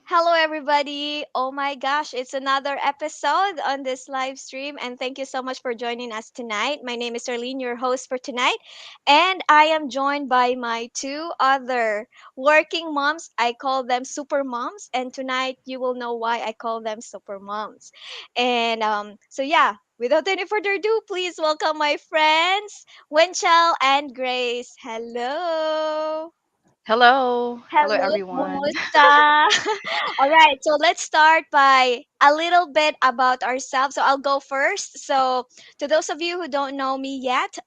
Hello, everybody. Oh my gosh, it's another episode on this live stream, and thank you so much for joining us tonight. My name is Arlene, your host for tonight, and I am joined by my two other working moms. I call them super moms, and tonight you will know why I call them super moms. And without any further ado, please welcome my friends, Winchell and Grace. Hello. Hello. Hello, Hello, everyone. kamusta? All right, so let's start by a little bit about ourselves. So I'll go first. So to those of you who don't know me yet,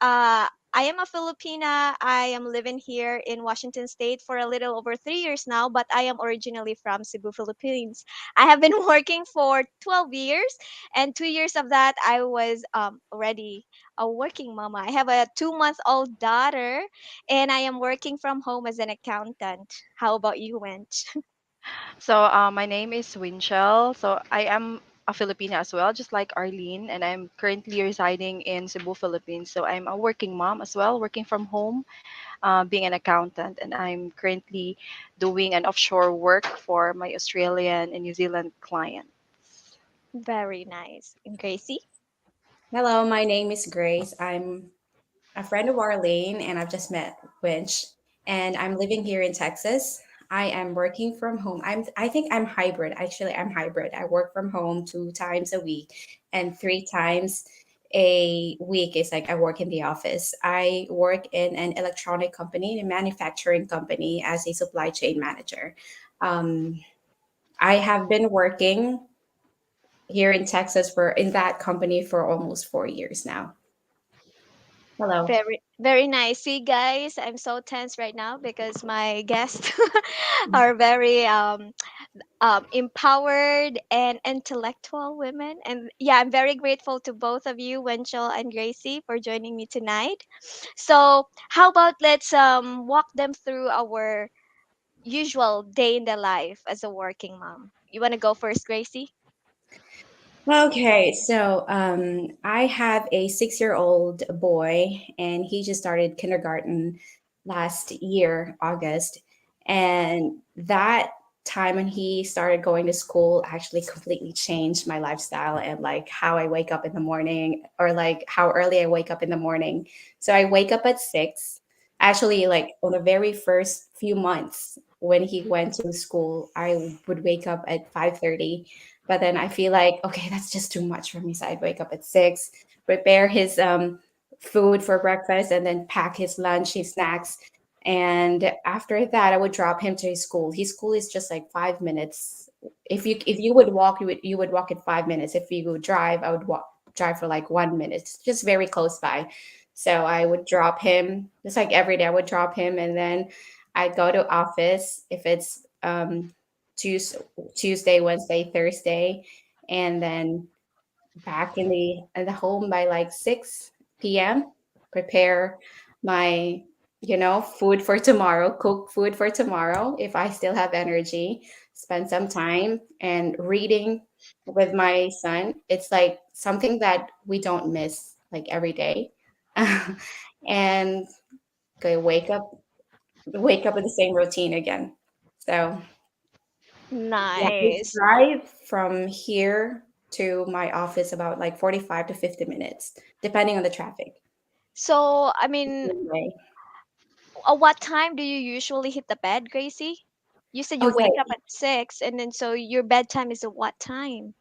I am a Filipina. I am living here in Washington State for a little over 3 years now, but I am originally from Cebu, Philippines. I have been working for 12 years, and 2 years of that I was already a working mama. I have a 2-month-old daughter, and I am working from home as an accountant. How about you, Wench? My name is Winchell. I am a Filipina as well, just like Arlene, and I'm currently residing in Cebu, Philippines. So, I'm a working mom as well, working from home, being an accountant, and I'm currently doing an offshore work for my Australian and New Zealand clients. Very nice. And Gracie? Hello, my name is Grace. I'm a friend of Arlene, and I've just met Winch, and I'm living here in Texas. I am working from home. I think I'm hybrid. Actually, I'm hybrid. I work from home 2 times a week, and 3 times a week is like I work in the office. I work in an electronic company, a manufacturing company, as a supply chain manager. Um, I have been working here in Texas for in that company for almost 4 years now. Hello. Very, very nice. See, guys, I'm so tense right now because my guests are very empowered and intellectual women. And yeah, I'm very grateful to both of you, Wenchel and Gracie, for joining me tonight. So, how about let's walk them through our usual day in the life as a working mom. You want to go first, Gracie? Okay, so I have a 6-year-old boy, and he just started kindergarten last year, August. And that time when he started going to school actually completely changed my lifestyle and like how I wake up in the morning, or like how early I wake up in the morning. So I wake up at 6. Actually, like on the very first few months when he went to school, I would wake up at 5:30, but then I feel like, okay, that's just too much for me. So I'd wake up at 6, prepare his food for breakfast, and then pack his lunch, his snacks. And after that, I would drop him to his school. His school is just like 5 minutes. If you would walk, you would walk in 5 minutes. If you would drive, I would drive for like 1 minute. It's just very close by. So I would drop him just like every day. I would drop him, and then I'd go to office if it's Tues Tuesday, Wednesday, Thursday, and then back in the home by like 6 p.m. Prepare my food for tomorrow, cook food for tomorrow if I still have energy, spend some time and reading with my son. It's like something that we don't miss like every day. And go wake up with the same routine again. So yeah, it's Nice. drive from here to my office about like 45 to 50 minutes, depending on the traffic. So, I mean, Anyway. what time do you usually hit the bed, Gracie? You said you wake up Okay, at 6, and then so your bedtime is at what time?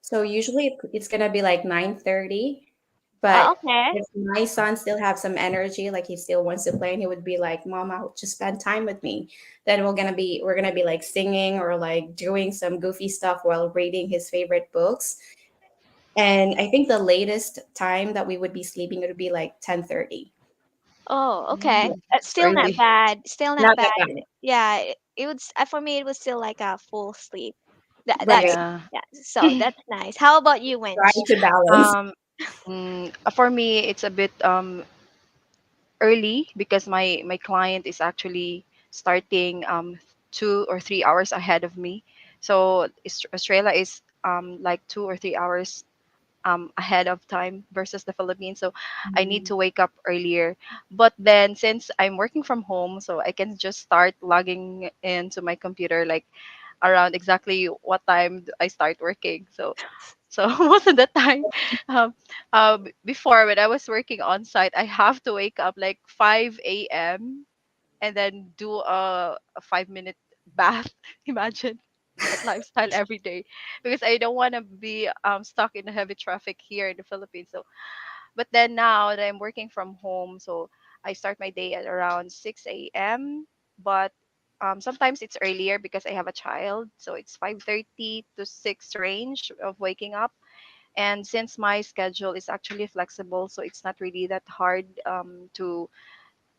so usually it's gonna be like 9:30, but Okay. if my son still have some energy, like he still wants to play, and he would be like, "Mama, just spend time with me." Then we're gonna be like singing or like doing some goofy stuff while reading his favorite books. And I think the latest time that we would be sleeping would be like 10:30. Oh, okay. Mm, it's Still not early. bad. Still not Not that bad. bad. Yeah, it would for me it was still like a full sleep. That's Right. Yeah. yeah. So that's nice. How about you, Trying Winch? to balance. um, for me, it's a bit early because my client is actually starting 2 or 3 hours ahead of me. So Australia is like 2 or 3 hours ahead of time versus the Philippines. So I need Mhm. to wake up earlier. But then since I'm working from home, so I can just start logging into my computer like around exactly what time I start working. So most of the time, um, before when I was working on site, I have to wake up like 5 a.m. and then do a 5 minute bath. Imagine that lifestyle every day, because I don't want to be stuck in the heavy traffic here in the Philippines. So, but then now that I'm working from home, so I start my day at around 6 a.m. But sometimes it's earlier because I have a child, so it's 5:30 to 6 range of waking up. And since my schedule is actually flexible, so it's not really that hard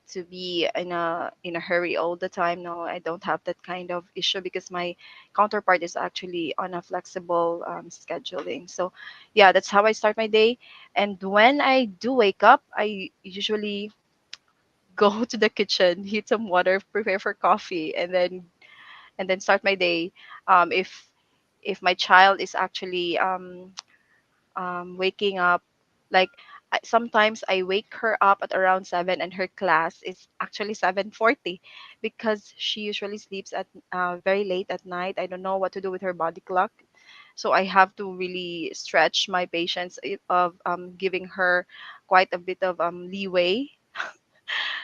to be in a hurry all the time. No, I don't have that kind of issue because my counterpart is actually on a flexible scheduling. So yeah, that's how I start my day. And when I do wake up, I usually go to the kitchen, heat some water, prepare for coffee, and then start my day. If my child is actually waking up, like sometimes I wake her up at around 7 and her class is actually 7:40 because she usually sleeps at very late at night. I don't know what to do with her body clock. So I have to really stretch my patience of giving her quite a bit of leeway,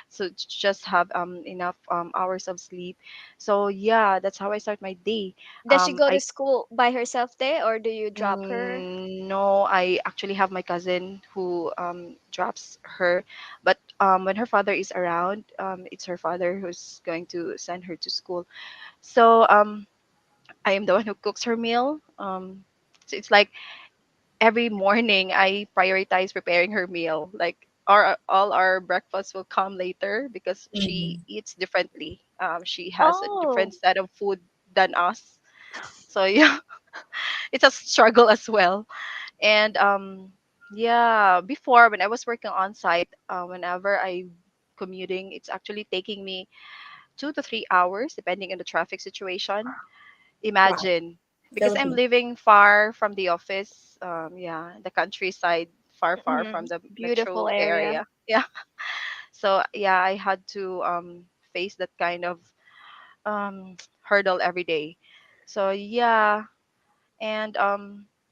so just have enough hours of sleep. So yeah, that's how I start my day. Does she go to I school by herself there, or do you drop her? No, I actually have my cousin who drops her, but when her father is around, it's her father who's going to send her to school. So I am the one who cooks her meal. So it's like every morning I prioritize preparing her meal. Like all our breakfast will come later because she Mm. eats differently. She has a different Oh, set of food than us. So yeah, it's a struggle as well. And yeah, before when I was working on site, whenever I commuting, it's actually taking me 2 to 3 hours depending on the traffic situation. Wow. Imagine, because I'm Philippines. living far from the office, yeah, the countryside, far from mm, the beautiful metro area. area. Yeah. So yeah, I had to face that kind of hurdle every day. So yeah, and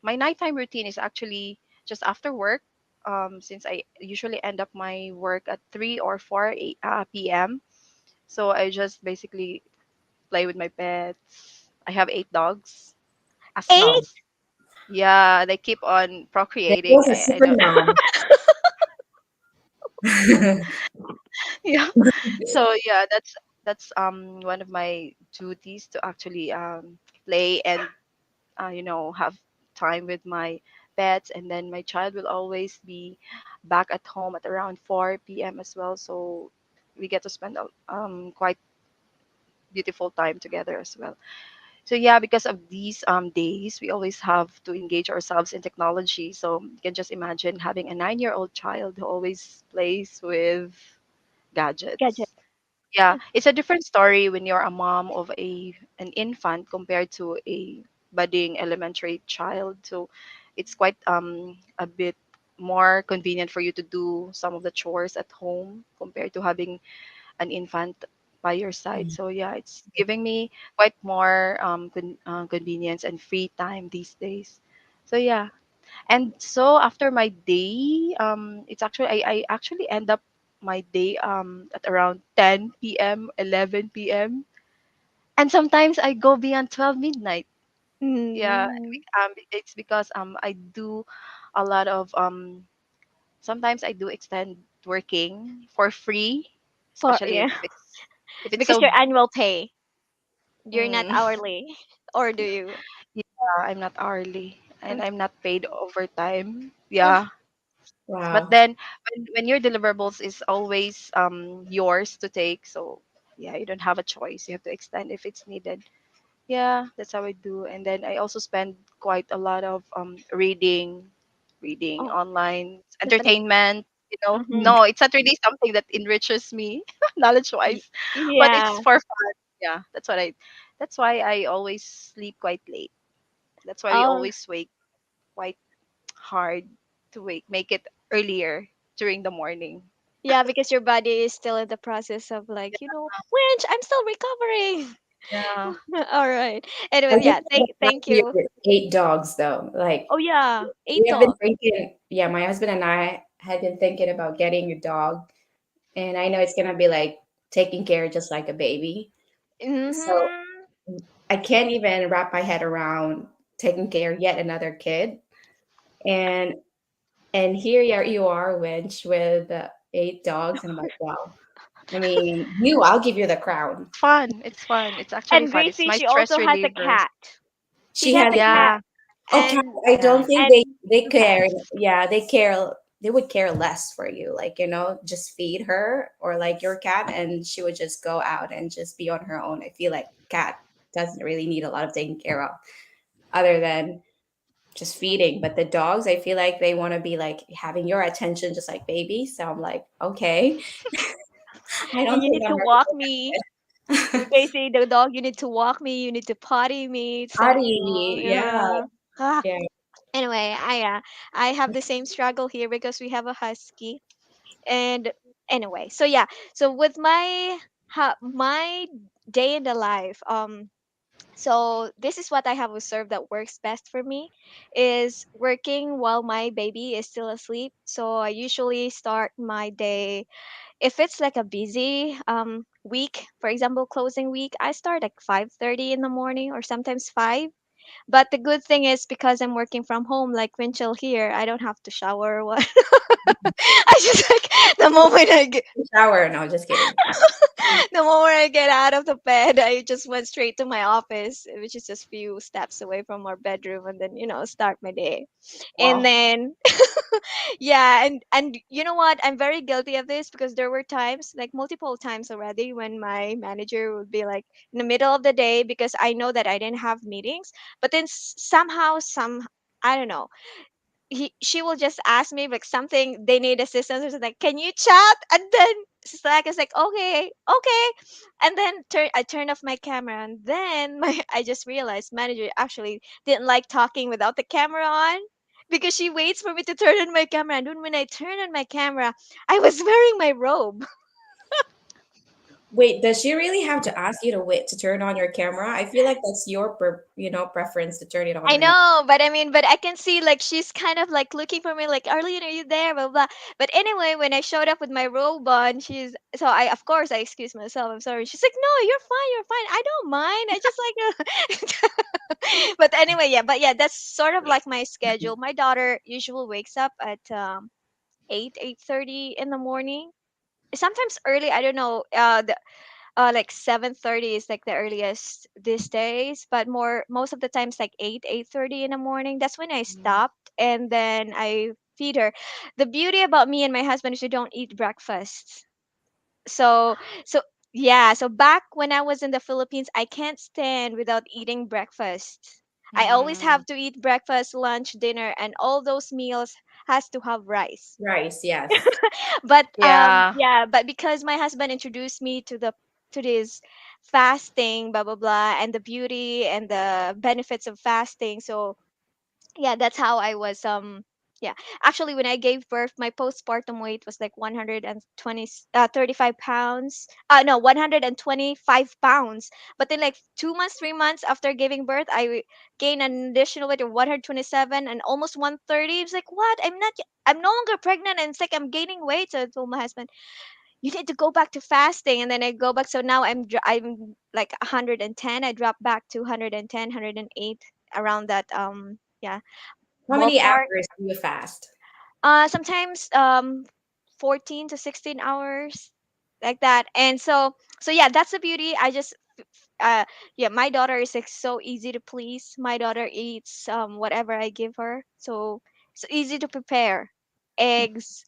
my nighttime routine is actually just after work, since I usually end up my work at 3 or 4 p.m. So I just basically play with my pets. I have 8 dogs as Wow. 8? pets. Yeah, they keep on There procreating. was a I super don't. mom. Yeah. So yeah, that's one of my duties to actually play and have time with my pets. And then my child will always be back at home at around 4 p.m. as well. So we get to spend quite beautiful time together as well. So yeah, because of these days, we always have to engage ourselves in technology. So you can just imagine having a 9-year-old child who always plays with Gadget. gadgets. Yeah, it's a different story when you're a mom of an infant compared to a budding elementary child. So it's quite a bit more convenient for you to do some of the chores at home compared to having an infant by your side. So yeah, it's giving me quite more convenience and free time these days. So yeah, and so after my day, it's actually I actually end up my day at around 10 p.m., 11 p.m. And sometimes I go beyond 12 midnight. Yeah, Mm, it's because I do a lot of sometimes I do extend working for free, for especially yeah, if it's because so your annual pay, you're not mm, hourly, or do you? yeah, I'm not hourly and Uh, I'm not paid overtime. uh, Yeah. But Wow. then when your deliverables is always yours to take, so yeah, you don't have a choice. You have to extend if it's needed. Yeah, that's how I do. And then I also spend quite a lot of reading oh, online, definitely. entertainment. Mm-hmm. No, it's not really something that enriches me knowledge wise, but Yeah, it's for fun. Yeah, that's why I always sleep quite late. That's why we oh, always wake quite hard to make it earlier during the morning. yeah, because your body is still in the process of, like, winch, I'm still recovering. Yeah. All right. I'm Anyway, just yeah. gonna back Thank to your you. 8 dogs though. Like Oh yeah, we eight have been dogs. thinking, yeah, my husband and I had been thinking about getting a dog, and I know it's gonna be like taking care just like a baby. So Mm-hmm. I can't even wrap my head around taking care of yet another kid. And here you are, Winch, with 8 dogs, and I'm like, wow. I mean, I'll give you the crown. Fun. It's fun. It's actually And fun. It's Gracie, my she stress also has a reliever. cat. She She has has a a cat. cat, Yeah. Oh, cat. and I don't Yeah. think and they two care. cats. Yeah, they care. They would care less for you. Like, just feed her or like your cat, and she would just go out and just be on her own. I feel like cat doesn't really need a lot of taking care of other than just feeding. But the dogs, I feel like they want to be like having your attention just like babies. So I'm like, okay. I And don't you think need I'm to ready walk for me. that. Basically, the dog, you need to walk me. You need to potty me. It's like, Potty, yeah, ah. yeah. Anyway, I have the same struggle here because we have a husky. And anyway, so yeah, so with my day in the life, so this is what I have observed that works best for me is working while my baby is still asleep. So I usually start my day, if it's like a busy week, for example closing week, I start like 5:30 in the morning or sometimes 5. But the good thing is because I'm working from home, like Winchell here, I don't have to shower or what. I just like the moment I get Shower. No, just kidding. the moment I get out of the bed, I just went straight to my office, which is just few steps away from our bedroom, and then start my day. And Wow. then yeah, and you know what? I'm very guilty of this because there were times, like multiple times already, when my manager would be like in the middle of the day because I know that I didn't have meetings, but then somehow I don't know, she will just ask me like something they need assistance or something. Can you chat? And then Slack is like, okay, okay. And then I turned off my camera, and then my I just realized manager actually didn't like talking without the camera on because she waits for me to turn on my camera. And then when I turn on my camera, I was wearing my robe. Wait, does she really have to ask you to wait to turn on your camera? I feel like that's your preference to turn it on I or not. know, but I mean, but I can see like she's kind of like looking for me, like Arlene, are you there? Blah blah. But anyway, when I showed up with my robe on, of course I excused myself. I'm sorry. She's like, no, you're fine. I don't mind. I just like. But anyway, yeah, but yeah, that's sort of like my schedule. My daughter usually wakes up at 8:30 in the morning. Sometimes early. I don't know. Like 7:30 is like the earliest these days, but most of the times like 8:30 in the morning. That's when I stopped, and then I feed her. The beauty about me and my husband is we don't eat breakfast. So yeah, so back when I was in the Philippines, I can't stand without eating breakfast. I always Mm. have to eat breakfast, lunch, dinner, and all those meals has to have rice. Rice, yes. But Yeah. yeah, but because my husband introduced me to this fasting, blah blah blah, and the beauty and the benefits of fasting. So yeah, that's how I was yeah, actually when I gave birth, my postpartum weight was like 35 pounds, no, 125 pounds. But then like 2 months, 3 months after giving birth, gained an additional weight of 127 and almost 130. It's like, what, I'm no longer pregnant, and it's like I'm gaining weight. So I told my husband, you need to go back to fasting. And then I go back, so now I'm like 110. I dropped back to 110, 108, around that yeah, How many ballpark. hours do you fast? Sometimes 14 to 16 hours, like that. And so yeah, that's the beauty. I just uh yeah, my daughter is like so easy to please. My daughter eats whatever I give her. So it's easy to prepare. Eggs,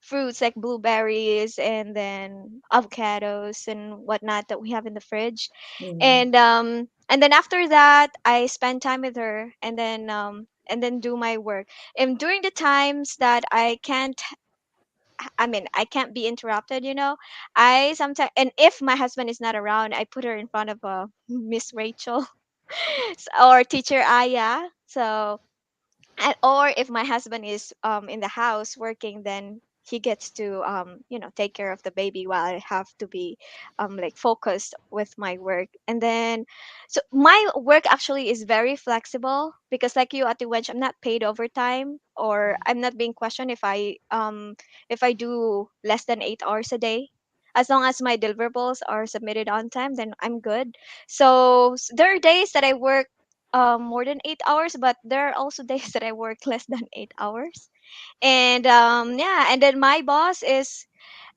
fruits like blueberries, and then avocados and whatnot that we have in the fridge. Mm. And then after that I spend time with her, and then do my work. And during the times that I can't be interrupted, I sometimes, and if my husband is not around, I put her in front of Miss Rachel or teacher Aya. So or if my husband is in the house working, then he gets to take care of the baby while I have to be like focused with my work. And then so my work actually is very flexible because like you at the wench, I'm not paid overtime, or I'm not being questioned if I do less than 8 hours a day. As long as my deliverables are submitted on time, then I'm good. So there are days that I work more than 8 hours, but there are also days that I work less than 8 hours. And yeah, and then my boss is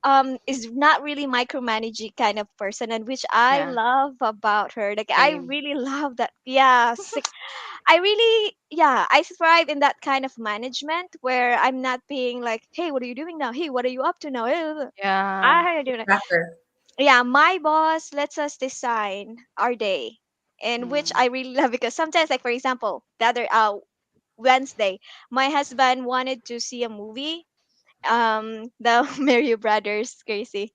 not really micromanaging kind of person, and which I Yeah. love about her. Like I Same. really love that. Yeah, I really, yeah, I thrive in that kind of management where I'm not being like, hey, what are you doing now? Hey, what are you up to now? Yeah. I do that. Rapper. Yeah, my boss lets us design our day, and which Mm. I really love because sometimes, like for example, the other Wednesday, my husband wanted to see a movie, the Mario Brothers, crazy.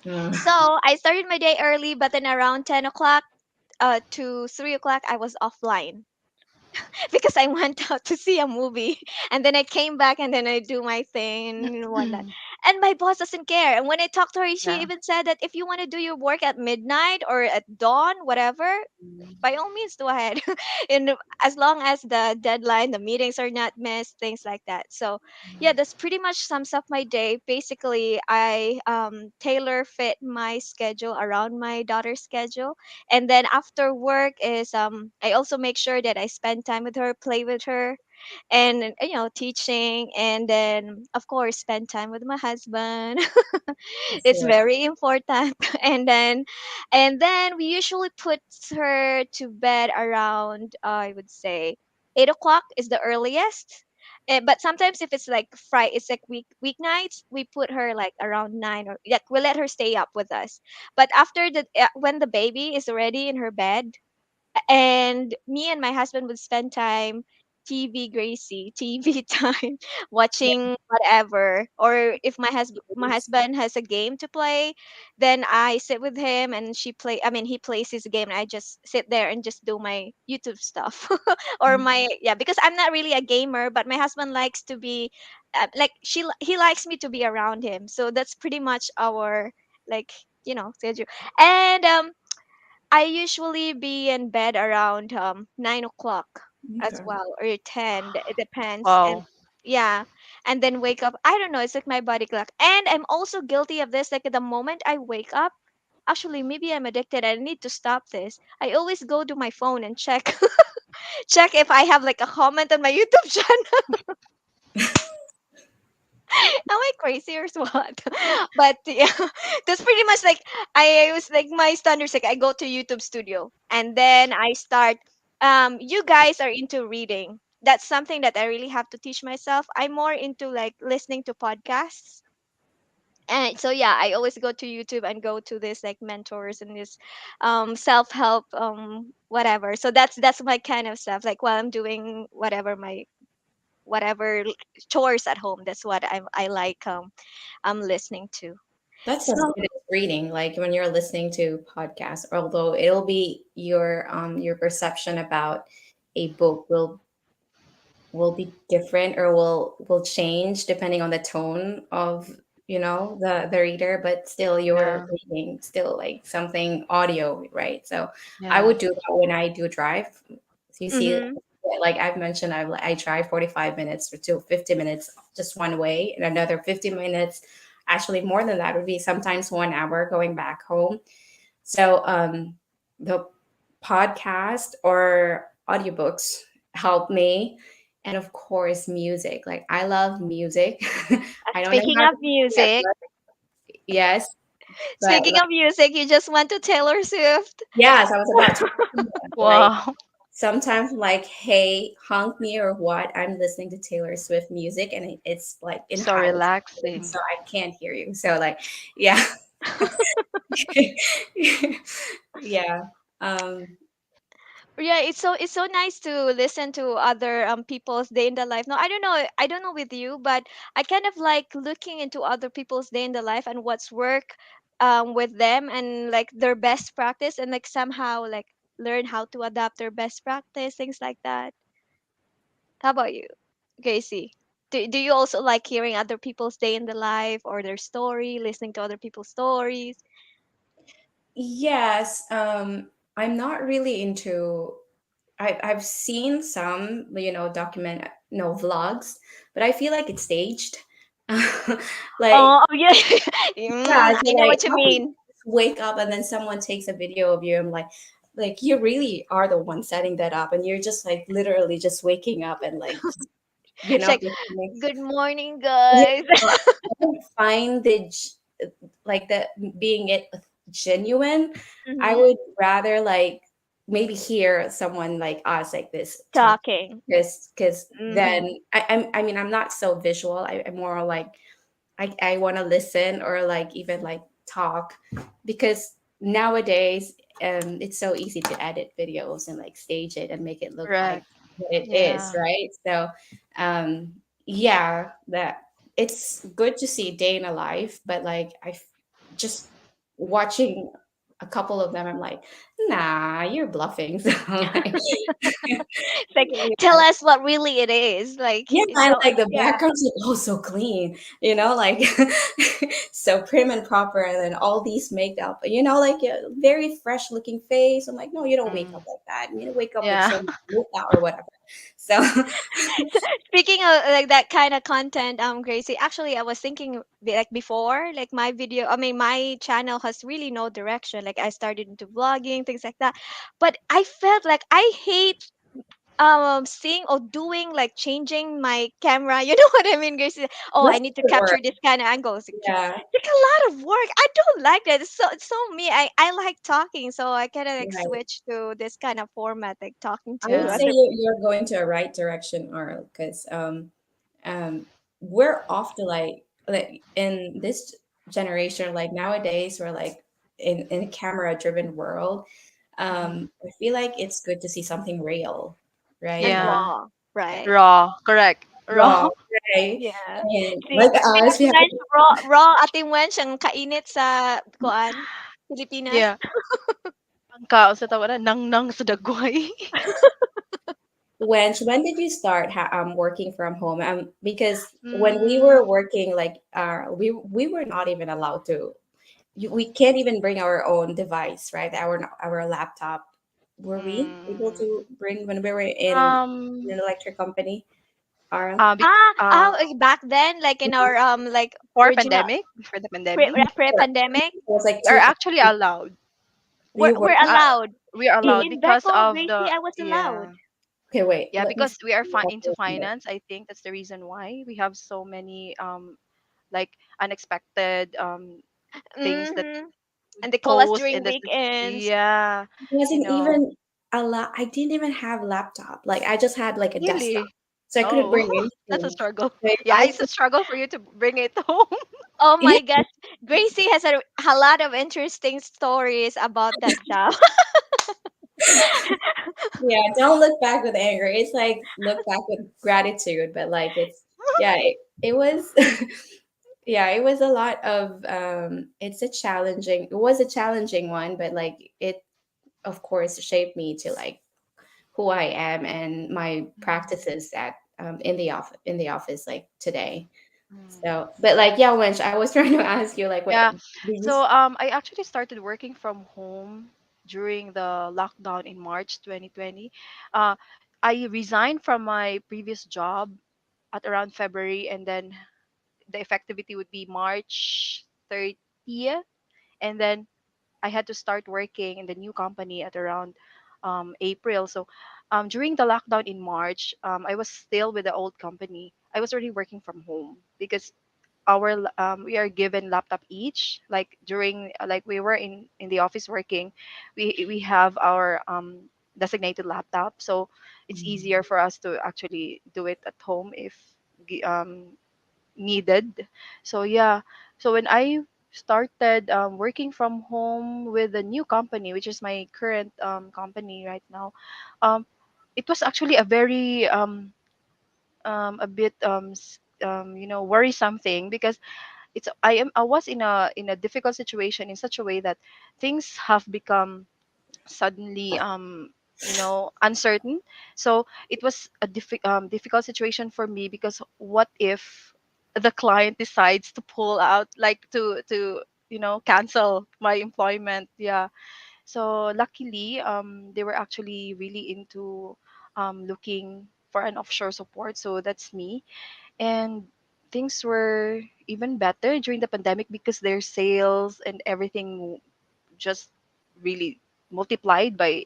Mm. So I started my day early, but then around 10 o'clock to 3 o'clock, I was offline because I went out to see a movie, and then I came back and then I do my thing and whatnot. And my boss doesn't care. And when I talked to her, she Yeah. even said that if you want to do your work at midnight or at dawn, whatever, Mm. by all means go ahead. And as long as the deadline, the meetings are not missed, things like that. So yeah, that's pretty much sums up my day. Basically, I tailor fit my schedule around my daughter's schedule, and then after work is I also make sure that I spend time with her, play with her, and teaching, and then of course spend time with my husband. It's So, very important. And then we usually put her to bed around, I would say 8 o'clock is the earliest. But sometimes if it's like Friday, it's like weeknights, we put her like around 9, or like we let her stay up with us. But after the when the baby is already in her bed, and me and my husband would spend time TV time, watching whatever. Or if my husband has a game to play, then I sit with him and he plays his game, and I just sit there and just do my YouTube stuff. Or my yeah, because I'm not really a gamer, but my husband likes to be like he likes me to be around him. So that's pretty much our, like, schedule. And I usually be in bed around 9 o'clock as okay. well, or 10. It depends. And Wow. yeah, and then wake up. I don't know. It's like my body clock. And I'm also guilty of this. Like the moment I wake up, actually maybe I'm addicted. I need to stop this. I always go to my phone and check check if I have like a comment on my YouTube channel. Am I crazy or what? But yeah, that's pretty much like I was like my standards. Like I go to YouTube Studio and then I start. You guys are into reading. That's something that I really have to teach myself. I'm more into like listening to podcasts. And so yeah, I always go to YouTube and go to this like mentors and this self help whatever. So that's my kind of stuff. Like while I'm doing whatever chores at home, that's what I like I'm listening to. That's as So good as reading. Like when you're listening to podcasts, although it'll be your perception about a book will be different or will change depending on the tone of the reader, but still you're Yeah. reading still like something audio, right? So I Yeah. would do that when I do drive. So you see, mhm. like I've mentioned, I drive 45 minutes to 50 minutes just one way, and another 50 minutes, actually more than that would be sometimes 1 hour going back home. So the podcast or audiobooks help me. And of course, music. Like I love music. I don't know Speaking how to of sing it, music, but yes, but speaking like of music, you just went to Taylor Swift. yes, I was about to like Wow. sometimes like, hey, honk me or what? I'm listening to Taylor Swift music and it's like in So high relaxing. so I can't hear you. So like yeah. Yeah. Um Yeah, it's so nice to listen to other people's day in the life. No, I don't know with you, but I kind of like looking into other people's day in the life and what's work with them, and like their best practice, and like somehow like learn how to adapt their best practice, things like that. How about you, Casey? Do you also like hearing other people's day in the life or their story, listening to other people's stories? Yes, I'm not really into. I've seen some, document, no vlogs, but I feel like it's staged. Like, Oh, yeah. yeah, Mm, so I know like what you I would mean. wake up and then someone takes a video of you. I'm like you really are the one setting that up, and you're just like literally just waking up and like just, It's like, just good morning, yeah, guys. I don't find like that being it genuine. I Hmm. would rather like maybe hear someone like us like this talk, Talking. because Hmm. then I mean I'm not so visual. I'm more like I want to listen or like even like talk, because nowadays it's so easy to edit videos and like stage it and make it look like Correct. what it is, Yeah. right? So um yeah, that it's good to see day in a life, but like just watching a couple of them, I'm like, nah, you're bluffing. So like, It's like, tell us what really it is. Like, yeah, it's I so, like the yeah. background's like, oh, so clean, like so prim and proper, and then all these makeup, like a very fresh looking face. I'm like, no, you don't wake up Mm. like that. You wake up with Yeah. some makeup or whatever. So, Speaking of like that kind of content, Gracie, actually, I was thinking like before, like my video, I mean, my channel has really no direction. Like I started into vlogging, things like that. But I felt like I hate seeing or doing like changing my camera. You know what I mean, Gracie? Oh, I that's need to the word. capture this kind of angles. Yeah, Like a lot of work. I don't like that. It's so me. I like talking, so I kind of like right. switch to this kind of format, like talking I to would Yeah. say other you're going to a right direction, Arl, because um, we're off to like in this generation, like nowadays, we're like in a camera driven world. Mhm. I feel like it's good to see something real, right? and Like Yeah. raw, right? Raw. Correct. Raw. raw, right? Yeah. And Si like si us, we Ate have Wench, raw Ate Wench ang kainit sa kuan, Pilipinas. Yeah. Ang kaon sa tawanan, nang nang sa dagway. when did you start working from home? Because when we Mm, were working, like we were not even allowed to. We can't even bring our own device, right? Our laptop. Were we able mm. to bring when we were in Um, an electric company? Our bec Back then, like in our like before original pandemic, before the pandemic, pre-pandemic, it was like we are two. actually allowed. You were we're Uh, allowed. we are allowed In because Beco, of Gracie, the I was allowed. yeah. okay. Wait, Yeah, let me because see. we are into finance. I think that's the reason why we have so many like unexpected things that Mm-hmm. we And they call us post during in the weekends. yeah, It you wasn't know. even I didn't even have laptop. Like I just had like a desktop, Really? so I couldn't Oh, bring that's a anything. struggle. So if Yeah, I it's a struggle for you to bring it home. Oh yeah, my gosh, Gracie has a lot of interesting stories about that job. yeah, don't look back with anger. It's like look back with gratitude, but like it was yeah, it was a lot of it was a challenging one, but like it of course shaped me to like who I am and my Mm, practices at in the office like today. mm. So, but like yeah, Wench, I was trying to ask you like what Yeah. did you So I actually started working from home during the lockdown in March 2020. Uh I resigned from my previous job at around February, and then the effectivity would be March 30th, and then I had to start working in the new company at around April. So during the lockdown in March, I was still with the old company. I was already working from home because we are given laptop each. Like during like we were in the office working, we have our designated laptop, so it's easier for us to actually do it at home if needed. So yeah, so when I started working from home with the new company, which is my current company right now, um, it was actually a very a bit worrisome thing because I was in a difficult situation in such a way that things have become suddenly uncertain. So it was a difficult situation for me, because what if the client decides to pull out, like to cancel my employment. Yeah. So luckily, they were actually really into looking for an offshore support. So that's me. And things were even better during the pandemic, because their sales and everything just really multiplied by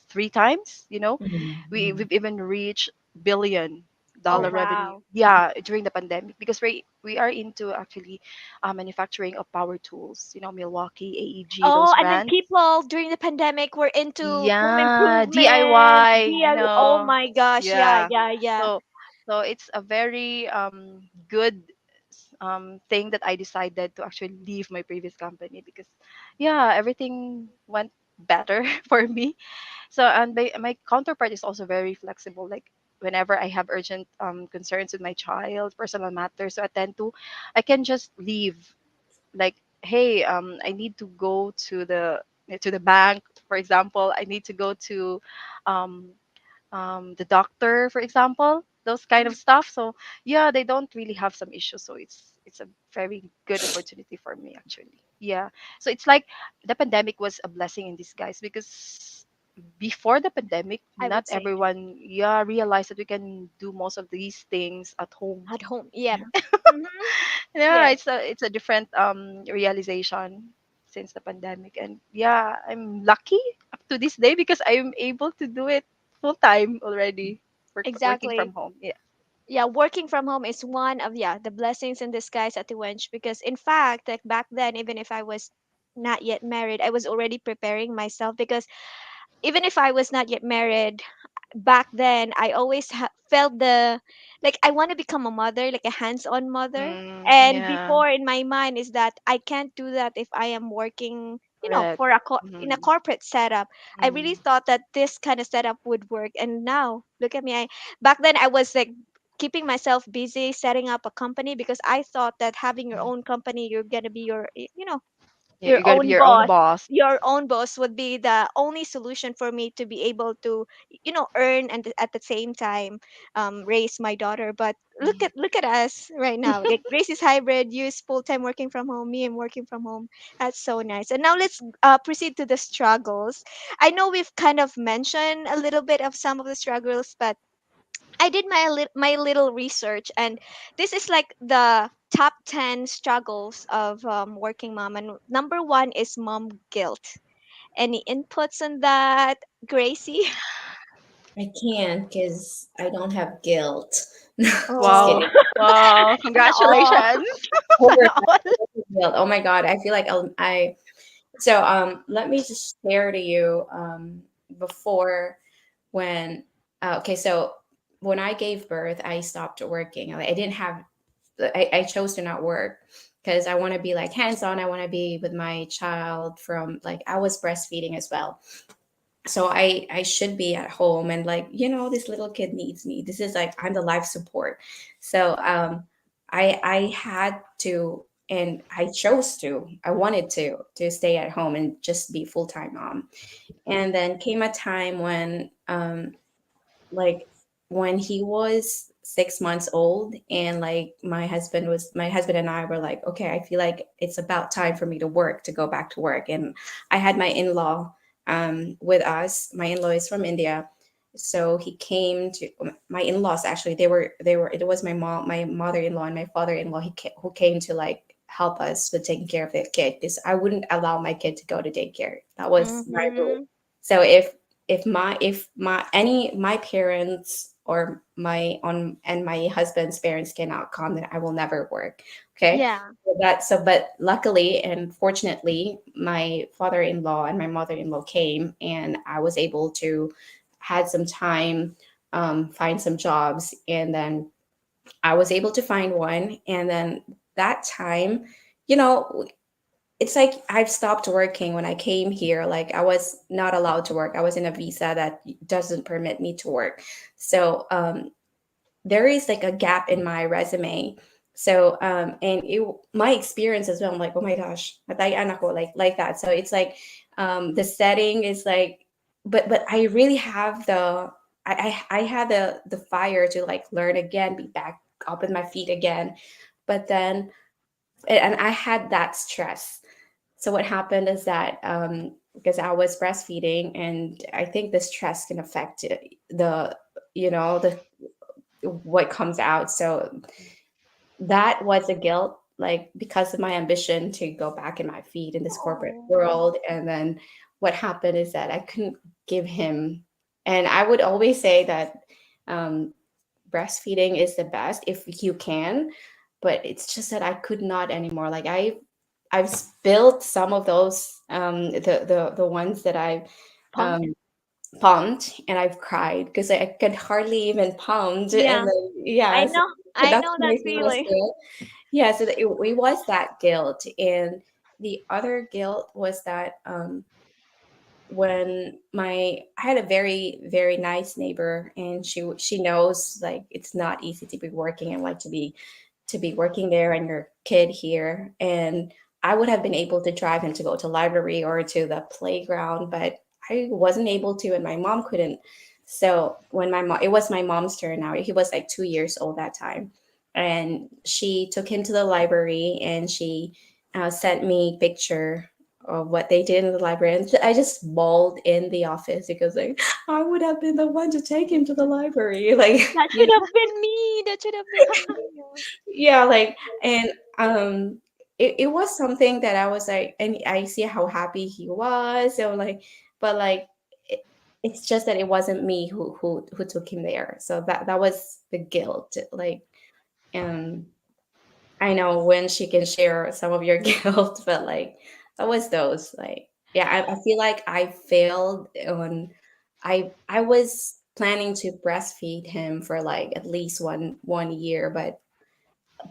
3 times. Mhm. We've even reached billion Oh dollar revenue, wow. yeah, during the pandemic, because we are into actually manufacturing of power tools, Milwaukee, AEG, Oh, those and then brands. people during the pandemic were into home Yeah, improvement. DIY, Oh my gosh, yeah, yeah. yeah, yeah. So it's a very good thing that I decided to actually leave my previous company, because yeah, everything went better for me. So, and my counterpart is also very flexible. Like whenever I have urgent concerns with my child, personal matters to attend to, I can just leave. Like, hey, I need to go to the bank, for example. I need to go to um, the doctor, for example, those kind of stuff. So yeah, they don't really have some issues. So it's a very good opportunity for me, actually. Yeah. So it's like the pandemic was a blessing in disguise, because before the pandemic, I not would say everyone, yeah, realized that we can do most of these things at home. at home. Yep. Mm-hmm. Yeah, Yes, it's a different realization since the pandemic. And yeah, I'm lucky up to this day, because I'm able to do it full time already, working from exactly. home. Yeah. Yeah, working from home is one of, yeah, the blessings in disguise at the wench, because in fact, like back then, even if I was not yet married, I was already preparing myself, because even if I was not yet married, back then I always felt the, like, I want to become a mother, like a hands-on mother. And Yeah. before, in my mind, is that I can't do that if I am working, Correct. for a in a Mm-hmm. corporate setup. I really Mm-hmm. thought that this kind of setup would work, and now look at me. Back then I was like keeping myself busy setting up a company, because I thought that having your own company, you're gonna be your You got to be own your own boss. boss. Your own boss would be the only solution for me to be able to, earn, and at the same time, raise my daughter. But look at us right now. Like, Grace is hybrid, you is full-time working from home, me am working from home. That's so nice. And now let's proceed to the struggles. I know we've kind of mentioned a little bit of some of the struggles, but I did my little research, and this is like the top 10 struggles of working mom. And number one is mom guilt. Any inputs on that, Gracie? I can't because I don't have guilt. No, just Wow. Oh, kidding. Wow. no. Congratulations. Oh my Sana all. God, guilt. Oh my God, I feel like let me just share to you before when okay, so when I gave birth, I stopped working. Like, I didn't have I chose to not work because I want to be like hands on. I want to be with my child from like I was breastfeeding as well. So I should be at home and like, this little kid needs me. This is like I'm the life support. So I had to and I chose to. I wanted to stay at home and just be full-time mom. And then came a time like when he was 6 months old and like my husband and I were like, okay, I feel like it's about time for me to work, to go back to work. And I had my in-law with us. My in-law is from India, so he came to my in-laws. Actually, they were it was my mom, my mother-in-law, and my father-in-law who came to like help us with taking care of the kid, because I wouldn't allow my kid to go to daycare. That was my rule. Mm-hmm. So if my any my parents or my on and my husband's parents cannot come, then I will never work. Okay. Yeah. But luckily and fortunately, my father-in-law and my mother-in-law came, and I was able to had some time, find some jobs, and then I was able to find one. And then that time, you know it's like I've stopped working when I came here. Like, I was not allowed to work. I was in a visa that doesn't permit me to work. So there is like a gap in my resume. So my experience as well. I'm like, oh my gosh, matay anak ko, like that. So it's like the setting is like. but I really have I had the fire to like learn again, be back up with my feet again. But then and I had that stress. So what happened is that because I was breastfeeding, and I think the stress can affect the the what comes out. So that was a guilt, like because of my ambition to go back in my feet in this corporate Oh. world. And then what happened is that I couldn't give him, and I would always say that um, breastfeeding is the best if you can, but it's just that I could not anymore. Like I've spilled some of those the ones that I've Pump. um, pumped, and I've cried because I could hardly even pump. Yeah, And then yeah, I so know. I production know that is not as feeling. good. Yeah, so it was that guilt. And the other guilt was that when my I had a very very nice neighbor, and she knows like it's not easy to be working and like to be working there and your kid here. And I would have been able to drive him to go to library or to the playground, but I wasn't able to, and my mom couldn't. So when my mom, it was my mom's turn now. He was like 2 years old that time, and she took him to the library, and she sent me picture of what they did in the library, and I just bawled in the office because like I would have been the one to take him to the library, like That should have been me. That should have been me. yeah, like, and it was something that I was like, and I see how happy he was. So like, but like it, it's just that it wasn't me who took him there. So that was the guilt. Like, um I know when she can share some of your guilt, but like that was those like, yeah, I feel like I failed on, I was planning to breastfeed him for like at least one year, but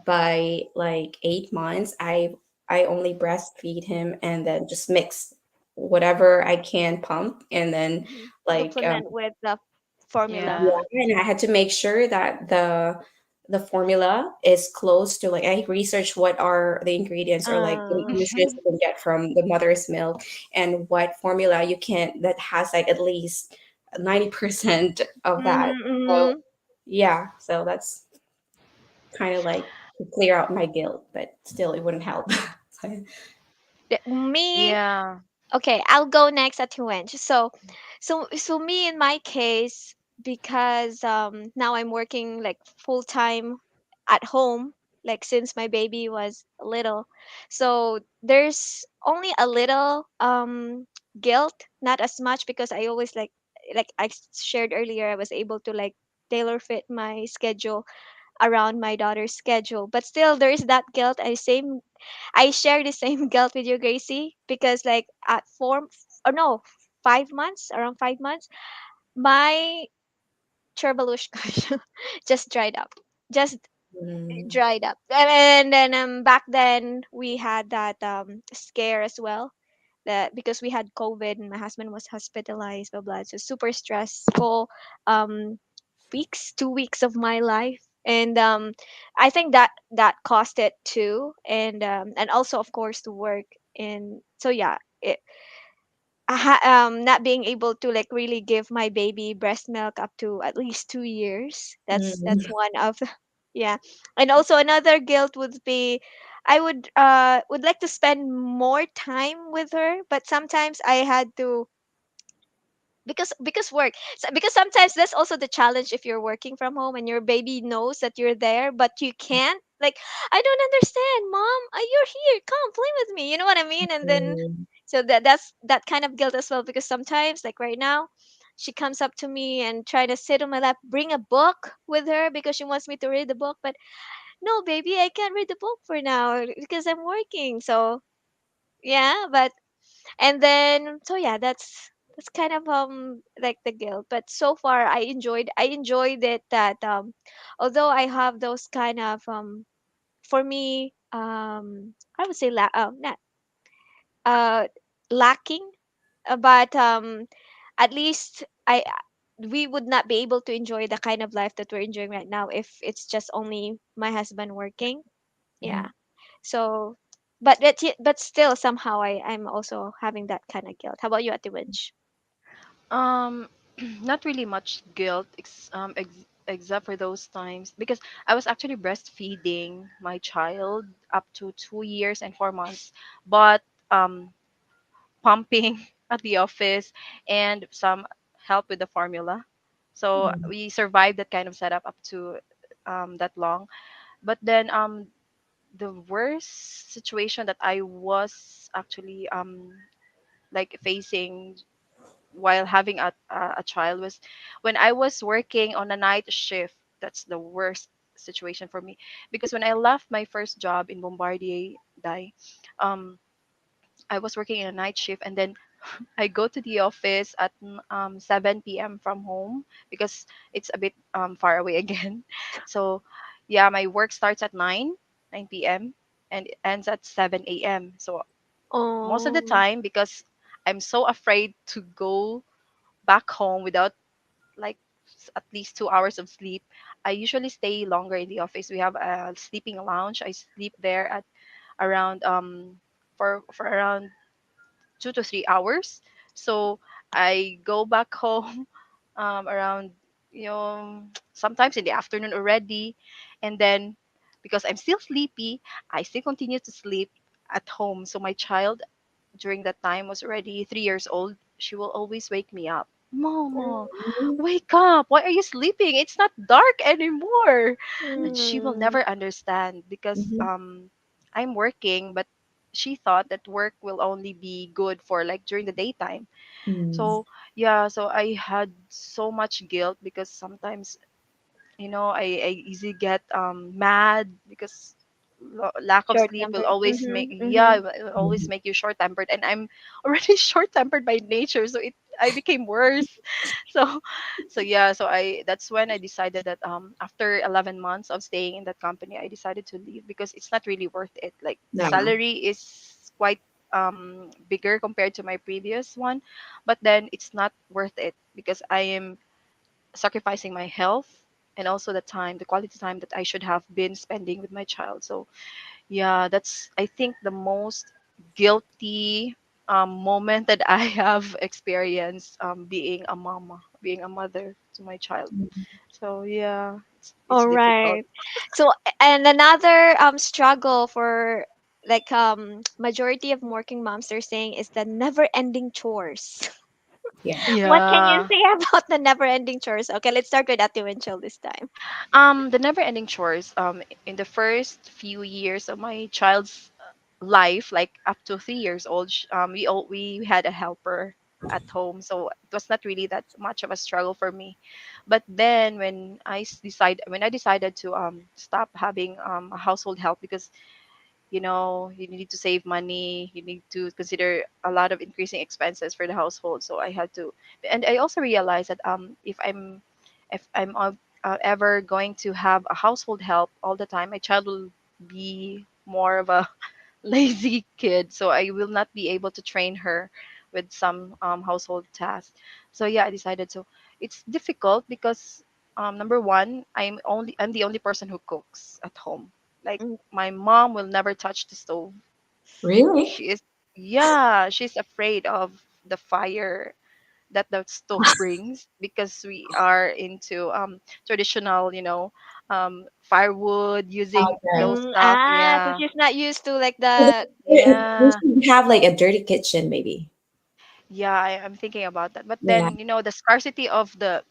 by like 8 months, I only breastfeed him and then just mix whatever I can pump, and then Mhm. like Supplement with the formula. Yeah. yeah, and I had to make sure that the formula is close to, like, I researched what are the ingredients or like the Uh, nutrients you can get from the mother's milk, and what formula you can that has like at least 90% of that. mhm, So mhm. yeah, so that's kind of like to clear out my guilt, but still it wouldn't help. So, Me, Yeah. okay, I'll go next at Tuench. So me in my case, because now I'm working like full time at home, like since my baby was little. So there's only a little guilt, not as much because I always like I shared earlier, I was able to like tailor fit my schedule around my daughter's schedule. But still there is that guilt. I share the same guilt with you, Gracie, because like at four or no, 5 months, around 5 months, my turbalushka just dried up. Just mm, dried up. And then back then we had that scare as well. That because we had COVID and my husband was hospitalized, blah blah. So super stressful um 2 weeks of my life. And I think that that cost it too. And also of course to work. And so yeah, not being able to like really give my baby breast milk up to at least 2 years. That's mm, one of yeah. And also another guilt would be I would like to spend more time with her, but sometimes I had to because work. Because sometimes that's also the challenge if you're working from home and your baby knows that you're there but you can't, like, I don't understand, mom, you're here, come play with me, you know what I mean? And then mm, so that's that kind of guilt as well, because sometimes like right now she comes up to me and try to sit on my lap, bring a book with her because she wants me to read the book, but no baby, I can't read the book for now because I'm working. So yeah, but and then so yeah, that's kind of like the guilt. But so far I enjoyed it, that although I have those kind of for me I would say not uh lacking, but at least I we would not be able to enjoy the kind of life that we're enjoying right now if it's just only my husband working. Yeah. mm. So, but still somehow I'm also having that kind of guilt. How about you, Ati Winch? Um, not really much guilt, except for those times because I was actually breastfeeding my child up to 2 years and 4 months, but um, pumping at the office and some help with the formula. So Mm. we survived that kind of setup up to that long. But then the worst situation that I was actually like facing while having a child was when I was working on a night shift. That's the worst situation for me because when I left my first job in Bombardier Die, um, I was working in a night shift and then I go to the office at 7 p.m. from home because it's a bit far away again. So, yeah, my work starts at 9 p.m. and it ends at 7 a.m. So, most of the Oh. time, because I'm so afraid to go back home without like at least 2 hours of sleep, I usually stay longer in the office. We have a sleeping lounge. I sleep there at around for around 2 to 3 hours. So I go back home around you know sometimes in the afternoon already, and then because I'm still sleepy, I still continue to sleep at home. So my child during that time was already 3 years old. She will always wake me up. Mama, Mm. wake up. Why are you sleeping? It's not dark anymore. And she will Mm. never understand because Mhm. I'm working, but she thought that work will only be good for like during the daytime. Mm. So yeah, so I had so much guilt because sometimes I easily get mad because lack of Short sleep will tempered. always make Mm-hmm. yeah Mm-hmm. it will always Mhm. make you short tempered, and I'm already short tempered by nature, so it I became worse. so yeah, so I that's when I decided that after 11 months of staying in that company, I decided to leave because it's not really worth it. Like the Yeah. salary is quite bigger compared to my previous one, but then it's not worth it because I am sacrificing my health and also the quality time that I should have been spending with my child. So yeah, that's I think the most guilty moment that I have experienced being a mama, being a mother to my child. Mm. So yeah, it's All difficult. right. So, and another struggle for like majority of working moms they're saying is the never ending chores. Yeah. What can you Yeah. say about the never ending chores? Okay, let's start with Ate Winchell this time. The never ending chores. In the first few years of my child's life, like up to 3 years old, we had a helper at home, so it was not really that much of a struggle for me. But then when I decided to stop having a household help because you need to save money, you need to consider a lot of increasing expenses for the household, so I had to. And I also realized that if I'm ever going to have a household help all the time, my child will be more of a lazy kid, so I will not be able to train her with some household tasks. So yeah, I decided to. It's difficult because number one, I'm the only person who cooks at home. Like Mm. my mom will never touch the stove. Really? She is Yeah, she's afraid of the fire that the stove brings because we are into traditional, firewood using Okay. those stuff. So Yeah. she's not used to like So the we Yeah. should have like a dirty kitchen, maybe. Yeah, I'm thinking about that. But Yeah. then, the scarcity of the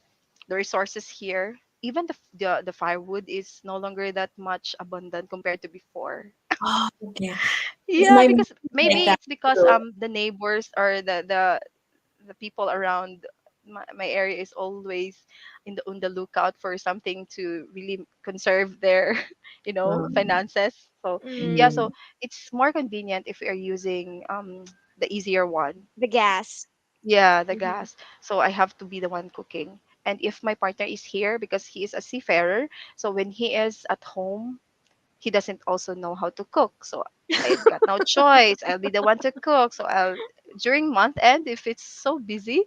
resources here, even the firewood is no longer that much abundant compared to before. Oh, okay. Because Yeah, my mom because is like maybe that it's because too. the neighbors or the people around my area is always on the lookout for something to really conserve their Um, finances. So yeah, mm, so mm, it's more convenient if we are using the easier one. the gas. Yeah, the Mm-hmm. gas. So I have to be the one cooking. And if my partner is here because he is a seafarer, so when he is at home, he doesn't also know how to cook. So I got no choice. I'll be the one to cook. So I'll during month end, if it's so busy,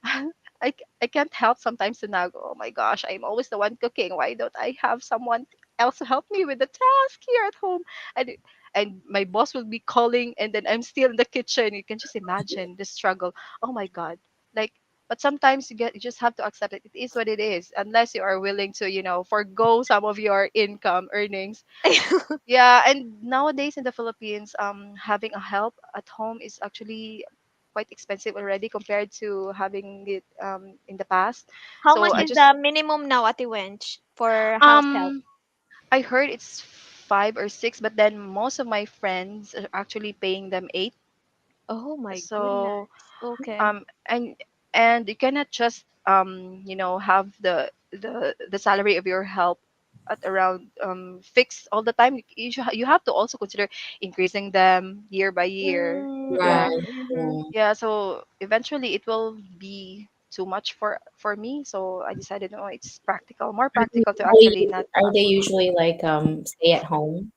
I can't help sometimes to now go, oh my gosh, I'm always the one cooking. Why don't I have someone else to help me with the task here at home? And and my boss will be calling and then I'm still in the kitchen. You can just imagine the struggle. Oh my God. Like But sometimes you just have to accept it. It is what it is, unless you are willing to, forego some of your income earnings. Yeah, and nowadays in the Philippines, having a help at home is actually quite expensive already compared to having it in the past. How So much I is just the minimum now, Ate Wench, for house help? um I heard it's 5 or 6, but then most of my friends are actually paying them 8. Oh my So goodness. Okay. um and and you cannot just have the salary of your help at around fixed all the time. You have to also consider increasing them year by year. Right. Yeah, Mm-hmm, mm-hmm. Yeah. yeah, so eventually it will be too much for me, so I decided, no, it's more practical to actually not Are have. they usually like stay at home?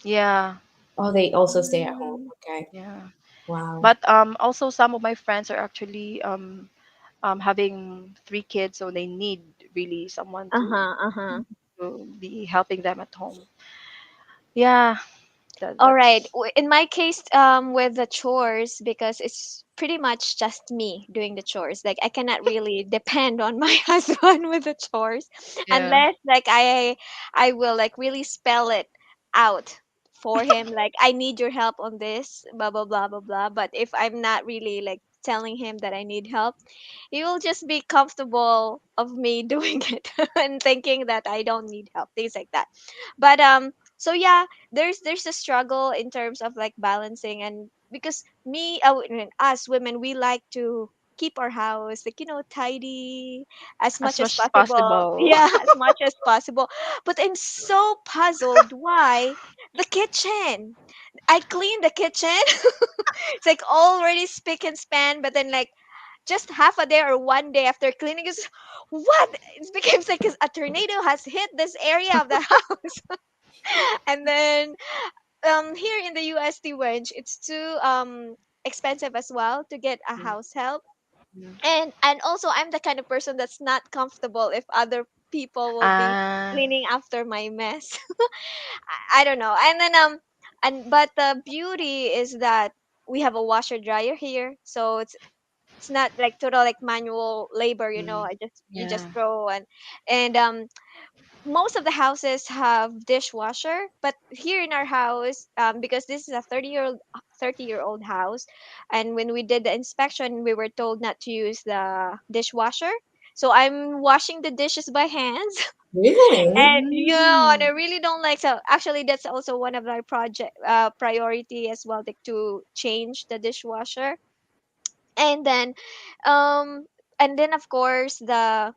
Yeah, Oh, they also stay at home. Mm. Okay. yeah, Wow. but also some of my friends are actually having 3 kids, so they need really someone Uh-huh, uh-huh. to be helping them at home. Yeah, All right. that's In my case, with the chores, because it's pretty much just me doing the chores. Like I cannot really depend on my husband with the chores, yeah. unless like I will like really spell it out for him. Like I need your help on this, blah blah blah blah blah. But if I'm not really like telling him that I need help, he will just be comfortable of me doing it and thinking that I don't need help, things like that. But so yeah, there's a struggle in terms of like balancing, and because I mean, us women, we like to keep our house like tidy as As much as much as possible. possible. Yeah, as much as possible. But I'm so puzzled why the kitchen. I clean the kitchen. It's like already spick and span, but then like just half a day or one day after cleaning is what it becomes like a tornado has hit this area of the house. And then here in the USD wench, it's too expensive as well to get a Mm, house help. mm. And also I'm the kind of person that's not comfortable if other people will be Ah, cleaning after my mess. I don't know. And then and but the beauty is that we have a washer dryer here, so it's not like total like manual labor, mm, I just you yeah. just throw. And most of the houses have dishwasher, but here in our house, because this is a 30-year-old house, and when we did the inspection we were told not to use the dishwasher, so I'm washing the dishes by hands. Really? And and I Mm, really don't like, so actually that's also one of my project priority as well, like to change the dishwasher. And then um of course the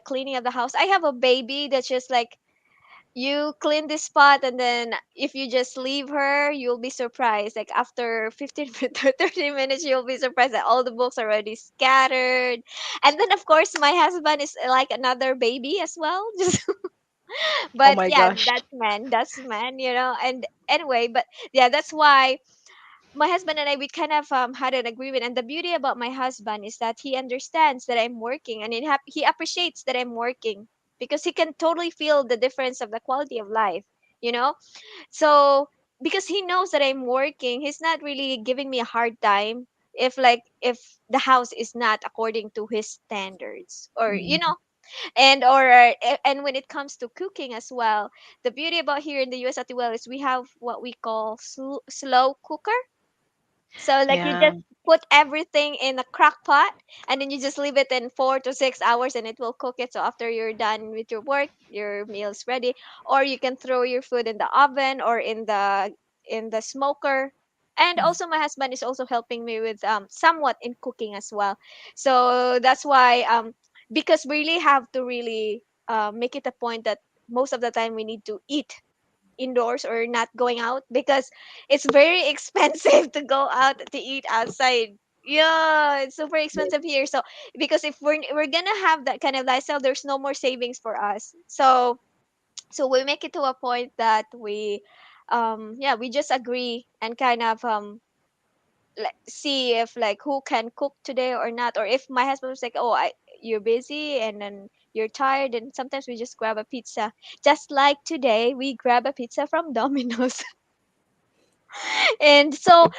cleaning of the house. I have a baby that's just like, you clean this spot, and then if you just leave her, you'll be surprised, like after 15 to 30 minutes you'll be surprised that all the books are already scattered. And then of course my husband is like another baby as well. Just oh but my yeah, gosh. that's man. And anyway, but yeah, that's why my husband and I, we kind of had an agreement. And the beauty about my husband is that he understands that I'm working, and he appreciates that I'm working, because he can totally feel the difference of the quality of life, you know. So because he knows that I'm working, he's not really giving me a hard time if the house is not according to his standards, or Mhm. and when it comes to cooking as well, the beauty about here in the US as well is we have what we call slow cooker. So like you Yeah. just put everything in a crock pot, and then you just leave it in 4 to 6 hours and it will cook it. So after you're done with your work, your meal's ready. Or you can throw your food in the oven or in the smoker. And also my husband is also helping me with somewhat in cooking as well. So that's why because we really have to really make it a point that most of the time we need to eat indoors or not going out, because it's very expensive to go out to eat outside. Yeah, it's super expensive here. So because if we're gonna have that kind of lifestyle, there's no more savings for us. So we make it to a point that we just agree and kind of see if like who can cook today or not, or if my husband was like, oh, you're busy and then you're tired, and sometimes we just grab a pizza, just like today we grab a pizza from Domino's. And so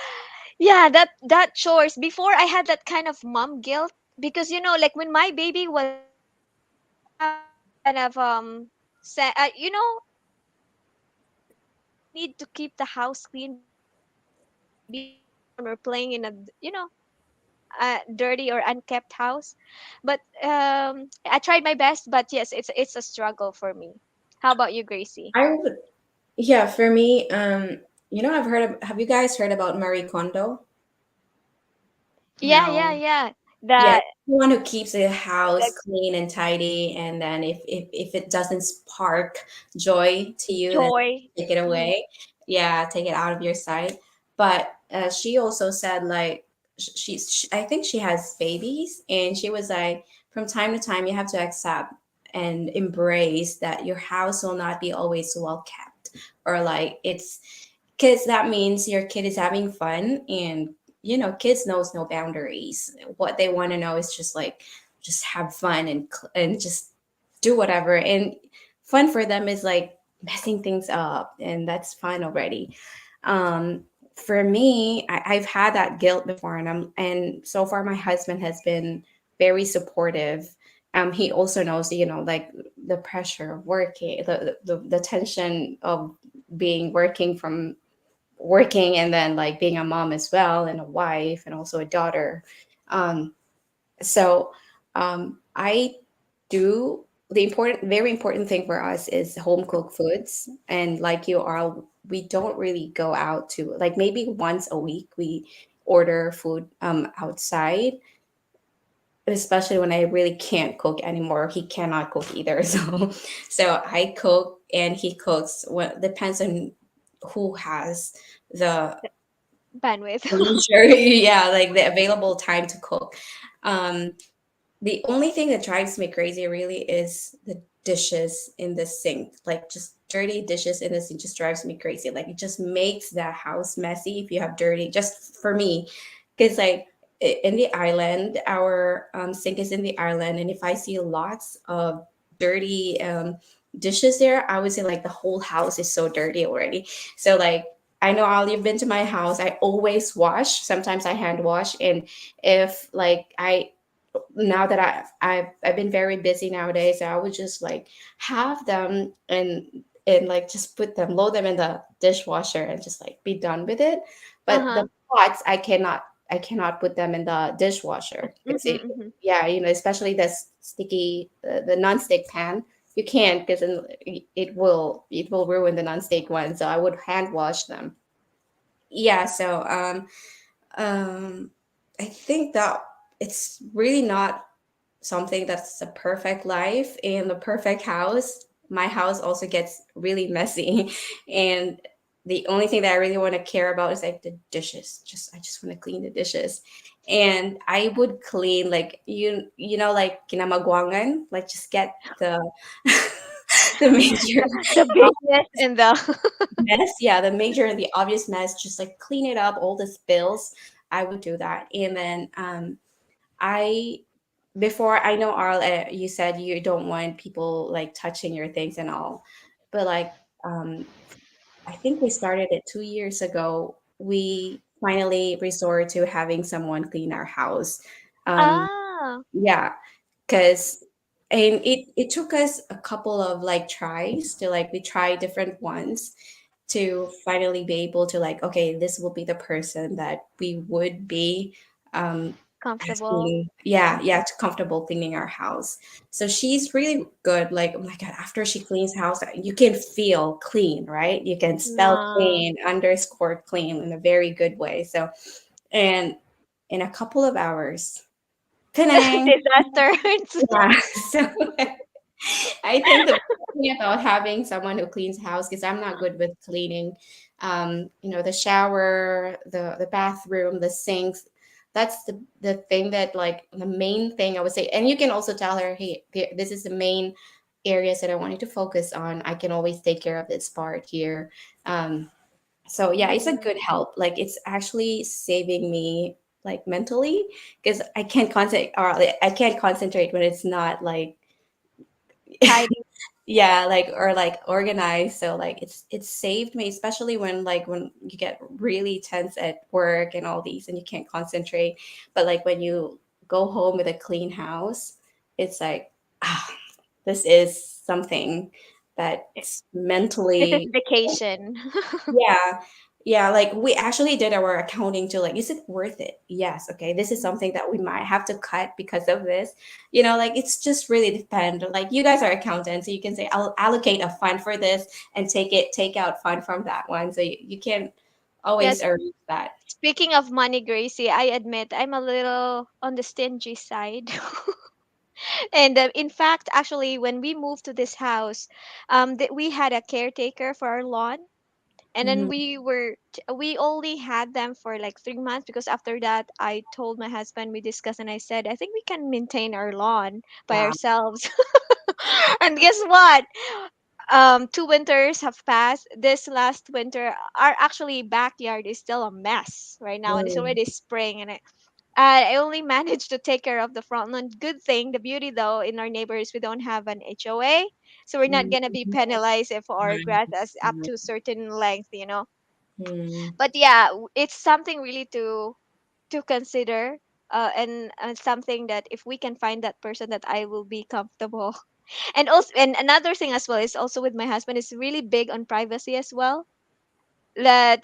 yeah, that chores before, I had that kind of mom guilt, because like when my baby was born, I have kind of we need to keep the house clean because my baby was born or playing in a dirty or unkept house. But I tried my best, but yes, it's a struggle for me. How about you, Gracie? I would, yeah, for me, have you guys heard about Marie Kondo? Yeah, No. yeah, yeah. Yeah, The someone who keeps the house the clean and tidy, and then if it doesn't spark joy to you, then joy. take it Mhm. away. Yeah, take it out of your sight. But she also said like I think she has babies, and she was like, from time to time you have to accept and embrace that your house will not be always well kept, or like it's because that means your kid is having fun, and kids knows no boundaries. What they want to know is just like just have fun and just do whatever, and fun for them is like messing things up, and that's fun already. um for me, I've had that guilt before, and so far my husband has been very supportive. He also knows, like the pressure of working, the tension of being working and then like being a mom as well, and a wife, and also a daughter. Um, so I do the very important thing for us is home cooked foods, and like you are, we don't really go out to, like, maybe once a week we order food outside, especially when I really can't cook anymore. He cannot cook either. So I cook and he cooks. What depends on who has the Bandwidth. leisure, yeah, like the available time to cook. Um, the only thing that drives me crazy really is the dishes in the sink. Like, just dirty dishes in the sink just drives me crazy. Like, it just makes that house messy if you have dirty, just for me. Because, like, in the island, our sink is in the island. And if I see lots of dirty dishes there, I would say, like, the whole house is so dirty already. So, like, I know all you've been to my house. I always wash. Sometimes I hand wash. And if, like, now that I've been very busy nowadays, I would just like have them and like just put them, load them in the dishwasher and just like be done with it. But the Uh-huh. pots, I cannot put them in the dishwasher because Mhm, mhm. yeah, especially this sticky, the non-stick pan. You can't, because it will ruin the non-stick one. So I would hand wash them. Yeah. Um, I think that it's really not something that's a perfect life and the perfect house. My house also gets really messy, and the only thing that I really want to care about is like the dishes. I just want to clean the dishes, and I would clean, like, like kinamagwangan, like just get the the major The business and the mess, yeah, the major and the obvious mess, just like clean it up, all the spills. I would do that, and then I before, I know, Arl, you said you don't want people like touching your things and all, but like, um, I think we started it 2 years ago. We finally resort to having someone clean our house. Um, ah. yeah, because and it took us a couple of like tries to, like, we try different ones to finally be able to, like, okay, this will be the person that we would be um Comfortable. asking, yeah, to comfortable cleaning our house. So she's really good. Like, oh my god, after she cleans house, you can feel clean, right? You can spell Nah. clean, underscore clean, in a very good way. So, and in a couple of hours, ta-dang, Disaster. yeah. So I think the best thing about having someone who cleans house, because I'm not good with cleaning, the shower, the bathroom, the sinks. That's the thing that, like, the main thing I would say. And you can also tell her, hey, this is the main areas that I want you to focus on. I can always take care of this part here. Um, so yeah, it's a good Mm, help. Like, it's actually saving me, like, mentally, because I can't concentrate when it's not like tidy. yeah, like, or like organized. So like, it's saved me, especially when you get really tense at work and all these and you can't concentrate. But like when you go home with a clean house, it's like, ah, this is something that's This is mentally, vacation. yeah, yeah, like we actually did our accounting to like, is it worth it? Yes, okay, this is something that we might have to cut because of this. Like it's just really depend. Like you guys are accountants, so you can say, I'll allocate a fund for this and take out fund from that one. So you can always Yes. arrange that. Speaking of money, Gracie, I admit I'm a little on the stingy side. And in fact, actually, when we moved to this house, we had a caretaker for our lawn. And then Mhm. we only had them for like 3 months, because after that I told my husband, we discussed, and I said, I think we can maintain our lawn by Wow. ourselves. And guess what? 2 winters have passed. This last winter, our actually backyard is still a mess right now, and it's Mm, already spring, and I only managed to take care of the front lawn. Good thing, the beauty though in our neighbors, we don't have an HOA, so we're not mm, gonna be penalized if our grass is up mm, to a certain length. mm, But yeah, it's something really to consider, and something that if we can find that person that I will be comfortable. And also, and another thing as well is also with my husband is really big on privacy as well, that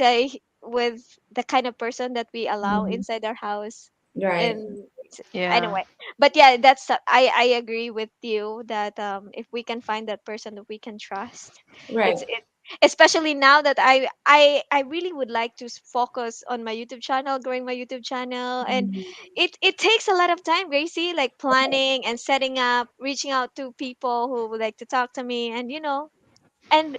with the kind of person that we allow mm. inside our house. Right. And Yeah. anyway, but yeah, I agree with you that if we can find that person that we can trust, Right. it especially now that I really would like to focus on my YouTube channel, growing my YouTube channel. And Mhm. it takes a lot of time, Gracie, like planning and setting up, reaching out to people who would like to talk to me, and and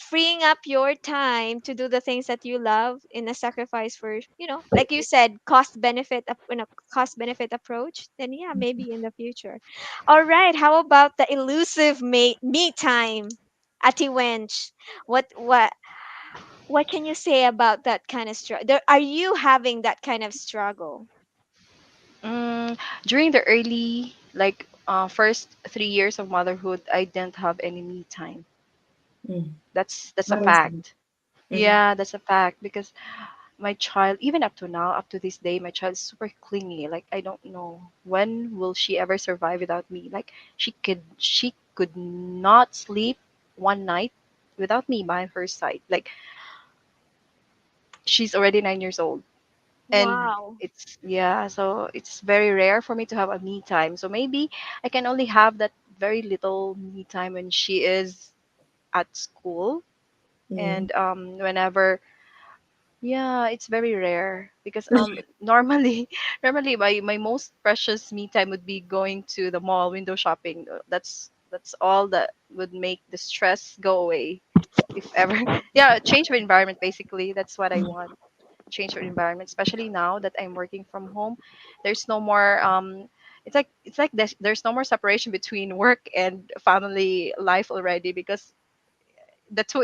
freeing up your time to do the things that you love in a sacrifice for, like you said, in a cost benefit approach. Then yeah, maybe in the future. All right, how about the elusive me time, Ati Wench? What can you say about that kind of struggle? Are you having that kind of struggle? Mm, during the early, like, first 3 years of motherhood, I didn't have any me time. Mm. That's a Understand. fact. Mhm. Yeah, that's a fact because my child, even up to now, up to this day, my child is super clingy. Like, I don't know when will she ever survive without me. Like, she could not sleep one night without me by her side. Like, she's already 9 years old, and Wow. it's, yeah, so it's very rare for me to have a me time. So maybe I can only have that very little me time when she is at school, Mhm. and whenever, yeah, it's very rare because normally normally my most precious me time would be going to the mall window shopping. That's all that would make the stress go away, if ever. Yeah, change of environment, basically. That's what I want. Change of environment, especially now that I'm working from home. There's no more it's like there's no more separation between work and family life already, because the two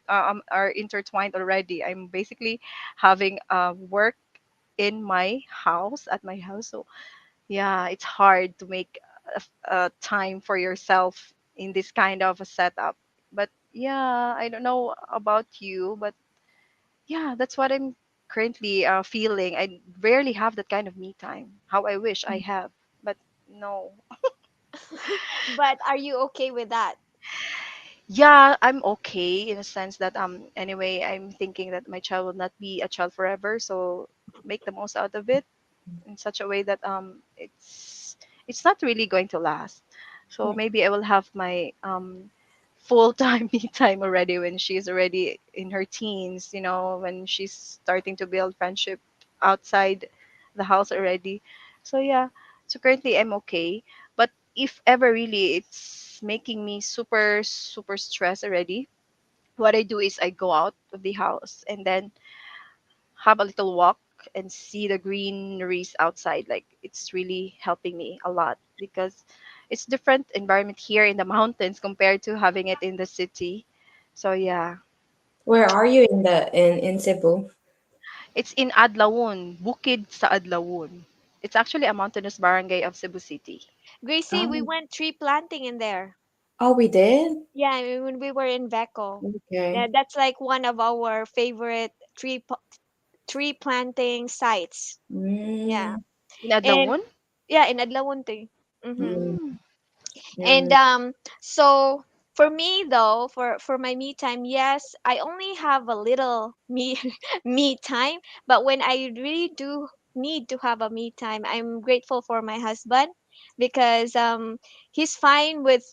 are intertwined already. I'm basically having work in my house, at my house. So yeah, it's hard to make a time for yourself in this kind of a setup. But yeah, I don't know about you, but yeah, that's what I'm currently feeling. I rarely have that kind of me time. How I wish I have, but no. But are you okay with that? Yeah, I'm okay in a sense that anyway, I'm thinking that my child will not be a child forever, so make the most out of it in such a way that it's not really going to last. So Right. maybe I will have my full time me time already when she's already in her teens, when she's starting to build friendship outside the house already. So yeah, so currently I'm okay. But if ever really it's making me super super stressed already, what I do is I go out of the house and then have a little walk and see the greeneries outside. Like, it's really helping me a lot because it's different environment here in the mountains compared to having it in the city. So yeah, Where are you in Cebu? it's in Adlaon, Bukid sa Adlaon. It's actually a mountainous barangay of Cebu City. Gracie, we Oh, went tree planting in there. oh, we did. Yeah, I mean, when we were in Veco. Yeah, Okay. that's like one of our favorite tree planting sites. Mm, Yeah. In And Adlawon? yeah, in Adlawonte. Mm-hmm. Mm, Mm. And mm, so for me though, for my me time, yes, I only have a little me me time, but when I really do need to have a me time, I'm grateful for my husband because he's fine with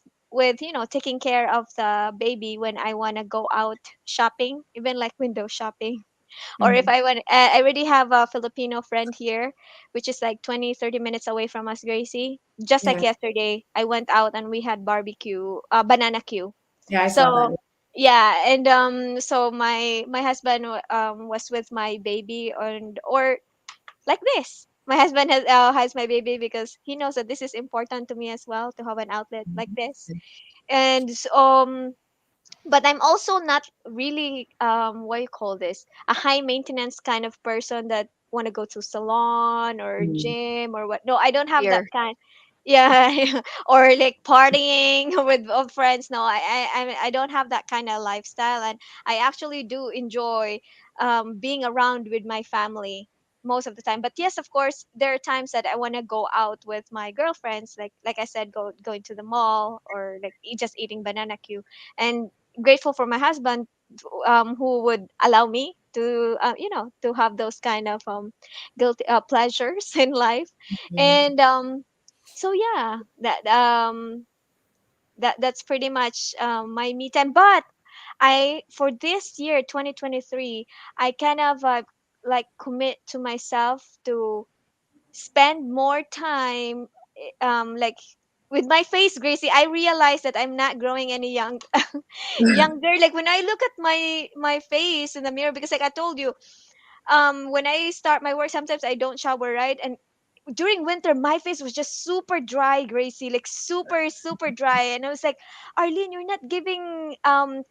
taking care of the baby when I want to go out shopping, even like window shopping. Or if mhm. I already have a Filipino friend here, which is like 20-30 minutes away from us, Gracie. Just like Yeah, yesterday, I went out and we had barbecue, banana queue. yeah, I saw that. So yeah, and so my husband was with my baby, and or like this. My husband has my baby because he knows that this is important to me as well to have an outlet like this. And but I'm also not really what do you call this, a high maintenance kind of person that want to go to salon or Mm, gym or what. No, I don't have that Here. kind. Yeah, or like partying with friends. No, I don't have that kind of lifestyle, and I actually do enjoy being around with my family most of the time. But yes, of course, there are times that I want to go out with my girlfriends, like I said, going to the mall or like just eating banana queue. And grateful for my husband who would allow me to to have those kind of guilty pleasures in life. mm, And so yeah, that's pretty much my me time. But I for this year 2023, I kind of like commit to myself to spend more time like with my face, Gracie. I realize that I'm not growing any younger. Like when I look at my face in the mirror, because like I told you, when I start my work, sometimes I don't shower, right? And during winter, my face was just super dry, Gracie, like super super dry. And I was like, Arlene, you're not giving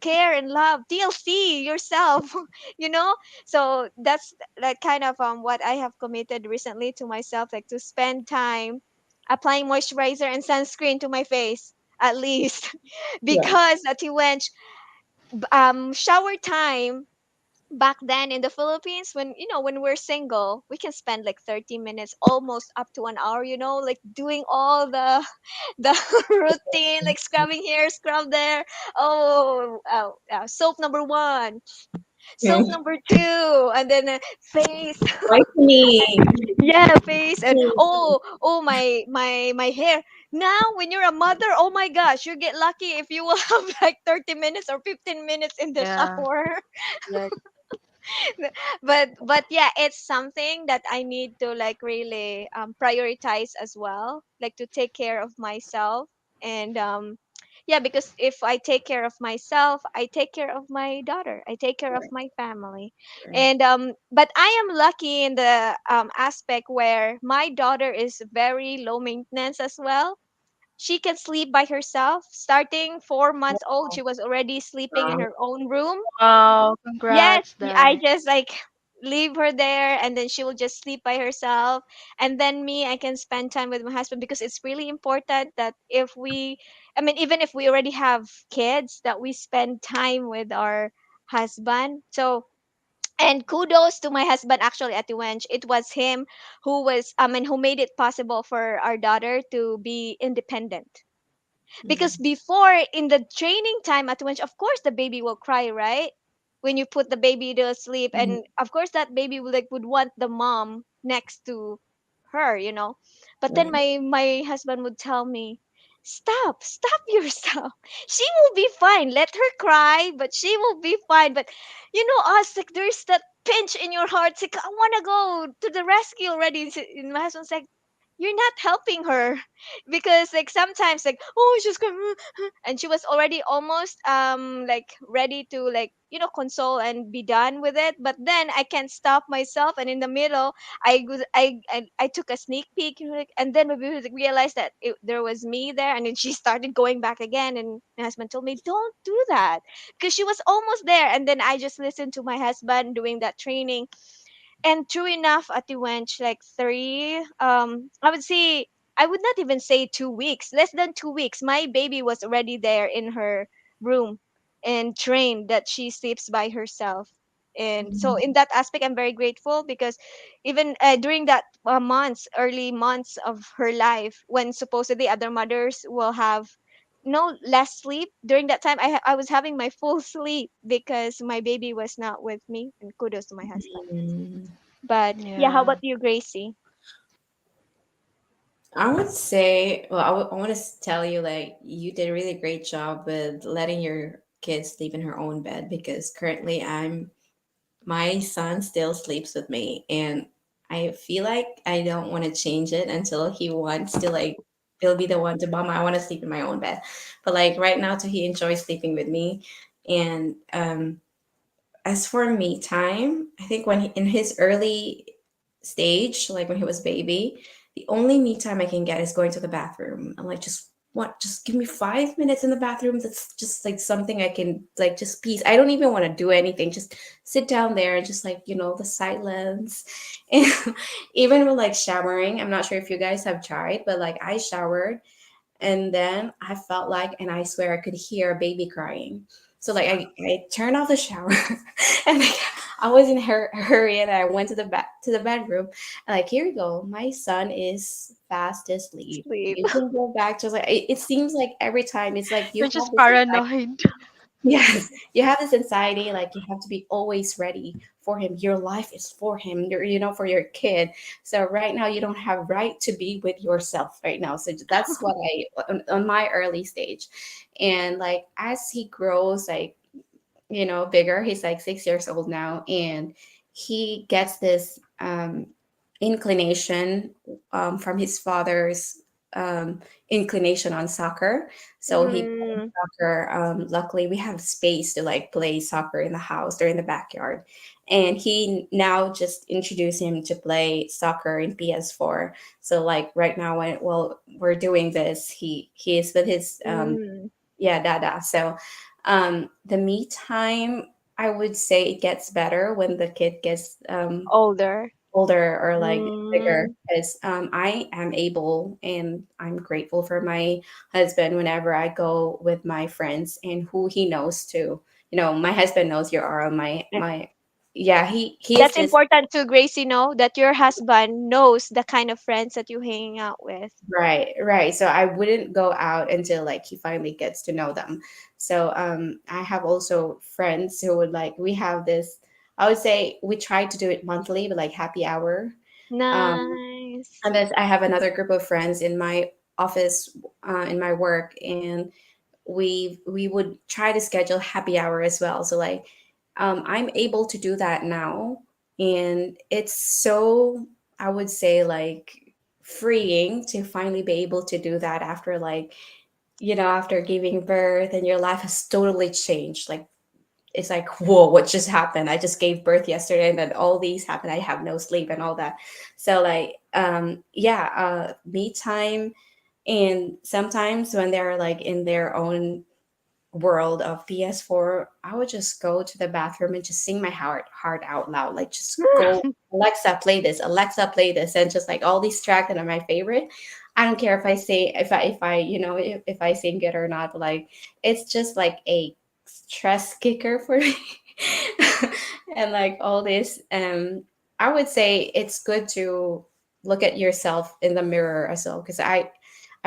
care and love, TLC yourself. you know so that's like kind of what I have committed recently to myself, like to spend time applying moisturizer and sunscreen to my face at least. yeah. Because at Wench, shower time back then in the Philippines, when when we're single, we can spend like 30 minutes, almost up to an hour, like doing all the routine, like scrubbing here, scrub there. Oh, soap number one, soap Mm. number two, and then face. Whitening. Yeah, face. And oh, my hair. Now when you're a mother, oh my gosh, you get lucky if you will have like 30 minutes or 15 minutes in the Yeah. shower. Correct. But yeah, it's something that I need to like really prioritize as well, like to take care of myself. And yeah, because if I take care of myself, I take care of my daughter, I take care of Right, my family. right. And but I am lucky in the aspect where my daughter is very low maintenance as well. She can sleep by herself. Starting 4 months old, she was already sleeping in Wow. her own room. Wow, Yes, congrats, I Dai. just like leave her there, and then she will just sleep by herself. And then me, I can spend time with my husband, because it's really important that if we, I mean, even if we already have kids, that we spend time with our husband. So, and kudos to my husband actually at the wench. It was him who was, I mean, who made it possible for our daughter to be independent. Because Mm, before, in the training time at which, of course, the baby will cry, right? When you put the baby to sleep, mhm, and of course, that baby would want the mom next to her. But then right. my husband would tell me, stop yourself. She will be fine. Let her cry, but she will be fine. But us, like, there's that pinch in your heart. It's like, I want to go to the rescue already. And my husband's like, you're not helping her. Because like sometimes, like, oh, she's going, and she was already almost like ready to, like, console and be done with it. But then I can't stop myself, and in the middle, I took a sneak peek, like, and then we realized that there was me there, and then she started going back again, and my husband told me, don't do that, because she was almost there. And then I just listened to my husband doing that training. And true enough, at the wench, like three, I would not even say 2 weeks, less than 2 weeks, my baby was already there in her room and trained that she sleeps by herself. And so in Mhm. that aspect, I'm very grateful because even during that months, early months of her life, when supposedly other mothers will have no less sleep, during that time I was having my full sleep because my baby was not with me, and kudos to my husband. Mm. But yeah, how Yeah. about you, Gracie? I would say, well, I want to tell you, like, you did a really great job with letting your kids sleep in her own bed because currently my son still sleeps with me, and I feel like I don't want to change it until he wants to, like, he'll be the one to, mom, I want to sleep in my own bed. But like right now, too, he enjoys sleeping with me. And as for me time, I think when in his early stage, like when he was baby, the only me time I can get is going to the bathroom. I'm like, just give me 5 minutes in the bathroom. That's just like something I can, like, just peace. I don't even want to do anything. Just sit down there and just, like, the silence. And even with like showering, I'm not sure if you guys have tried, but like I showered and then I felt like, and I swear I could hear a baby crying. So like I turned off the shower, and like I was in hurry, and I went to the bedroom, and like, here you go, my son is fast asleep. Sleep. You can go back to, like, it seems like every time it's like you You're have just this anxiety. paranoid. Yes, you have this anxiety, like you have to be always ready for him. Your life is for him, for your kid. So right now you don't have right to be with yourself right now. So that's what on my early stage. And like as he grows, like, bigger, he's like 6 years old now, and he gets this inclination from his father's um, inclination on soccer. So he plays Mm, soccer. Luckily, we have space to like play soccer in the house or in the backyard. And he now just introduced him to play soccer in PS4. So like right now, while we're doing this, he is with his mm. yeah, dada. So the me time, I would say it gets better when the kid gets Older. older or like bigger, Mm. because I am able and I'm grateful for my husband whenever I go with my friends and who he knows too. My husband knows your aura. My Yeah, he is That's this. important to Gracie know that your husband knows the kind of friends that you hanging out with. Right, right. So I wouldn't go out until like he finally gets to know them. So I have also friends who would, like, we have this, I would say we try to do it monthly, but like happy hour. Um Nice. and then I have another group of friends in my office, in my work, and we would try to schedule happy hour as well. So like I'm able to do that now, and it's so, I would say, like, freeing to finally be able to do that after, like, after giving birth and your life has totally changed. Like, it's like, whoa, what just happened? I just gave birth yesterday and then all these happened. I have no sleep and all that. So like yeah, me time. And sometimes when they're like in their own world of PS4, I would just go to the bathroom and just sing my heart out loud. Like, just go, Alexa, play this, Alexa, play this, and just like all these tracks that are my favorite. I don't care if I say, if I if I sing it or not. But like, it's just like a stress kicker for me. And like all this, I would say it's good to look at yourself in the mirror as well, because I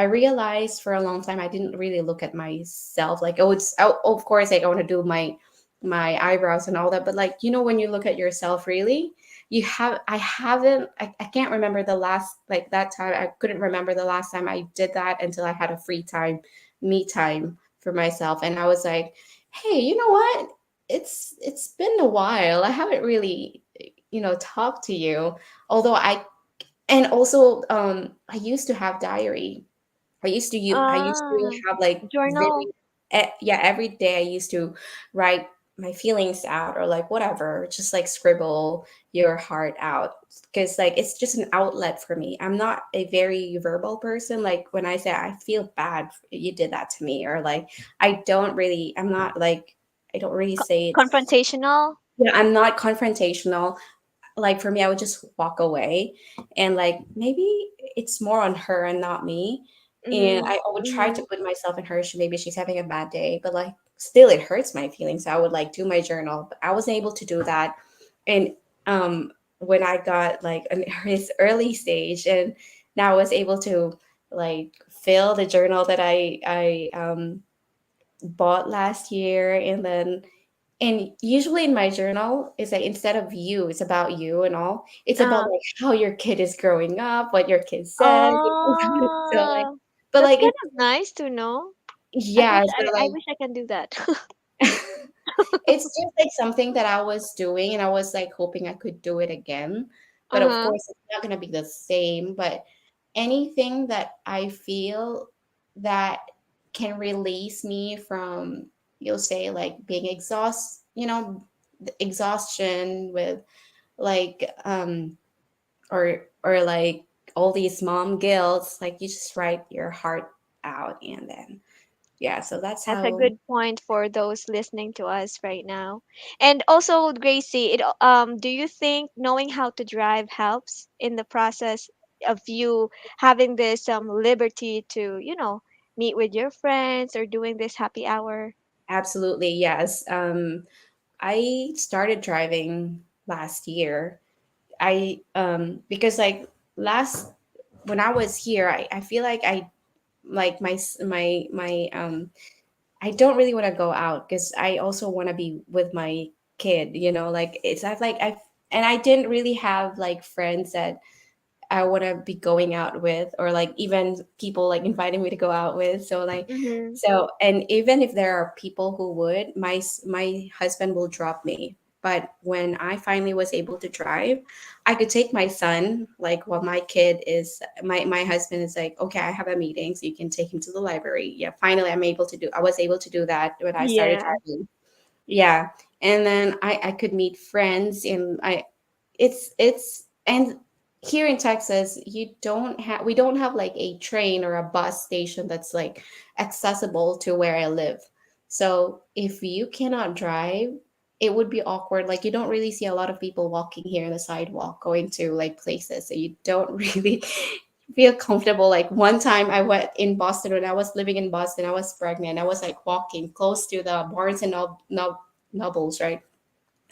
realized for a long time I didn't really look at myself. Like, oh, of course, like I want to do my eyebrows and all that, but like, when you look at yourself, really, I can't remember the last, like, that time. I couldn't remember the last time I did that until I had a free time, me time for myself, and I was like, hey, you know what? It's been a while. I haven't really, talked to you, although and also I used to have diary. I used to Ah, have like journal. yeah, every day I used to write my feelings out, or like whatever, just like scribble your heart out, because like it's just an outlet for me. I'm not a very verbal person. Like when I say I feel bad you did that to me, or like I'm not like, I don't really say it. Confrontational. Yeah, I'm not confrontational. Like for me, I would just walk away, and like maybe it's more on her and not me. And Mm-hmm. I would try to Mm-hmm. put myself in her shoe. Maybe she's having a bad day, but like still it hurts my feelings. So I would like do my journal, but I wasn't able to do that. And um, when I got like an his early stage, and now I was able to like fill the journal that I bought last year, and then and usually in my journal is like instead of you, it's about you and all. It's about Uh, like how your kid is growing up, what your kid said. So like, oh, but that's like kind it, of nice to know. yeah. So I like, wish I can do that. it's just like something that I was doing, and I was like hoping I could do it again. But of Uh-huh. course, it's not gonna be the same. But anything that I feel that can release me from, you'll say, like being the exhaustion with like or like all these mom guilts, like you just write your heart out, and then yeah, so that's That's a how. good point for those listening to us right now. And also, Gracie, do you think knowing how to drive helps in the process of you having this liberty to, meet with your friends or doing this happy hour? Absolutely, yes. I started driving last year. I because like last when I was here, I feel like I like my I don't really want to go out because I also want to be with my kid, like it's I've like I and I didn't really have like friends that I want to be going out with, or like even people like inviting me to go out with. So like, Mm-hmm. and even if there are people who would, my husband will drop me. But when I finally was able to drive, I could take my son. Like, while my husband is like, okay, I have a meeting, so you can take him to the library. Yeah, finally, I was able to do that when I started Yeah. driving. Yeah, and then I could meet friends, and it's and here in Texas, we don't have like a train or a bus station that's like accessible to where I live. So if you cannot drive, it would be awkward. Like, you don't really see a lot of people walking here on the sidewalk going to like places. So you don't really feel comfortable. Like, one time I went in Boston, when I was living in Boston, I was pregnant. I was like walking close to the Barnes and Nobles, right?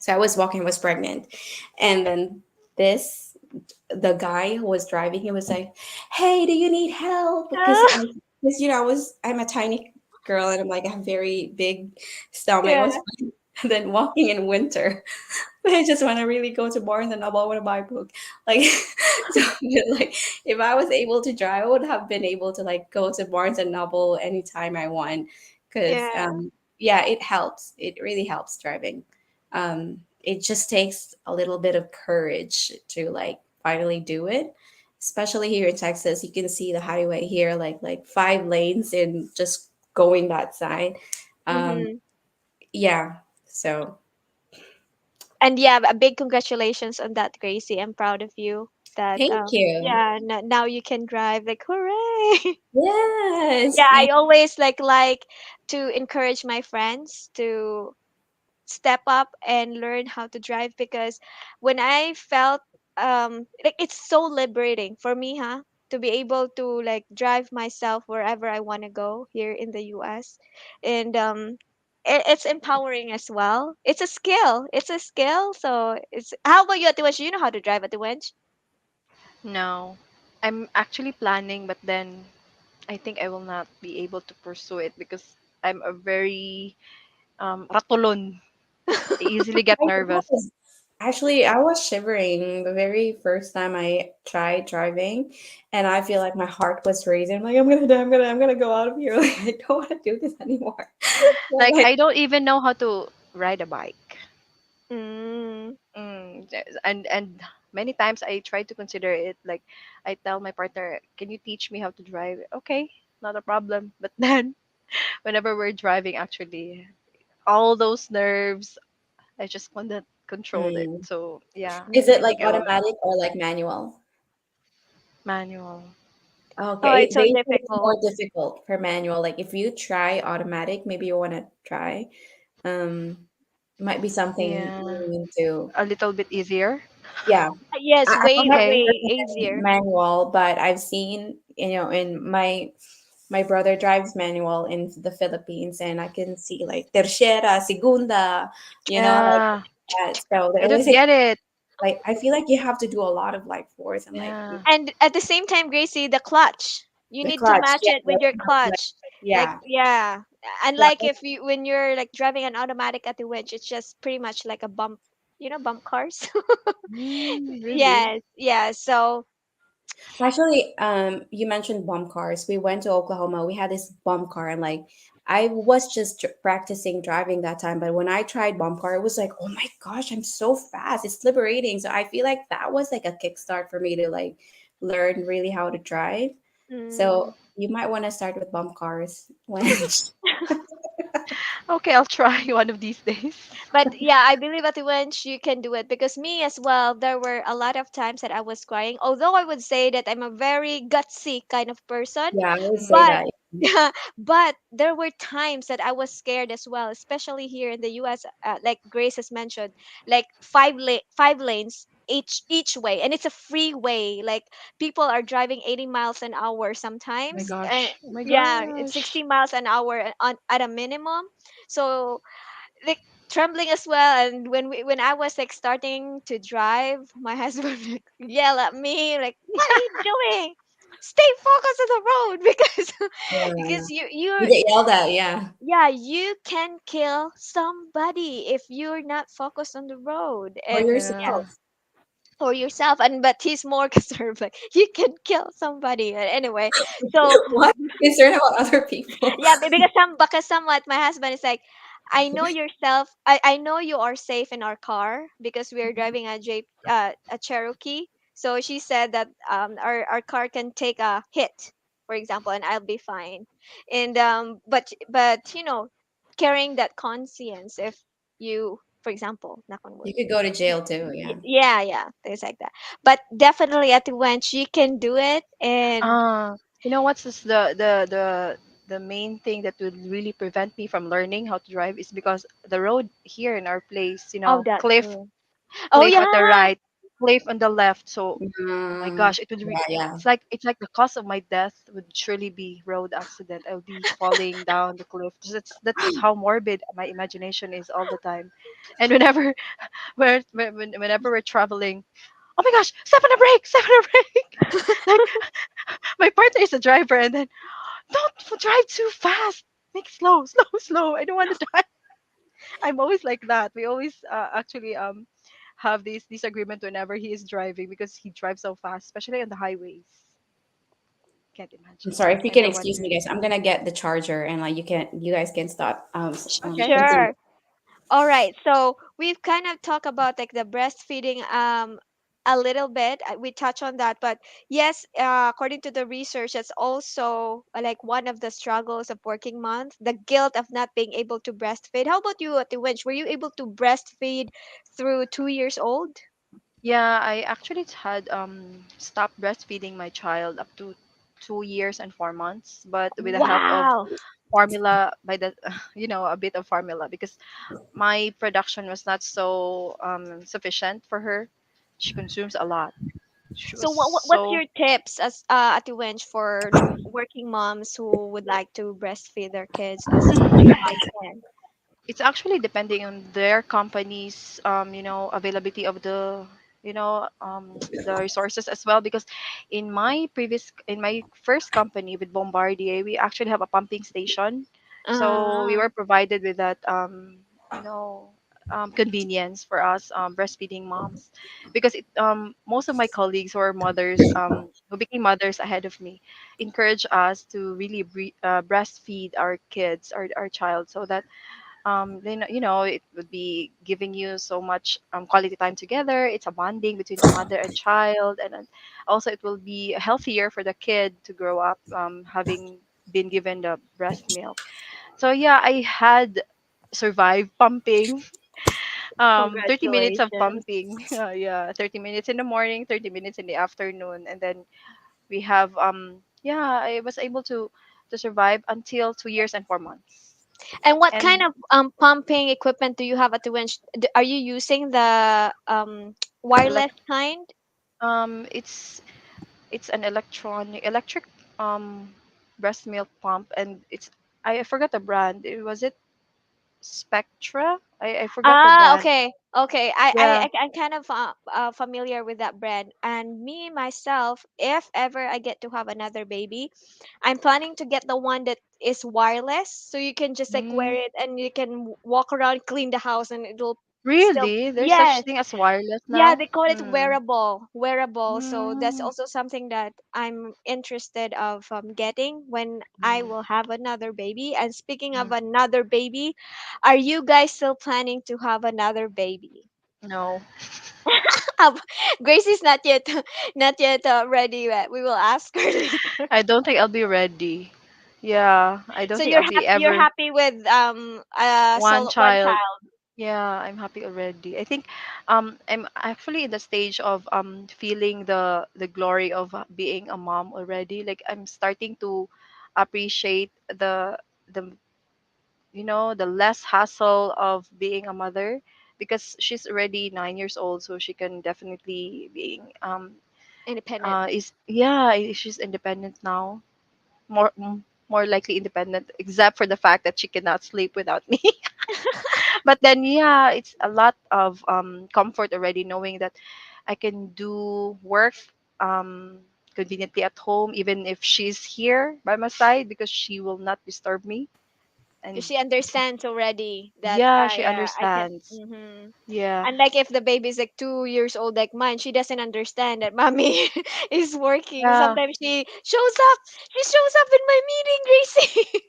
So I was walking, I was pregnant. And then the guy who was driving, he was like, "Hey, do you need help?" I'm a tiny girl, and I'm like, I have very big stomach. I Yeah. was and then walking in winter. I just want to really go to Barnes and Noble. I want to buy a book. Like, so like, if I was able to drive, I would have been able to like go to Barnes and Noble anytime I want. Because Yeah. yeah, it helps. It really helps driving. It just takes a little bit of courage to like finally do it. Especially here in Texas, you can see the highway here, like 5 lanes and just going that side. Um, Mm-hmm. yeah. So And yeah, a big congratulations on that, Gracie. I'm proud of you that thank you. yeah, now you can drive, like hooray. Yes. Yeah, And I always like to encourage my friends to step up and learn how to drive because when I felt like it's so liberating for me, huh? To be able to like drive myself wherever I want to go here in the US. And it's empowering as well. It's a skill. It's a skill. So it's how about you, Atiwench? You know how to drive, Atiwench? No, I'm actually planning, but then I think I will not be able to pursue it because I'm a very ratulon. I easily get I nervous. was I was shivering the very first time I tried driving, and I feel like my heart was racing. I'm like, I'm gonna die. I'm gonna go out of here. Like, I don't want to do this anymore. So, Like like, I don't even know how to ride a bike. Mm, And many times I try to consider it. Like I tell my partner, "Can you teach me how to drive?" Okay, not a problem. But then whenever we're driving, actually, all those nerves, I just want to control it. mm. So yeah, Is mm. it I like think I will not. automatic or like manual? Manual. Oh, Okay, it's so they say it's more difficult. difficult for manual. Like, if you try automatic, maybe you want to try. Um, might be something Yeah, you need to. a little bit easier. Yeah, Yes, I way don't have Okay. way experience in easier. manual, but I've seen, in my My brother drives manual in the Philippines, and I can see like tercera, segunda, like Yeah, that. So they I always don't say, get it. like, I feel like you have to do a lot of like force and like Yeah. And at the same time, Gracie, the clutch. You the need to clutch. match Yeah, it with your like, clutch. Like yeah. yeah. So Unlike if you when you're like driving an automatic at the winch, it's just pretty much like a bump, bump cars. Really? Yes, yeah. So actually, you mentioned bump cars. We went to Oklahoma. We had this bump car, and like, I was just practicing driving that time. But when I tried bump car, it was like, oh my gosh, I'm so fast. It's liberating. So I feel like that was like a kickstart for me to like learn really how to drive. So mm, you might want to start with bump cars when Okay, I'll try one of these days. but yeah, I believe at the winch you can do it because me as well, there were a lot of times that I was crying. Although I would say that I'm a very gutsy kind of person, yeah, I would say but that. but there were times that I was scared as well, especially here in the US, like Grace has mentioned, like five lanes each way, and it's a freeway. Like people are driving 80 miles an hour My sometimes, and gosh. My yeah, it's gosh. 60 miles an hour on at a minimum. So like trembling as well, and when I was like starting to drive, my husband like yell at me like, what are you doing, stay focused on the road because Yeah. because You you're get yelled at, yeah. yeah, you can kill somebody if you're not focused on the road. Or And yeah, Yeah. yourself. or yourself, and but he's more concerned like you can kill somebody. Anyway, so What? Concerned about other people. yeah, because somewhat my husband is like, I know yourself. I know you are safe in our car because we are driving a Cherokee. So she said that our car can take a hit, for example, and I'll be fine. And but carrying that conscience if you, for example, knock on wood. You could go to jail too, yeah. Yeah, yeah, things like that. But definitely at the when she can do it, and You know what's this, the main thing that would really prevent me from learning how to drive is because the road here in our place, oh, that's cliff, true. Oh cliff at the yeah. right, cliff on the left. So, oh my Mm, gosh, it would yeah, yeah. it's like the cause of my death would surely be road accident. I'll be falling down the cliff. That's how morbid my imagination is all the time. And whenever whenever we're traveling, oh my gosh, step on the brake, step on the brake. Like my partner is a driver, and then don't drive too fast. Make it slow, slow, slow. I don't want to die. I'm always like that. We always actually have this disagreement whenever he is driving because he drives so fast, especially on the highways. Can't I'm imagine. sorry if you I can don't want excuse to. me, guys. I'm gonna get the charger, and like you guys can stop. Okay. Continue. Sure. All right. So we've kind of talked about like the breastfeeding a little bit. We touch on that, but yes, according to the research, that's also like one of the struggles of working moms, the guilt of not being able to breastfeed. How about you at the Winch? Were you able to breastfeed through 2 years old? Yeah, I actually had stopped breastfeeding my child up to 2 years and 4 months, but with the help of Wow. formula by the a bit of formula because my production was not so sufficient for her. She consumes a lot. She was So what's so your tips as at the Winch for working moms who would like to breastfeed their kids as much as they can? it's actually depending on their company's availability of the resources as well because in my first company with Bombardier we actually have a pumping station, so we Uh, were provided with that you know convenience for us breastfeeding moms because most of my colleagues who are mothers who became mothers ahead of me encourage us to really breastfeed our kids, our child, so that then it would be giving you so much quality time together. It's a bonding between the mother and child, and then also it will be healthier for the kid to grow up having been given the breast milk. So yeah, I had survived pumping 30 minutes of Congratulations. pumping. Yeah, 30 minutes in the morning, 30 minutes in the afternoon, and then we have yeah, I was able to survive until 2 years and 4 months. And what kind And of pumping equipment do you have at the winch? Are you using the wireless kind? It's an electric um breast milk pump, and I forgot the brand. Was it Spectra? I forgot the Ah, brand. okay, okay. Yeah. I'm kind of familiar with that brand. And me myself, if ever I get to have another baby, I'm planning to get the one that is wireless, so you can just like wear Mm, it and you can walk around, clean the house, and it'll still. really? There's such Yes, thing as wireless yeah, now? they call it Mm. wearable. So that's Mm. also something that I'm interested of getting when I Mm. will have another baby. And speaking of Mm. another baby, are you guys still planning to have another baby? No. Um, Grace is not yet not yet ready yet. We will ask her later. I don't think I'll be ready. Yeah, I don't So think I'll be you're ever happy with one solo one child. child. Yeah, I'm happy already. I think I'm actually in the stage of feeling the glory of being a mom already. Like I'm starting to appreciate the the less hassle of being a mother, because she's already 9 years old, so she can definitely being Independent. is yeah, she's independent now. More likely independent, except for the fact that she cannot sleep without me. But then yeah, it's a lot of comfort already knowing that I can do work um conveniently at home, even if she's here by my side, because she will not disturb me. And She understands already that yeah, she I can. understands. Hmm. Yeah. And like if the baby is like 2 years old like mine, she doesn't understand that mommy is working. Yeah. Sometimes she shows up. She shows up in my meeting, Gracie.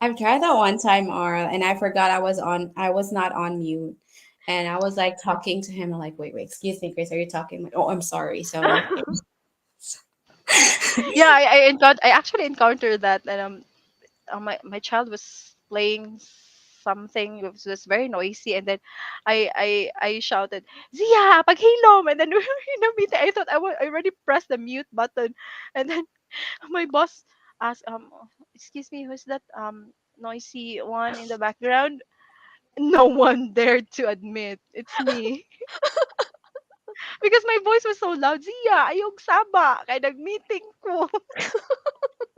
I've tried that one time, Arl, and I forgot I was not on mute. And I was like talking to him, and like, wait, excuse me, Grace, are you talking? Like, oh, I'm sorry. So Yeah, I actually encountered that, and my child was playing something, was very noisy, and then I shouted, Zia, paghilom, and then we were in a meeting. I thought I already pressed the mute button, and then my boss asked, excuse me, who's that noisy one in the background? No one dared to admit it's me. Because my voice was so loud. Zia, ayog saba kay nag-meeting ko.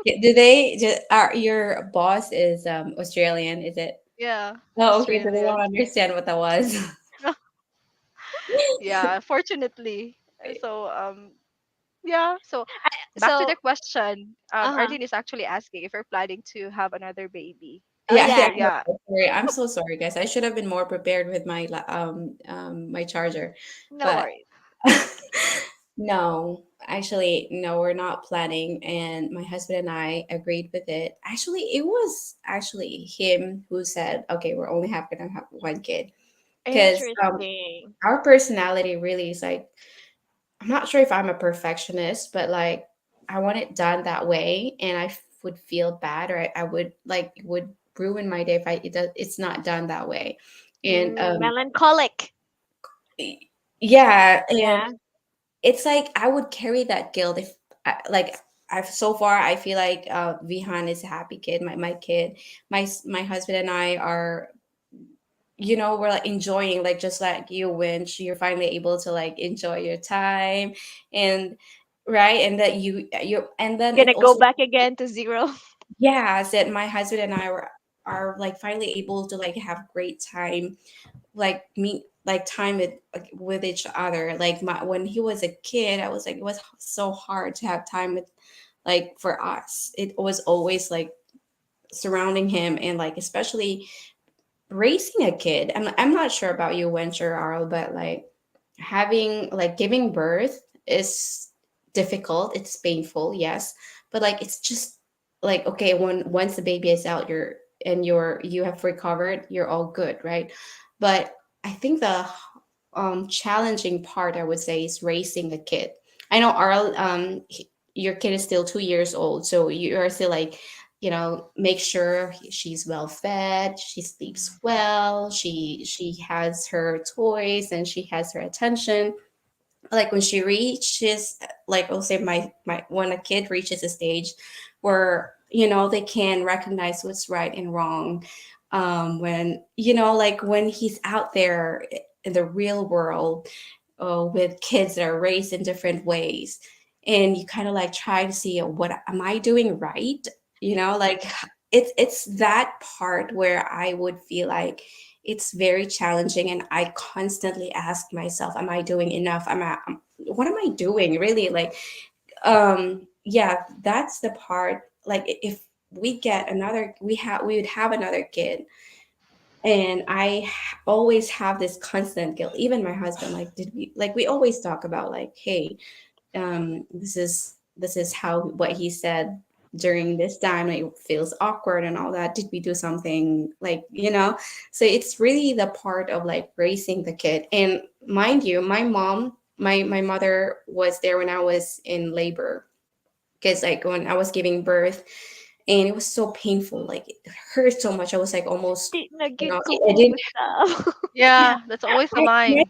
do they? Are your boss is Australian? Is it? Yeah, Oh, okay. So they don't Australian. understand what that was. Yeah, fortunately. So yeah, so back to So, the question. uh-huh. Arlene is actually asking if you're planning to have another baby. Oh Yeah, So yeah. yeah, No, yeah. sorry. I'm so sorry, guys. I should have been more prepared with my my charger, no but worries. no, actually, no, we're not planning. And my husband and I agreed with it. Actually, it was actually him who said, "Okay, we're only gonna have one kid," because Interesting. our personality really is like, I'm not sure if I'm a perfectionist, but like I want it done that way, and would feel bad, or I would like it would ruin my day if it's not done that way. And Melancholic. yeah, and Yeah. it's like I would carry that guilt if like I've so far I feel like Vihan is a happy kid. My kid, my husband and I are, we're like enjoying, like just like you, Winch, you're finally able to like enjoy your time, and right, and that you and then it Gonna go also, back again to zero. yeah, that my husband and I are like finally able to like have great time, like meet like time with each other. Like when he was a kid, I was like, it was so hard to have time with, like, for us it was always like surrounding him, and like especially raising a kid. I'm not sure about you, Wench or Arl, but like having like giving birth is difficult. It's painful, yes, but like it's just like, okay, when once the baby is out, you have recovered, you're all good, right? But I think the challenging part, I would say, is raising a kid. I know, Arl, your kid is still 2 years old, so you are still like, make sure she's well fed, she sleeps well, she has her toys, and she has her attention. Like when she reaches, like, I'll say my when a kid reaches a stage where they can recognize what's right and wrong, when like when he's out there in the real world, with kids that are raised in different ways, and you kind of like try to see what am I doing right, like it's that part where I would feel like it's very challenging, and I constantly ask myself, am I doing enough? What am I doing really? Like, yeah, that's the part. Like, if we get another, we would have another kid, and always have this constant guilt. Even my husband, like, we always talk about, like, hey, this is how what he said during this time, like, it feels awkward and all that. Did we do something, like, so it's really the part of like raising the kid. And mind you, my mother was there when I was in labor, because like when I was giving birth, and it was so painful, like it hurt so much. I was like almost, Di naging I didn't. kumusap. Yeah, Yeah, that's always the I, line.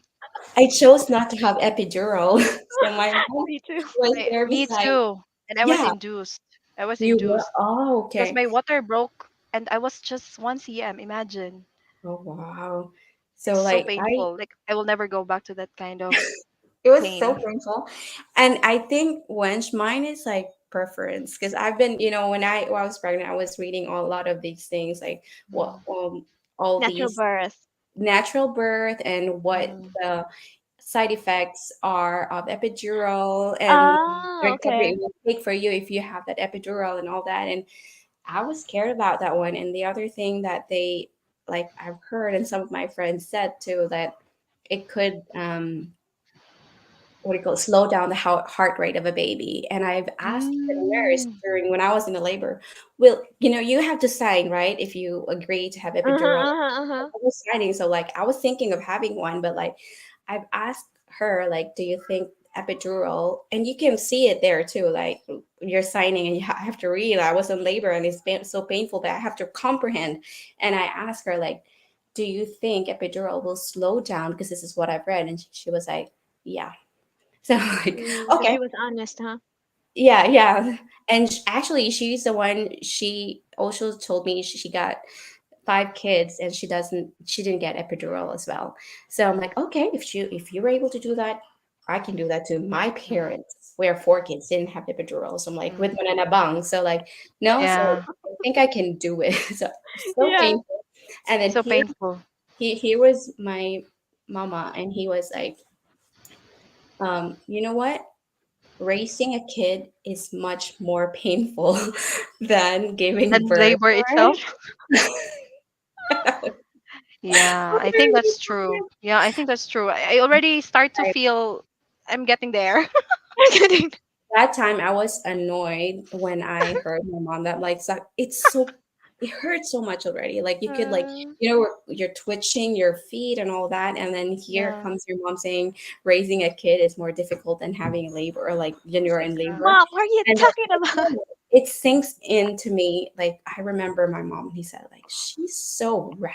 I chose not to have epidural. So my mom Me too. was there Me beside. too. And I was Yeah, induced. I was you were. induced Oh, because okay. my water broke and I was just 1 cm. Imagine. Oh, wow. It's So so like painful. Like I will never go back to that kind of it was so pain. painful. And I think wench, mine is like preference, because I've been, when I was pregnant, I was reading a lot of these things, like what, Mm, all Natural these birth. natural birth, and what mm, the side effects are of epidural, and mm. Ah, whatever okay. it will take for you if you have that epidural and all that. And I was scared about that one. And the other thing that they, like, I've heard, and some of my friends said too, that it could, what do you call it, slow down the heart rate of a baby. And I've asked the nurse Mm. during when I was in the labor, well, you have to sign, right, if you agree to have Uh-huh, epidural. uh-huh, uh-huh. I was signing, so like I was thinking of having one, but like I've asked her, like, do you think epidural? And you can see it there too, like you're signing and you have to read. I was in labor and it's been so painful, but I have to comprehend. And I asked her, like, do you think epidural will slow down? Because this is what I've read. And she was like, yeah. So like, Mm, so okay, she was honest, huh? yeah, yeah. And actually, she's the one. She also told me she got 5 kids, and she didn't get epidural as well. So I'm like, okay, if you were able to do that, I can do that too. My Mm, parents, where 4 kids, didn't have epidural. So I'm like, with mm. banana bang. So like, no, so Yeah. I think I can do it. So so Yeah. painful. And then So painful. here was my mama, and he was like, you know what? Raising a kid is much more painful than giving And birth. labor Right. itself. Yeah, I think that's true. Yeah, I think that's true. I already start to feel I'm getting there. Kidding. That time I was annoyed when I heard my mom that, like, it hurts so much already. Like, you could, like, Uh, you're twitching your feet and all that, and then here Yeah, comes your mom saying raising a kid is more difficult than having a labor, or like when you're in labor. Mom, what are you And talking about? it sinks into me. Like, I remember my mom, he said, like, she's so right.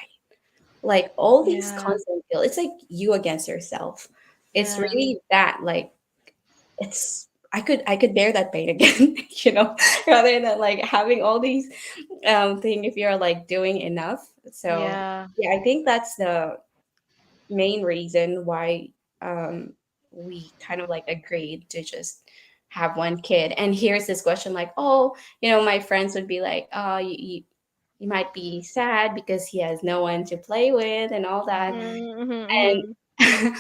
Like, all these yeah, constant guilt, it's like you against yourself. It's yeah, really that, like, it's I could bear that pain again, you know, rather than like having all these thing if you're like doing enough. So yeah. yeah, I think that's the main reason why we kind of like agreed to just have one kid. And here's this question, like, oh, my friends would be like, oh, you might be sad because he has no one to play with and all that. Mm-hmm. Mm-hmm, mm-hmm. And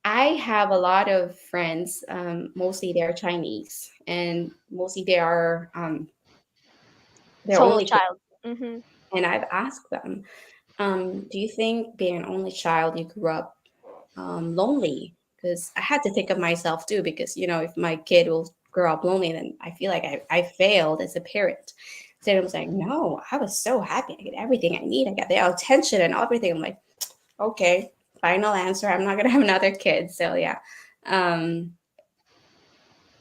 I have a lot of friends. Mostly they're Chinese, and mostly they're Solo only kids. child. Mm-hmm. And I've asked them, do you think being an only child, you grew up lonely? Because I had to think of myself too. Because if my kid will grow up lonely, then I feel like I failed as a parent. So I was like, no, I was so happy. I get everything I need. I got the attention and everything. I'm like, okay, final answer. I'm not gonna have another kid. So yeah. Um,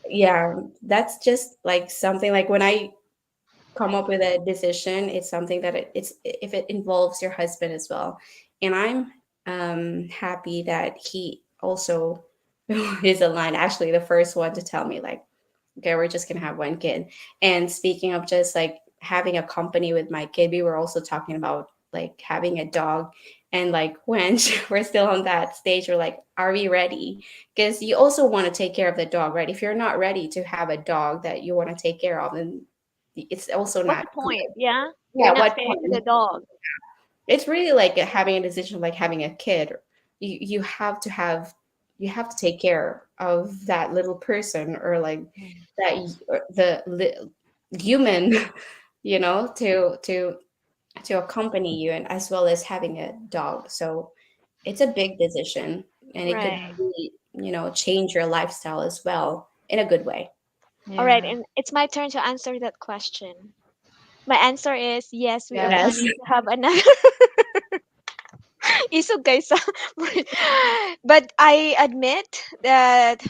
yeah, that's just like something, like when I come up with a decision, it's something that it's if it involves your husband as well. And I'm happy that he also is aligned, actually the first one to tell me, like, okay, we're just gonna have one kid. And speaking of just like having a company with my kid, we were also talking about like having a dog. And like when we're still on that stage, we're like, are we ready? Because you also want to take care of the dog, right? If you're not ready to have a dog that you want to take care of, then it's also What's not the good. point? Yeah, you're Yeah, not what fair to the point? dog. It's really like having a decision like having a kid. You have to have, you have to take care of that little person, or like Mm. that or human, to accompany you, and as well as having a dog. So it's a big decision, and it could Right. Mm. really, change your lifestyle as well in a good way. All right, Yeah. and it's my turn to answer that question. My answer is yes, we are Yes. Yes. planning to have another. Isog guys. But I admit that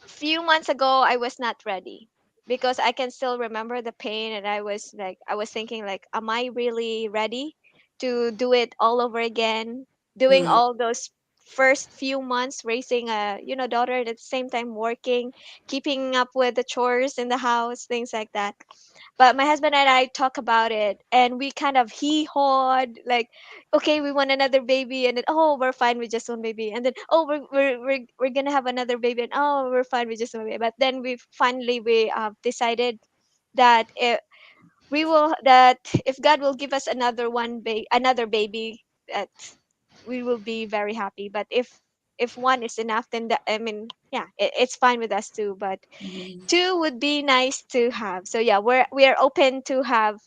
few months ago I was not ready because I can still remember the pain, and I was thinking like, am I really ready to do it all over again? Doing Mm, all those first few months raising a daughter, and at the same time working, keeping up with the chores in the house, things like that. But my husband and I talk about it, and we kind of hee hawed like, okay, we want another baby, and then oh, we're fine with just one baby, and then oh, we're gonna have another baby, and oh, we're fine with just one baby. But then we decided that if God will give us another baby, that we will be very happy. But if one is enough, then I mean, yeah, it's fine with us too. But mm, two would be nice to have. So yeah, we are open to have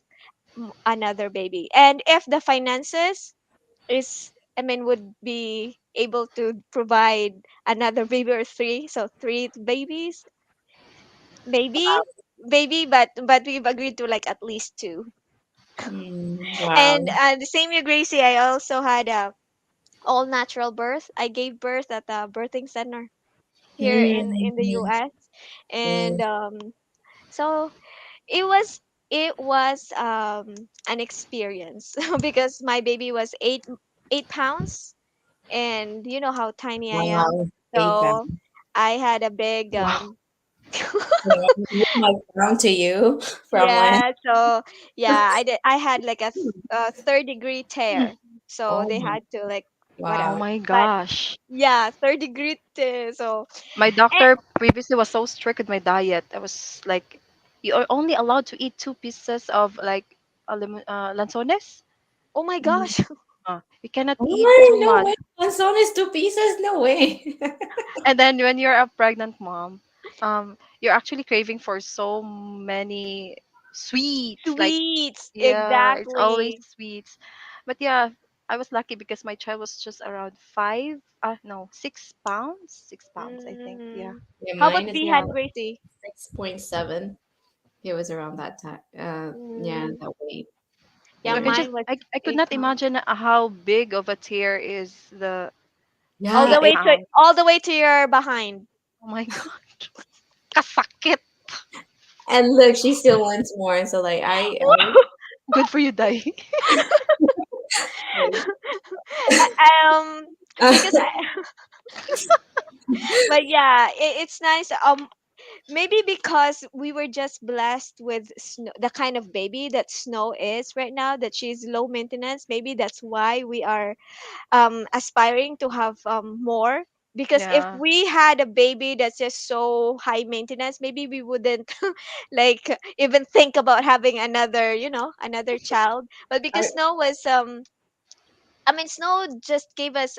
another baby. And if the finances is I mean would be able to provide another baby or three, so three babies, maybe, baby, but we've agreed to like at least two. And wow. the same with Gracie, I also had a all natural birth. I gave birth at a birthing center here in the Mm, US. And mm. so it was an experience because my baby was 8 pounds, and you know how tiny I am. Wow. Amen. So I had a big Wow. Yeah, what might sound to you from when? yeah. So yeah, I had like a third-degree tear, so Oh they my, had to like Oh wow. whatever. my But gosh. yeah, third-degree tear. So My eh, doctor previously was so strict with my diet. I was like, you are only allowed to eat 2 pieces of like lanzones. oh my Mm. gosh. You cannot eat What? too No much. way. One is 2 pieces? No way. And then when you're a pregnant mom, you're actually craving for so many sweets. Like, Sweets, yeah, it's always exactly. sweets. But yeah, I was lucky because my child was just around five, no, 6 pounds, 6 pounds, I think. Yeah. Mm. Yeah, How mine about is Yeah. Bihan, Gracie? 6.7. It was around that time. Yeah, Mm. that weight. Yeah, So I could Yeah. just, mine was I could eight not pounds. imagine how big of a tear is the All Yeah, the eight way to pounds. all the way to your behind. Oh my god. Kasakit. and look, she still wants more. So like Good for you, Dai. Um, because but yeah, it's nice. Maybe because we were just blessed with snow, the kind of baby that Snow is right now, that she's low maintenance. Maybe that's why we are aspiring to have more. Because if Yeah. we had a baby that's just so high maintenance, maybe we wouldn't like even think about having another child. But because I, Snow was Snow just gave us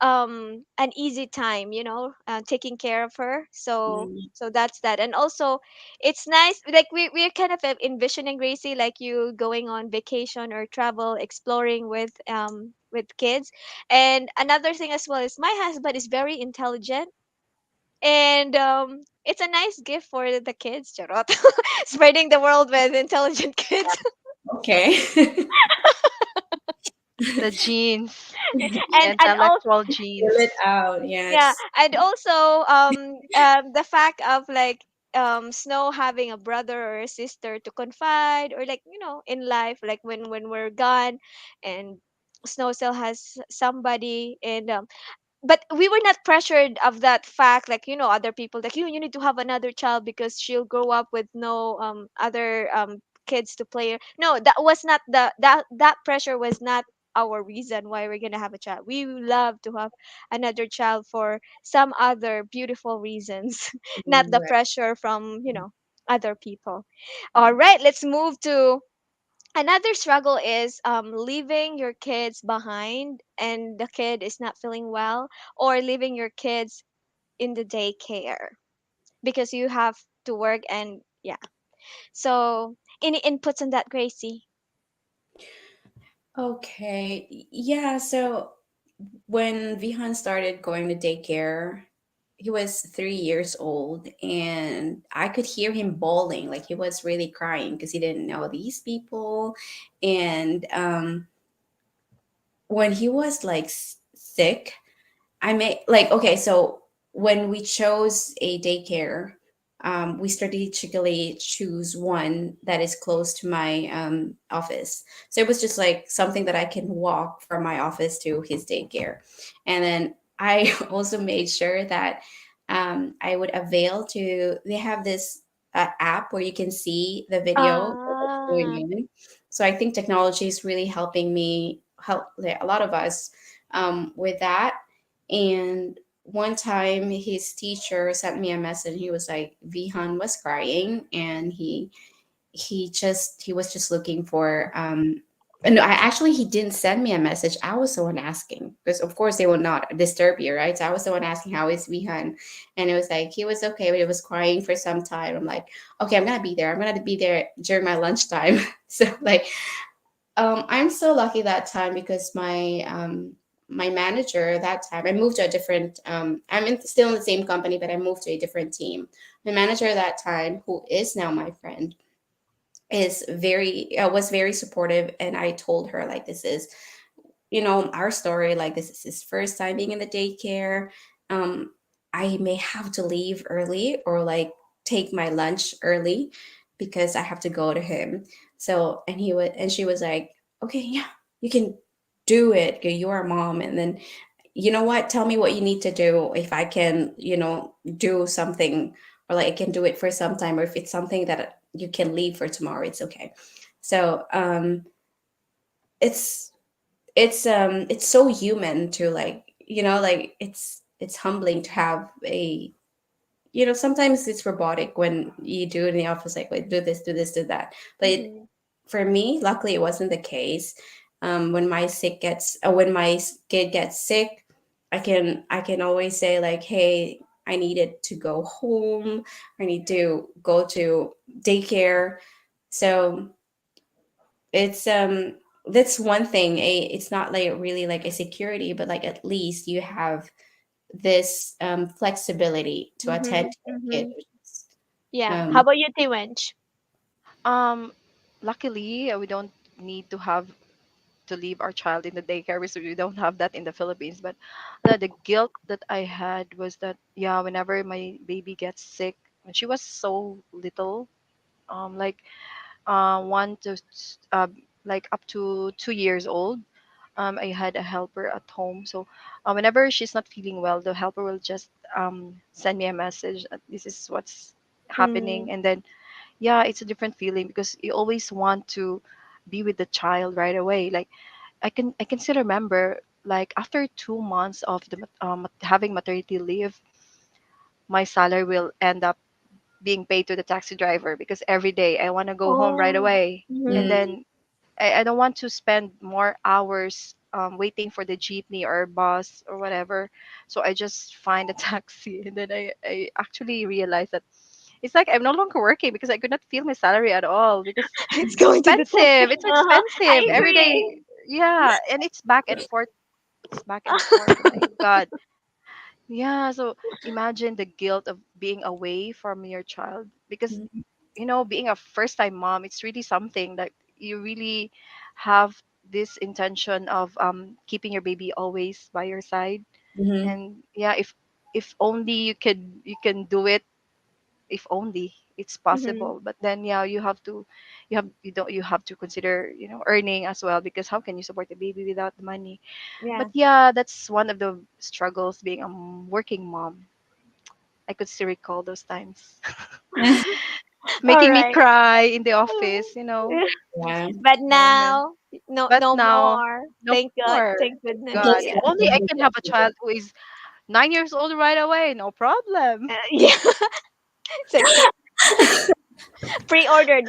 an easy time, taking care of her. So mm, so that's that. And also it's nice, like we're kind of envisioning, Gracie, like you going on vacation or travel exploring with kids. And another thing as well is my husband is very intelligent, and it's a nice gift for the kids, charot. Spreading the world with intelligent kids. okay. The genes, the And also intellectual Fill it genes. out. yeah, Yes. and also the fact of like Snow having a brother or a sister to confide, or like in life, like when we're gone, and Snow still has somebody. And but we were not pressured of that fact, like other people like you need to have another child because she'll grow up with no other kids to play. No, that was not that pressure was not our reason why we're gonna have a child. We love to have another child for some other beautiful reasons, not the Right. pressure from, other people. All right, let's move to another struggle is leaving your kids behind and the kid is not feeling well, or leaving your kids in the daycare because you have to work. And yeah, so any inputs on that, Gracie? Okay. Yeah. So when Vihan started going to daycare, he was 3 years old, and I could hear him bawling, like he was really crying because he didn't know these people. And when he was like sick, I may like okay, so when we chose a daycare, we strategically choose one that is close to my office. So it was just like something that I can walk from my office to his daycare. And then I also made sure that I would avail to, they have this app where you can see the video of what's going Ah. on. So I think technology is really helping me, help like, a lot of us with that. And one time his teacher sent me a message. He was like, Vihan was crying, and he was just looking for and no, I actually, he didn't send me a message. I was the one asking, because of course they will not disturb you, right? So I was the one asking, how is Vihan? And it was like he was okay, but he was crying for some time. I'm like, okay, I'm gonna be there. I'm gonna be there during my lunchtime. So like I'm so lucky that time because my manager that time, I moved to a different still in the same company, but I moved to a different team. My manager that time, who is now my friend, is very was very supportive, and I told her like, this is, our story, like this is his first time being in the daycare. um I may have to leave early, or like take my lunch early, because I have to go to him. So, and she was like, okay, yeah, you can do it, you're a mom. And then, you know what, tell me what you need to do, if I can, do something, or like I can do it for some time, or if it's something that you can leave for tomorrow, it's okay. So it's it's so human to, like, like it's humbling to have a, sometimes it's robotic when you do it in the office, like, wait, do this, do this, do that. But Mm-hmm. for me, luckily, it wasn't the case. When my kid gets sick, I can always say like, hey, I needed to go home, I need to go to daycare. So it's that's one thing. It's not like really like a security, but like at least you have this flexibility to attend Mm-hmm. to your kid, Mm-hmm. which is, Yeah, how um about you, Tiwench? Um, luckily, we don't need to have to leave our child in the daycare, so we don't have that in the Philippines. But the guilt that I had was that, yeah, whenever my baby gets sick, when she was so little, like one to like up to 2 years old, I had a helper at home. So whenever she's not feeling well, the helper will just send me a message. This is what's happening, Mm-hmm. and then yeah, it's a different feeling because you always want to be with the child right away. Like I can still remember, like after 2 months of having maternity leave, my salary will end up being paid to the taxi driver because every day I want to go home right Oh. away, and Mm-hmm. mm, then I don't want to spend more hours waiting for the jeepney or bus or whatever. So I just find a taxi, and then I actually realized that it's like I'm no longer working because I could not feel my salary at all because It's it's going to the tax. expensive. It's Uh-huh. I expensive every agree. day. Yeah, and it's back and forth. It's back and forth. Oh my God. Yeah, so imagine the guilt of being away from your child because mm, being a first time mom, it's really something that you really have this intention of keeping your baby always by your side. mhm, And yeah, if only you can do it, if only it's Mm-hmm. possible. But then yeah, you have to consider earning as well, because how can you support the baby without the money? But Yeah. yeah, that's one of the struggles being a working mom. I could still recall those times. All Making me right. cry in the office. yeah. But Moment. now, No, But no now, more. no Thank God. more. Thank Thank goodness. God. Just If Yeah. only I can have a child who is 9 years old right away, no problem. Yeah. It's like pre-ordered.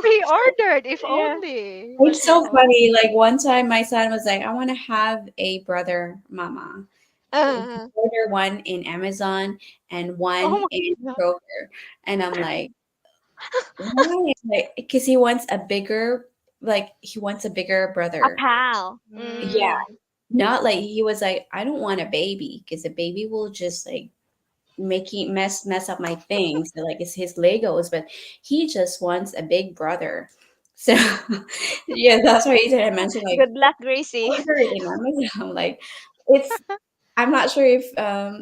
Pre-ordered, if Yeah. only. But It's so no. funny. Like one time, my son was like, "I want to have a brother, mama." Uh, Order one in Amazon and one Oh in my God. Kroger, and I'm like, why? Like, because he wants a bigger, like he wants a bigger a brother. pal. Yeah, Mm, Mm. not like he was like, I don't want a baby because a baby will just like making mess up my things. So, like it's his Legos, but he just wants a big brother. So yeah, that's why he said I mentioned like Good luck, Gracie. order it in Amazon. Like it's I'm not sure if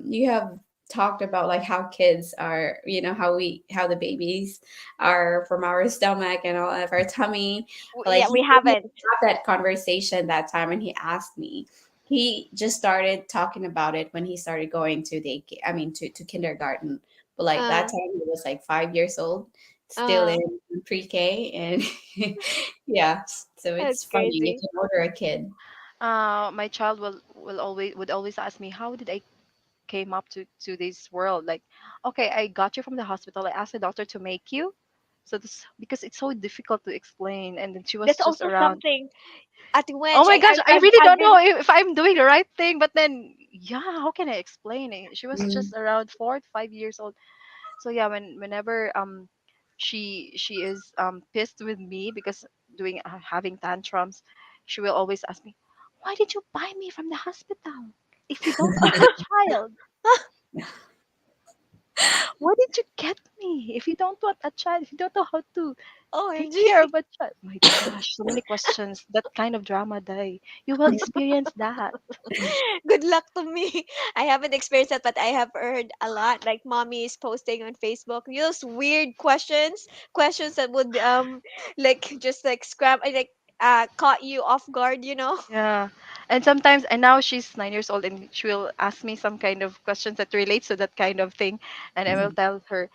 you have talked about like how kids are, how the babies are from our stomach and all of our tummy. But like Yeah, he we didn't haven't. have that conversation that time when he asked me. He just started talking about it when he started going to to kindergarten. But like that Uh, time he was like 5 years old, still uh, in pre-K, and yeah, so it's that's funny you crazy. can order a kid. my child would always ask me, how did I came up to this world? Like, okay, I got you from the hospital. I asked the doctor to make you. So this, because it's so difficult to explain, and then she was That's just also around. something. At Oh Wench, my gosh, I really I've don't know been. if I'm doing the right thing. But then, yeah, how can I explain it? She was Mm, just around 4 to 5 years old. So yeah, whenever she is pissed with me because doing having tantrums, she will always ask me, "Why did you buy me from the hospital? If you don't want a child, why did you get me? If you don't want a child, if you don't know how to take OMG. care of a child." My gosh, so many questions. That kind of drama, day you will experience that. Good luck to me. I haven't experienced that, but I have heard a lot. Like mommy is posting on Facebook those weird questions that would like just like scram like caught you off guard. You know. Yeah. And sometimes, and now she's 9 years old, and she will ask me some kind of questions that relates to that kind of thing. And I will mm, tell her,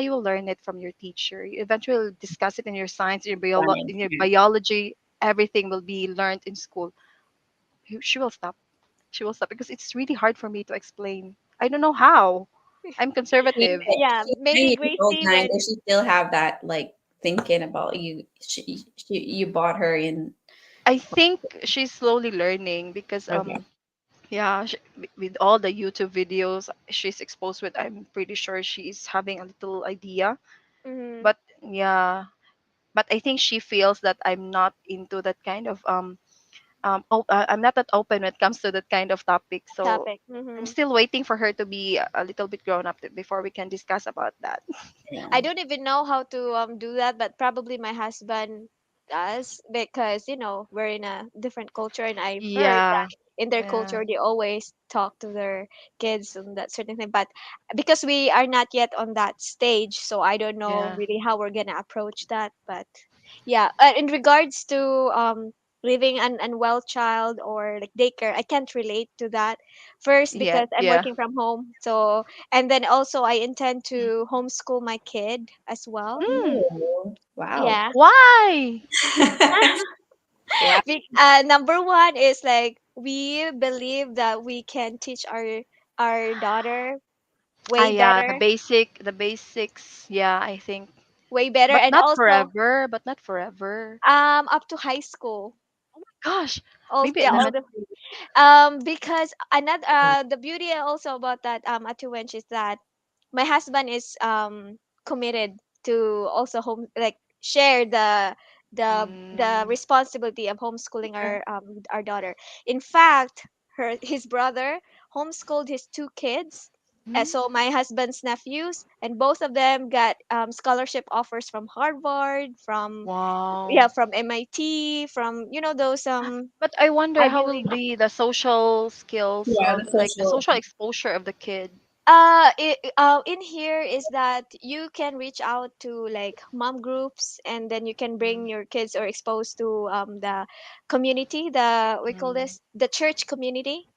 you will learn it from your teacher. You eventually will discuss it in your science, funny. in your biology. Everything will be learned in school. She will stop. She will stop because it's really hard for me to explain. I don't know how. I'm She, conservative. Yeah, she's maybe 9 years old, Gracie nine. when Does she still have that like thinking about you? You bought her in. I think she's slowly learning because Okay. yeah, with all the YouTube videos she's exposed with, I'm pretty sure she's having a little idea. mm, But yeah, but I think she feels that I'm not into that kind of I'm not that open when it comes to that kind of topic. So topic. I'm Mm-hmm. still waiting for her to be a little bit grown up before we can discuss about that. Yeah. I don't even know how to do that, but probably my husband does because we're in a different culture, and I've heard Yeah. that in their Yeah. culture they always talk to their kids and that certain thing. But because we are not yet on that stage, so I don't know Yeah. really how we're gonna approach that. But yeah, in regards to leaving an unwell child or like daycare, I can't relate to that. First, Yeah. because I'm Yeah. working from home, so and then also I intend to homeschool my kid as well. Mm. Oh, wow. Yeah. Why? Wow. Number one is like we believe that we can teach our daughter Ah, way yeah, better, the basics. Yeah, I think, way better, but and not also forever. But not forever. up to high school. Gosh, Also, maybe yeah, all the elementary. because another the beauty also about that at Wench is that my husband is committed to also home like share the Mm, responsibility of homeschooling our daughter. In fact, his brother homeschooled his two kids. mm, So my husband's nephews, and both of them got scholarship offers from Harvard, from wow. yeah, from MIT, from those But I wonder Ivy how will League. be the social skills, Yeah, or the like the social. social exposure of the kid. In here is that you can reach out to like mom groups, and then you can Mm, bring your kids or expose to the community, the we call mm, this the church community.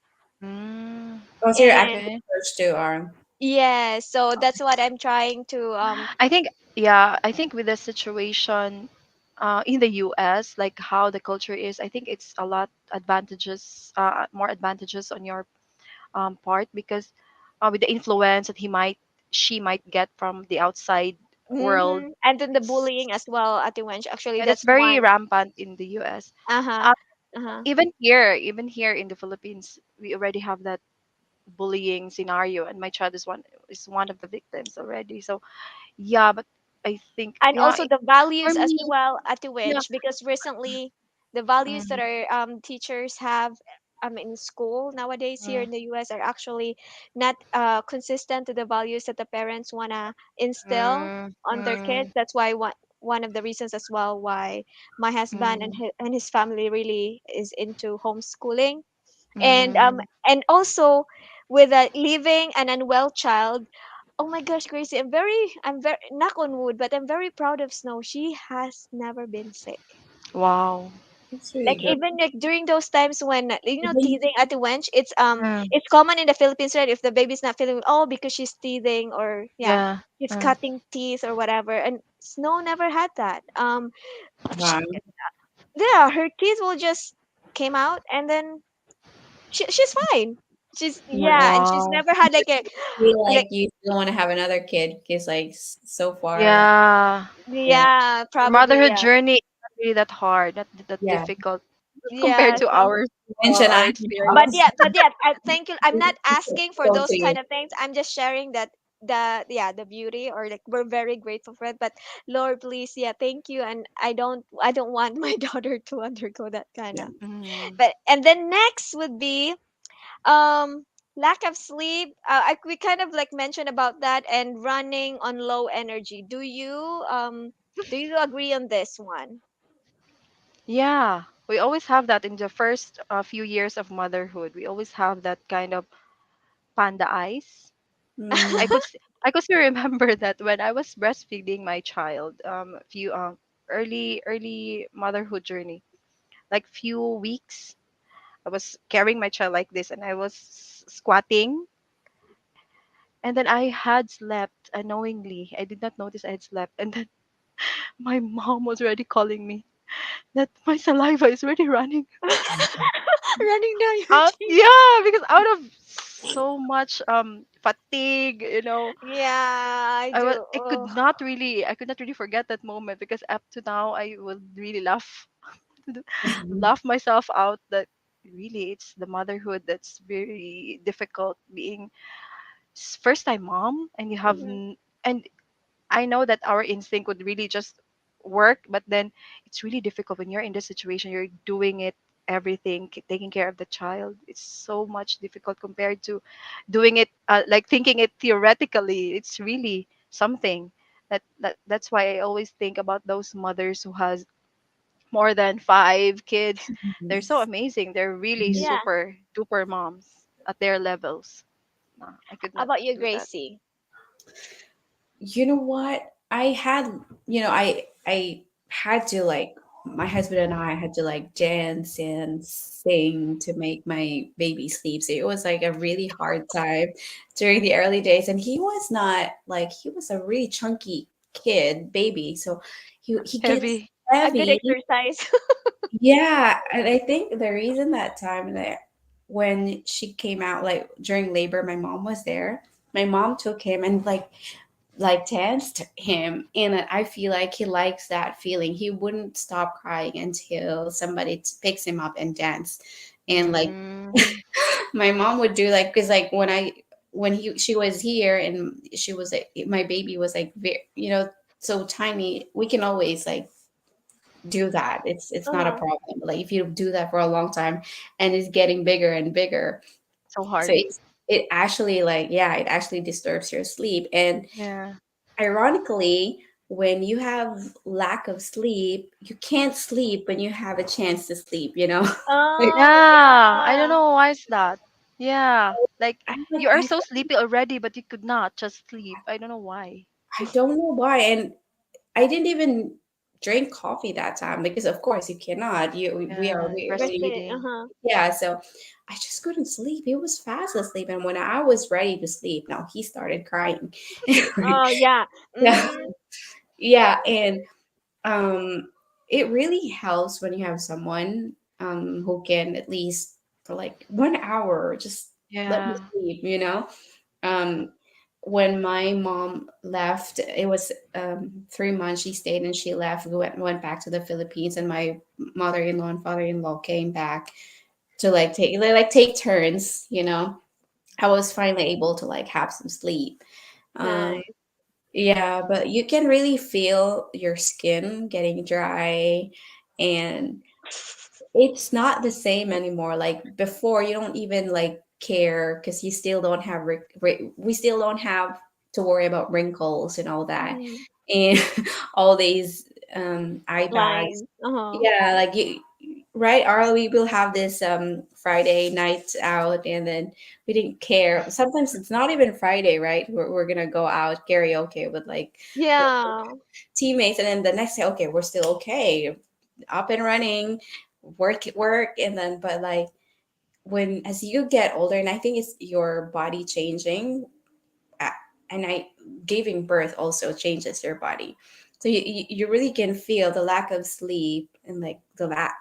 mm. Oh, so you're active And in church too, Aaron. yeah, so that's what I'm trying to I think, yeah, I think with the situation, in the US, like how the culture is, I think it's a lot advantages, more advantages on your part, because with the influence that she might get from the outside world, And then the it's, bullying as well, Ate Wench. Actually, yeah, that's that's very one. rampant in the US. Uh-huh. Uh, Uh-huh. even here in the Philippines, we already have that bullying scenario, and my child is one of the victims already. So yeah, but I think, And also the for values as me, well, at the yeah. winch, because recently the values that Mm, our teachers have in school nowadays here mm, in the US are actually not consistent to the values that the parents want to instill mm, on their kids. mm, That's why one of the reasons as well why my husband mm, and his family really is into homeschooling. mm. And also with a living an unwell child. Oh my gosh, Gracie, I'm very, knock on wood, but I'm very proud of Snow. She has never been sick. Wow. That's really Like good. even like during those times when Even teething at the wench, Mm, it's common in the Philippines, right? If the baby's not feeling oh because she's teething or yeah, yeah. she's Mm, cutting teeth or whatever, and Snow never had that. She, wow. yeah, her teeth will just came out and then she's fine. She's Wow. yeah, and she's wow. never had like a Feel like like you still want to have another kid because like so far, Yeah. yeah, yeah, Your probably motherhood yeah. journey is not really that hard, not that yeah. difficult compared Yeah, to so Mention our I experience. but yeah, I thank you. I'm not asking for go those to you. kind of things. I'm just sharing that the beauty or like we're very grateful for it. But Lord, please, yeah, thank you. And I don't want my daughter to undergo that kind Yeah. of. Mm. But and then next would be um lack of sleep. We kind of like mentioned about that and running on low energy. Do you agree on this one? Yeah, we always have that in the first few years of motherhood. We always have that kind of panda eyes. Mm, I could still remember that when I was breastfeeding my child, few early motherhood journey, like few weeks, I was carrying my child like this, and I was squatting, and then I had slept unknowingly. I did not notice I had slept, and then my mom was already calling me that my saliva is already running Running down your out. cheek. Yeah, because out of so much fatigue, Yeah, I do. Oh. I could not really forget that moment, because up to now I will really laugh laugh myself out that really it's the motherhood that's very difficult, being first time mom, and Mhm. and I know that our instinct would really just work, but then it's really difficult when you're in this situation. You're doing it everything, taking care of the child. It's so much difficult compared to doing it, like thinking it theoretically. It's really something that's why I always think about those mothers who has more than 5 kids. They're so amazing. They're really Yeah. super duper moms at their levels. I could How not about you, do that. Gracie? you know what? I had, I had to like my husband and I had to like dance and sing to make my baby sleep. So it was like a really hard time during the early days. And he was not like he was a really chunky kid, baby. So he gets Heavy. A good heavy. exercise. Yeah, and I think the reason that time that when she came out, like during labor, my mom was there. My mom took him and like danced him, and I feel like he likes that feeling. He wouldn't stop crying until somebody picks him up and dance. And like Mm, my mom would do like because like when she was here and she was like my baby was like very, so tiny. We can always like do that. It's not a Uh-huh. problem. Like if you do that for a long time and it's getting bigger and bigger, so so hard. it actually like yeah, it actually disturbs your sleep. And Yeah. ironically, when you have lack of sleep, you can't sleep when you have a chance to sleep, you know? Like, Oh Yeah, I don't yeah. know why is that. Yeah, like I'm like, you are so sleepy already, but you could not just sleep. I don't know why. I don't know why. And I didn't even drink coffee that time because of course you cannot. Yeah, breastfeeding. Uh-huh. Yeah, so I just couldn't sleep. It was fast asleep. And when I was ready to sleep, now he started crying. Oh yeah. Yeah, Mm-hmm. yeah. And um it really helps when you have someone who can at least for like 1 hour just let me Yeah. sleep, you know. um, when my mom left, it was 3 months she stayed and she left. We went back to the Philippines, and my mother-in-law and father-in-law came back to like take turns. You know, I was finally able to like have some sleep. Um, Nice. yeah, but you can really feel your skin getting dry, and it's not the same anymore. Like before, you don't even like care because you still don't have we still don't have to worry about wrinkles and all that, Mm. and all these eye bags. Lines. Uh-huh. Yeah, like you, right? Or we will have this Friday night out, and then we didn't care. Sometimes it's not even Friday, right? We're gonna go out karaoke with like Yeah. teammates, and then the next day, okay, we're still okay, up and running, work, and then but like when as you get older, and I think it's your body changing, uh, and I giving birth also changes your body, so you really can feel the lack of sleep and like the lack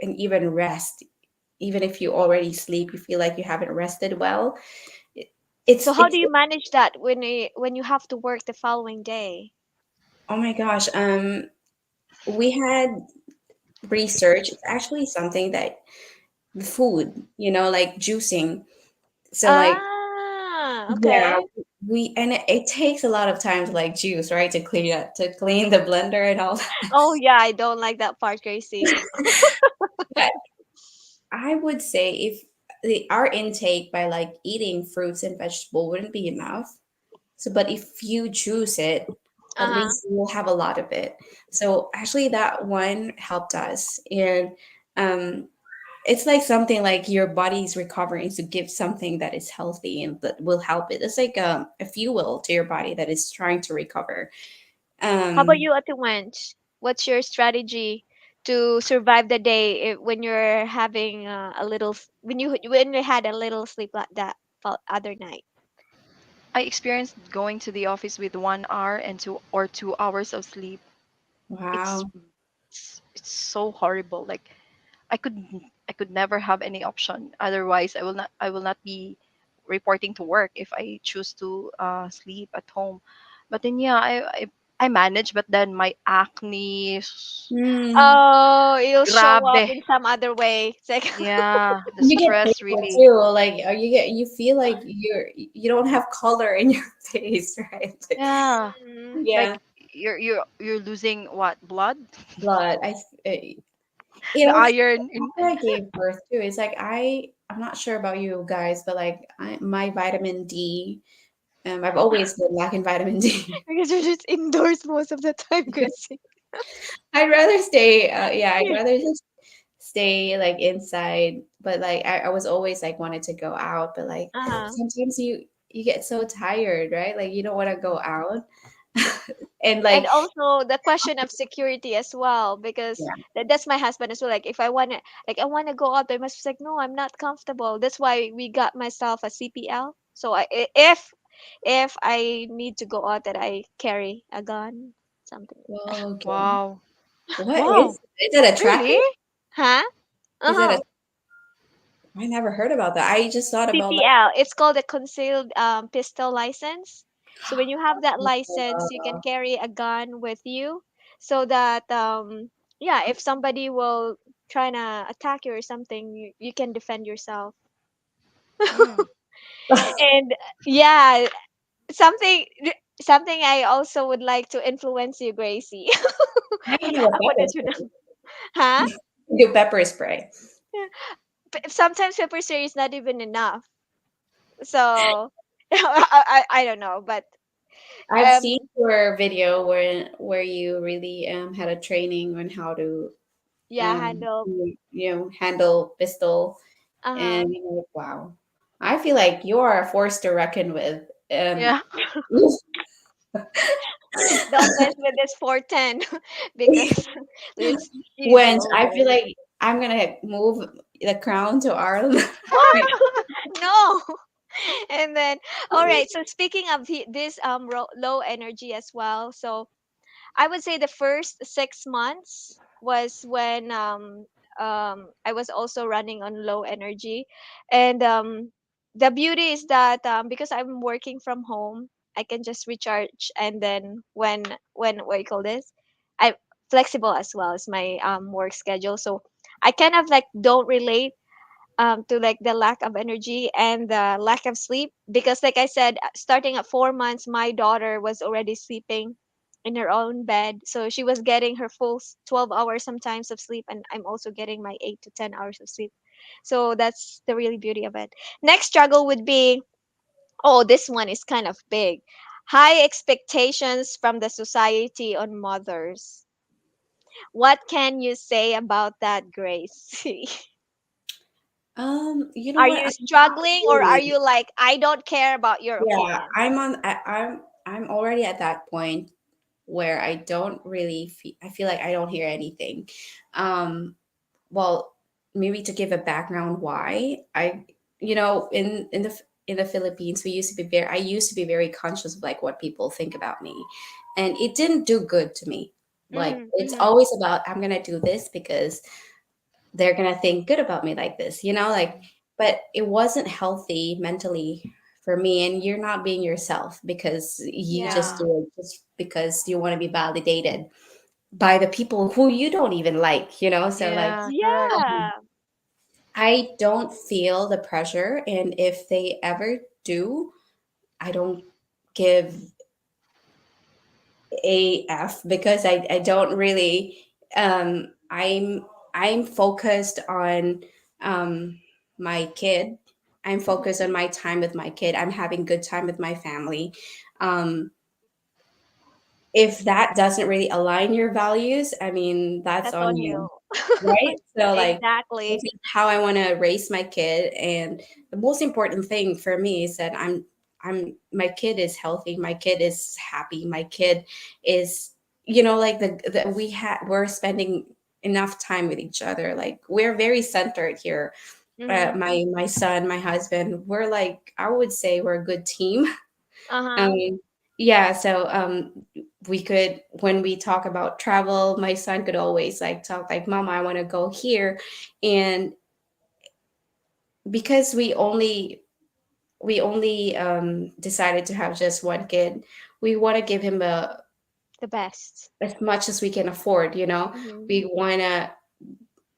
and even rest. Even if you already sleep, you feel like you haven't rested well. It- So how it's do you manage that when you have to work the following day? oh my gosh, we had research. It's actually something that food, like juicing. So like, Ah, yeah, okay. we and it takes a lot of time to like juice, right? To clean the blender and all that. Oh yeah, I don't like that part, Gracie. But I would say if our intake by like eating fruits and vegetable wouldn't be enough. So, but if you juice it, at Uh-huh. least you'll have a lot of it. So actually, that one helped us, and um, it's like something like your body's recovering to give something that is healthy and that will help it. It's like a fuel to your body that is trying to recover. How about Um, you, Ate Wench? What's your strategy to survive the day when you're having a little when you had a little sleep like that other night? I experienced going to the office with 1 hour and 2 hours of sleep. It's wow. it's so horrible. Like I could I could never have any option. Otherwise, I will not be reporting to work if I choose to sleep at home. But then yeah, I manage. But then my acne, Hmm. Oh, it'll show up grabe. in some other way. It's like, Yeah, the You get stress pale really. too. Like you feel like you don't have color in your face, right? Like, Yeah, mm, yeah, like you're losing what blood, blood. It the was iron. In, after I gave birth too. It's like I'm not sure about you guys, but like my vitamin D. I've always been lacking vitamin D. because you're just indoors most of the time, Gracie. I'd rather stay. Yeah, I'd rather just stay like inside. But like I was always like wanted to go out, but like Uh-huh. sometimes you get so tired, right? Like you don't want to go out, and And like also the question of security as well, because yeah. that's my husband as well. Like if I wanna go out, I must be like, no, I'm not comfortable. That's why we got myself a CPL. So if I need to go out, that I carry a gun, something like that. Well, okay. wow, What wow, is that a tracker? really? Huh? Is that a Uh-huh. I never heard about that. I just thought about like CPL. It's called a concealed pistol license. So when you have that license, you can uh, carry a gun with you, so that yeah, if somebody will try to attack you or something, you can defend yourself. Mm. And yeah, something something I also would like to influence you, Gracie. now you do a I pepper wanted to know. spray. Huh? You do pepper spray. Yeah. Sometimes pepper spray is not even enough. So I don't know, but I've seen um your video where you really had a training on how to yeah, handle. handle pistol, Uh-huh. and wow, I feel like you are a force to reckon with. Um, Yeah. Don't mess with this 410 because she's when I feel loaded. like I'm gonna move the crown to Arlen. No. And then, all right. So speaking of this low energy as well. So I would say the first 6 months. was when I was also running on low energy, and the beauty is that because I'm working from home, I can just recharge, and then when what you call this, I'm flexible as well as my work schedule, so I kind of like don't relate to like the lack of energy and the lack of sleep, because like I said, starting at 4 months my daughter was already sleeping in her own bed, so she was getting her full 12 hours sometimes of sleep, and I'm also getting my 8 to 10 hours of sleep. So that's the really beauty of it. Next struggle would be, oh, this one is kind of big: high expectations from the society on mothers. What can you say about that, Grace? You know Are what? you I'm not struggling, or are really. you like, I don't care about your Yeah, opinion? I'm already at that point where I don't really feel, I feel like I don't hear anything. Um, well, maybe to give a background why in the Philippines, I used to be very conscious of like what people think about me, and it didn't do good to me. Like Mm-hmm, it's mm-hmm. always about I'm gonna do this because they're gonna think good about me like this, like, but it wasn't healthy mentally for me, and you're not being yourself because you just Yeah. do it just because you want to be validated by the people who you don't even like, so like Yeah, correct. Yeah. I don't feel the pressure, and if they ever do, I don't give AF because I don't really I'm focused on um my kid. I'm focused on my time with my kid. I'm having good time with my family. Um if that doesn't really align your values, I mean, that's That's on on you, you. right? So like this Exactly. is how I want to raise my kid, and the most important thing for me is that I'm my kid is healthy, my kid is happy, my kid is like the we're spending enough time with each other, like we're very centered here. Mm-hmm. My son, my husband, we're like, I would say we're a good team. Uh-huh. um yeah, so we could, when we talk about travel, my son could always like talk like, Mama, I want to go here. And because we only decided to have just one kid, we want to give him The best. as much as we can afford. Mm-hmm. We want to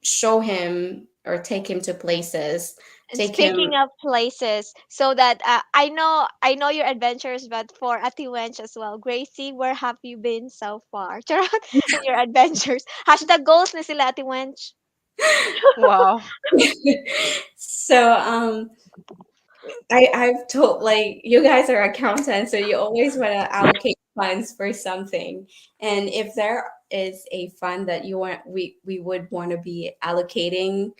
show him or take him to places, And take him. speaking of places, so that I know your adventures, but for Ati Wench as well, Gracie, where have you been so far? Charot, in your adventures. Hashtag goals ni sila Ati Wench. Wow. So I've told, like, you guys are accountants, so you always want to allocate funds for something. And if there is a fund that we would want to be allocating,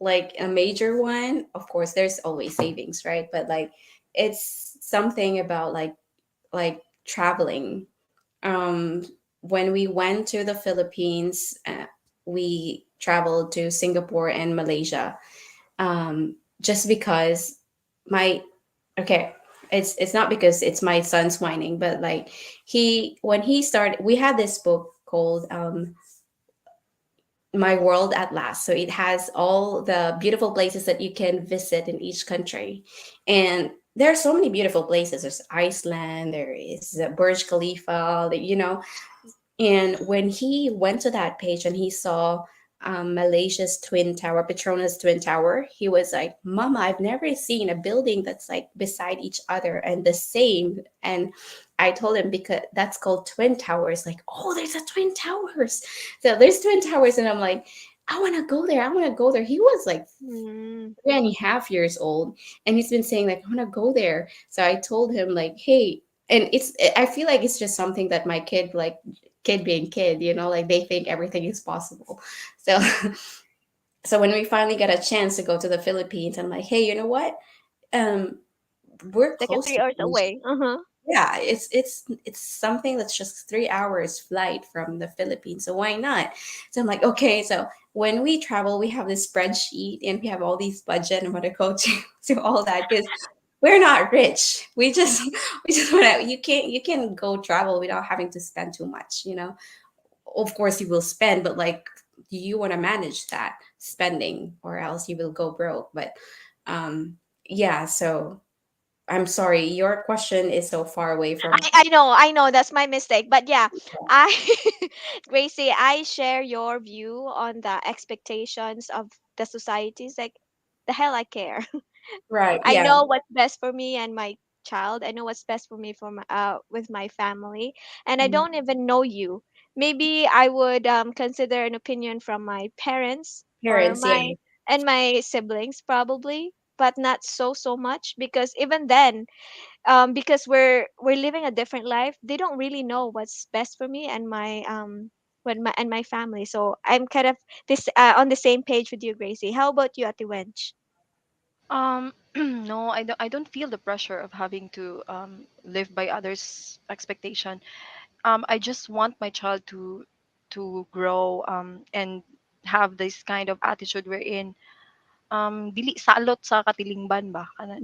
like a major one, of course, there's always savings, right? But like, it's something about like traveling. Um, when we went to the Philippines, we traveled to Singapore and Malaysia, just because my okay, it's not because it's my son's whining, but like, when he started, we had this book called My World at Last. So it has all the beautiful places that you can visit in each country, and there are so many beautiful places. There's Iceland, there is Burj Khalifa, and when he went to that page and he saw Malaysia's Twin Tower, Petronas Twin Tower, he was like, Mama, I've never seen a building that's like beside each other and the same. And I told him, because that's called Twin Towers. Like, oh, there's a Twin Towers. So there's Twin Towers. And I'm like, I want to go there. I want to go there. He was like Mm, 3.5 years old, and he's been saying like, I want to go there. So I told him like, hey, and I feel like it's just something that my kid, like, kid being kid, like they think everything is possible. So so when we finally got a chance to go to the Philippines, I'm like, hey, you know what, um we're like a close three to hours Malaysia. away. Uh-huh. Yeah, it's something that's just 3 hours flight from the Philippines, so why not? So I'm like, okay. So when we travel, we have this spreadsheet and we have all these budget and want to go to to all that, because we're not rich. We just we just want to, you can go travel without having to spend too much. of course you will spend, but like you want to manage that spending or else you will go broke. But um yeah, so I'm sorry, your question is so far away from. I know that's my mistake. But yeah, I Gracie, I share your view on the expectations of the societies. Like, the hell I care. Right, I yeah. know what's best for me and my child. I know what's best for me for my, with my family, and I Mhm. don't even know you. Maybe I would consider an opinion from my parents or Parents, yeah. my and my siblings probably, but not so much, because even then, because we're living a different life, they don't really know what's best for me and my and my family. So I'm kind of this on the same page with you, Gracie. How about you, Ati Wench? No, I don't feel the pressure of having to live by others' expectation. I just want my child to grow and have this kind of attitude wherein dili salot sa katilingban ba kana.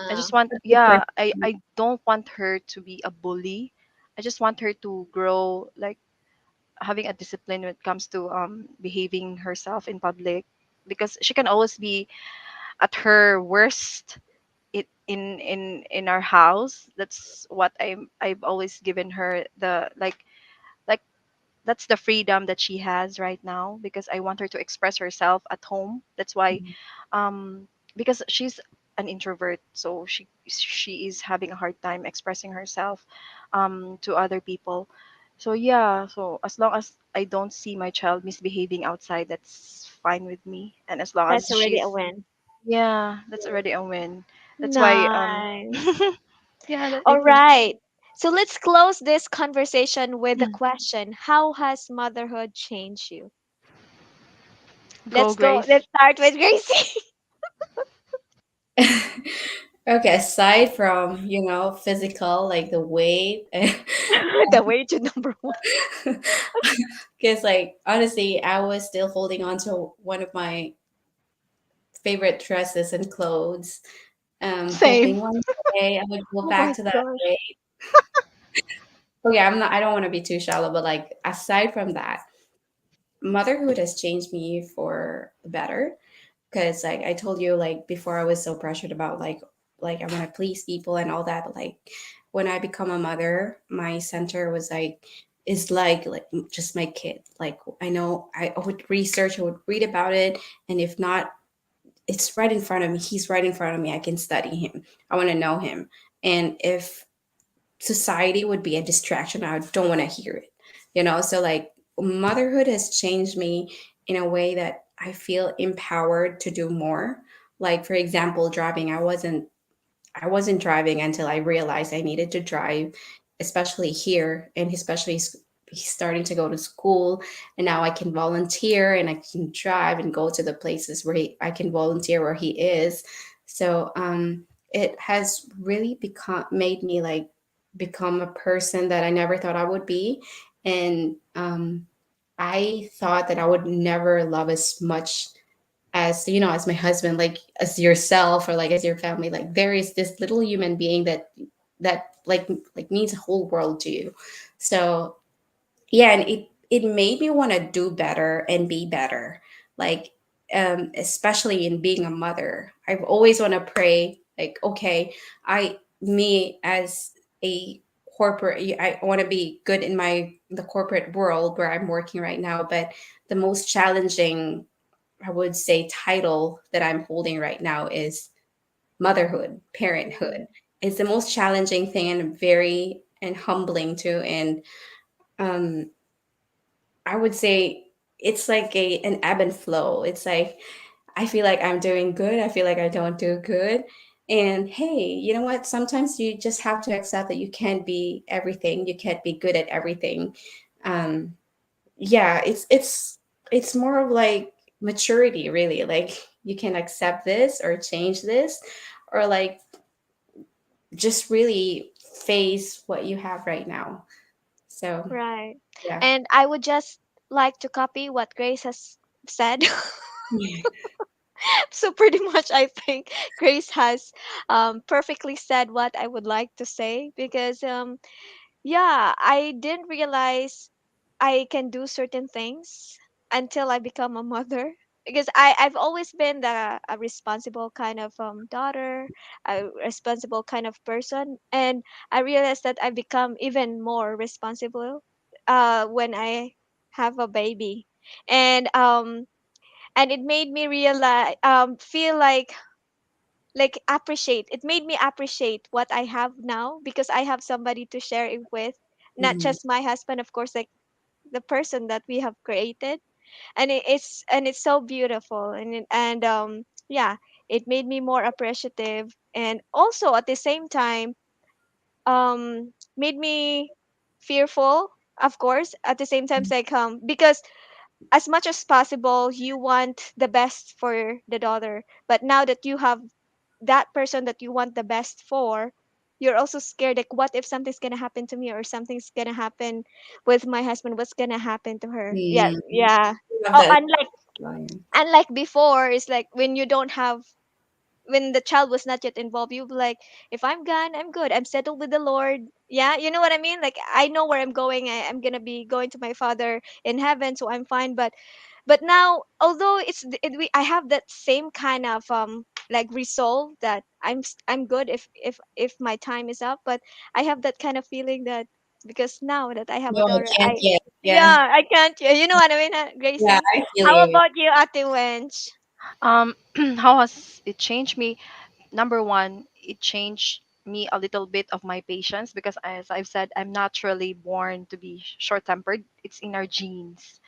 I uh, just want, Different. yeah, I don't want her to be a bully. I just want her to grow like having a discipline when it comes to behaving herself in public, because she can always be at her worst in our house. That's what I've always given her, the like that's the freedom that she has right now, because I want her to express herself at home. That's why um because she's an introvert, so she is having a hard time expressing herself to other people. So yeah, so as long as I don't see my child misbehaving outside, that's fine with me. And as long as that's already a she's, win. yeah, that's already a win. That's why Nice. yeah, that I All think. right. So let's close this conversation with a question. How has motherhood changed you? Go, Let's go. Grace. Let's start with Gracie. Okay, aside from, physical, like the weight, The way to number one. because like honestly, I was still holding on to one of my favorite dresses and clothes, Same. hoping one day I would go Oh back my to that gosh. way. Okay, I don't want to be too shallow, but like aside from that, motherhood has changed me for the better. Because like I told you, like before, I was so pressured about like I want to please people and all that. But like when I become a mother, my center was like is like just my kid. Like I know I would research, I would read about it, and if not, it's right in front of me. He's right in front of me. I can study him. I want to know him. And if society would be a distraction, I don't want to hear it. So like motherhood has changed me in a way that I feel empowered to do more. Like for example, driving. I wasn't driving until I realized I needed to drive, especially here, and especially he's starting to go to school, and now I can volunteer and I can drive and go to the places where I can volunteer where he is. So it has really become made me like become a person that I never thought I would be, and I thought that I would never love as much as as my husband, like as yourself, or like as your family. Like there is this little human being that like means a whole world to you. So yeah, and it made me want to do better and be better. Like especially in being a mother, I've always want to pray like, okay, I me as a corporate, I want to be good in the corporate world where I'm working right now. But the most challenging, I would say, title that I'm holding right now is motherhood, parenthood. It's the most challenging thing and very and humbling too. And um, I would say it's like an ebb and flow. It's like I feel like I'm doing good. I feel like I don't do good. And hey, you know what? Sometimes you just have to accept that you can't be everything. You can't be good at everything. Um, yeah, it's more of like maturity, really. Like you can accept this or change this, or like just really face what you have right now. So Right. yeah. And I would just like to copy what Grace has said. So pretty much I think Grace has perfectly said what I would like to say, because yeah, I didn't realize. I can do certain things until I become a mother. Because I've always been a responsible kind of daughter, a responsible kind of person. And I realized that I become even more responsible when I have a baby. And and it made me realize feel like appreciate it made me appreciate what I have now, because I have somebody to share it with, not Mhm. just my husband, of course, like the person that we have created. And it's so beautiful. And yeah, it made me more appreciative, and also at the same time made me fearful, of course, at the same time, like because as much as possible you want the best for the daughter, but now that you have that person that you want the best for, you're also scared, like what if something's gonna happen to me, or something's gonna happen with my husband, what's gonna happen to her. Yeah, Mm. yeah. Love Oh, that. unlike before, it's like when you don't have, when the child was not yet involved, you be like, if I'm gone, I'm good, I'm settled with the Lord. Yeah, you know what I mean, like I know where I'm going. I'm gonna be going to my father in heaven, so I'm fine. But now, although I have that same kind of like resolve that I'm good if my time is up. But I have that kind of feeling that, because now that I have a No, I daughter, can't I yet. Yeah. yeah, I can't, you know what I mean, Yeah, Gracie. I feel How you. about you, Ate Wench? Um, how has it changed me? Number one, it changed me a little bit of my patience because, as I've said, I'm naturally born to be short tempered. It's in our genes,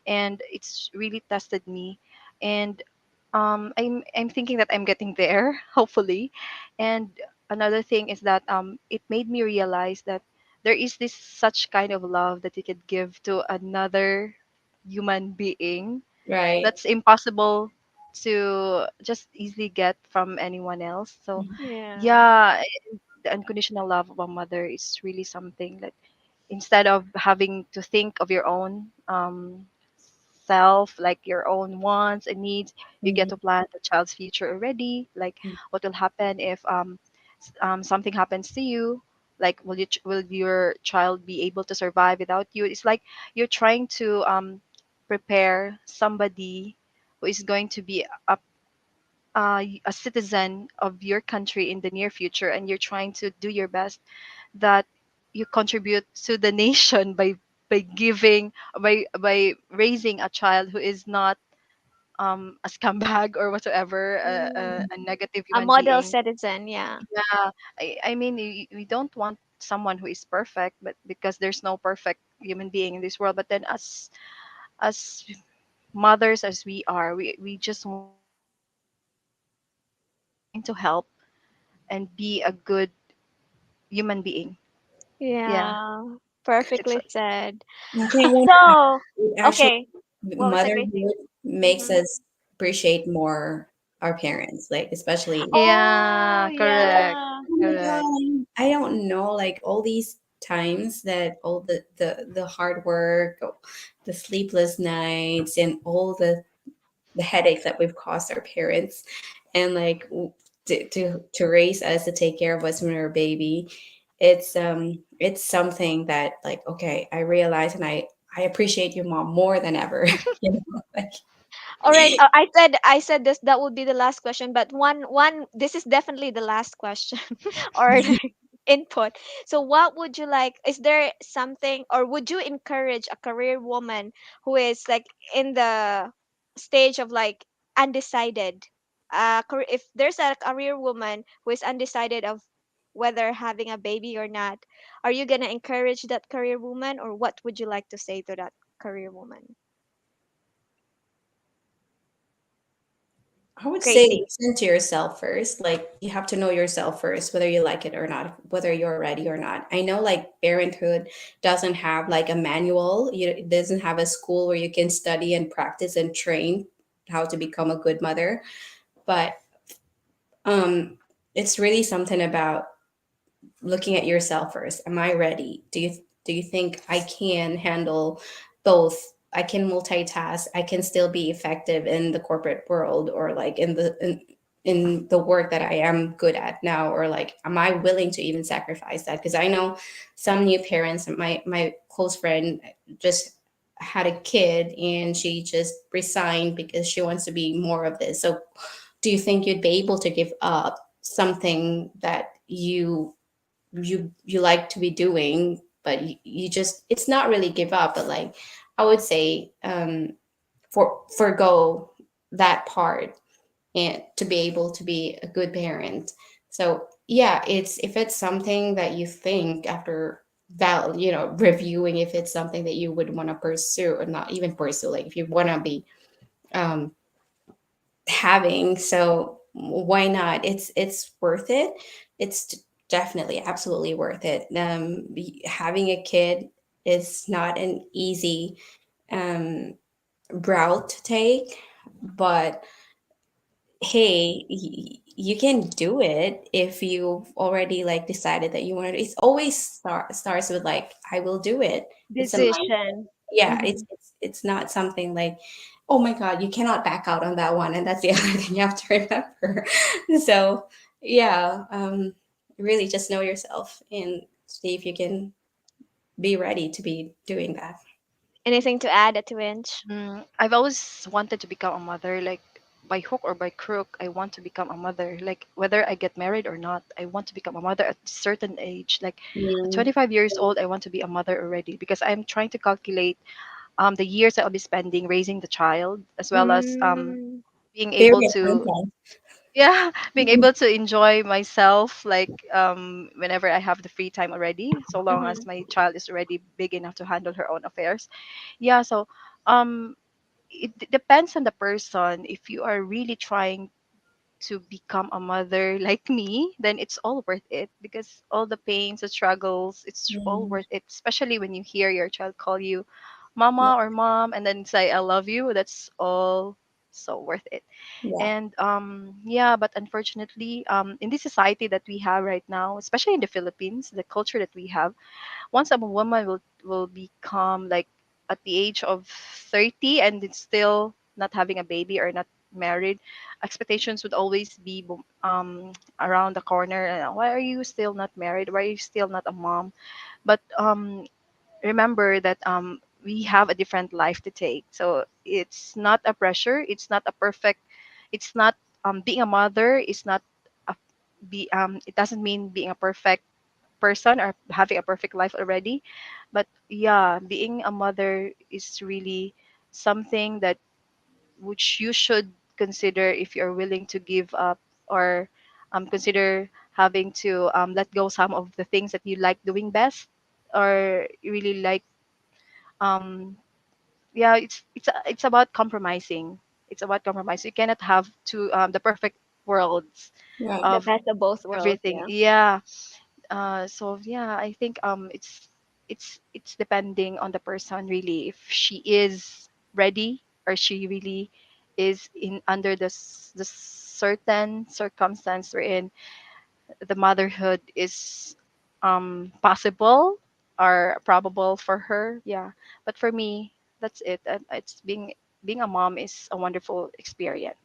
and it's really tested me. And I'm thinking that I'm getting there, hopefully. And another thing is that it made me realize that there is this such kind of love that you could give to another human being Right. that's impossible to just easily get from anyone else. So Yeah. yeah, the unconditional love of a mother is really something that instead of having to think of your own self, like your own wants and needs, you get Mhm. to plan the child's future already. Like what will happen if something happens to you? Like will your child be able to survive without you? It's like you're trying to prepare somebody who is going to be a citizen of your country in the near future, and you're trying to do your best that you contribute to the nation by giving by raising a child who is not a scumbag or whatsoever, Mm. a negative A human model being. citizen, yeah. Yeah, I mean, we don't want someone who is perfect, but because there's no perfect human being in this world. But then, as mothers as we are, we just want trying to help and be a good human being. Yeah, Yeah, that's perfectly it. said. I think So, actually okay, what was that, Gracie? motherhood makes Mm-hmm. us appreciate more our parents, like especially. Oh, Yeah, correct, yeah. Oh my correct. God, I don't know, like all these times that all the hard work, the sleepless nights, and all the headaches that we've caused our parents, and like to raise us, to take care of us when we were a baby. It's something that, like, okay, I realize, and I appreciate your mom more than ever. You know, like. All right. I said this that would be the last question, but one this is definitely the last question or like input. So what would you like? Is there something, or would you encourage a career woman who is like in the stage of like undecided? If there's a career woman who is undecided of whether having a baby or not, are you gonna encourage that career woman, or what would you like to say to that career woman? I would say Gracie. listen to yourself first. Like, you have to know yourself first, whether you like it or not, whether you're ready or not. I know, like, parenthood doesn't have like a manual. It doesn't have a school where you can study and practice and train how to become a good mother. But it's really something about looking at yourself first. Am I ready? Do you think I can handle both? I can multitask. I can still be effective in the corporate world, or like in the work that I am good at now, or like, am I willing to even sacrifice that? Because I know some new parents, my close friend just had a kid and she just resigned because she wants to be more of this. So do you think you'd be able to give up something that you like to be doing, but you just, it's not really give up, but like I would say forgo that part and to be able to be a good parent. So yeah, it's, if it's something that you think after that, reviewing if it's something that you would want to pursue, or not even pursue, like if you want to be um having, so why not? It's worth it. It's definitely absolutely worth it. Having a kid is not an easy um route to take, but hey, you can do it if you've already like decided that you want to. It's always starts with like, I will do it. It's a mind. Decision. Yeah, Hmm. it's not something like, oh my god, you cannot back out on that one, and that's the other thing you have to remember. So yeah, really just know yourself and see if you can be ready to be doing that. Anything to add, at Winch? I've always wanted to become a mother, like by hook or by crook. I want to become a mother. Like whether I get married or not, I want to become a mother at a certain age. Like at Mm, 25 years old, I want to be a mother already because I'm trying to calculate the years I'll be spending raising the child, as well as Mm, being very able to, attentive. yeah, being able to enjoy myself, like whenever I have the free time already, so long as mhm. my child is already big enough to handle her own affairs. Yeah, so um depends on the person. If you are really trying to become a mother like me, then it's all worth it because all the pains, the struggles, it's all Mm, worth it. Especially when you hear your child call you yeah, mama or mom and then say I love you. That's all so worth it. yeah, And yeah, but unfortunately, in this society that we have right now, especially in the Philippines, the culture that we have, once a woman will become like at the age of 30 and it's still not having a baby or not married, expectations would always be around the corner. Why are you still not married? Why are you still not a mom? But remember that we have a different life to take, so it's not a pressure, it's not a perfect, it's not being a mother is not a, it doesn't mean being a perfect person or having a perfect life already. But yeah, being a mother is really something that which you should consider if you're willing to give up or consider having to let go some of the things that you like doing best or you really like. um yeah, it's about compromising. It's about compromise. You cannot have two the perfect worlds right. The of best of both worlds, everything. yeah. Yeah. So yeah, I think it's depending on the person really if she is ready or she really is in under the certain circumstance wherein the motherhood is possible or probable for her. Yeah, but for me, that's it. It's being a mom is a wonderful experience.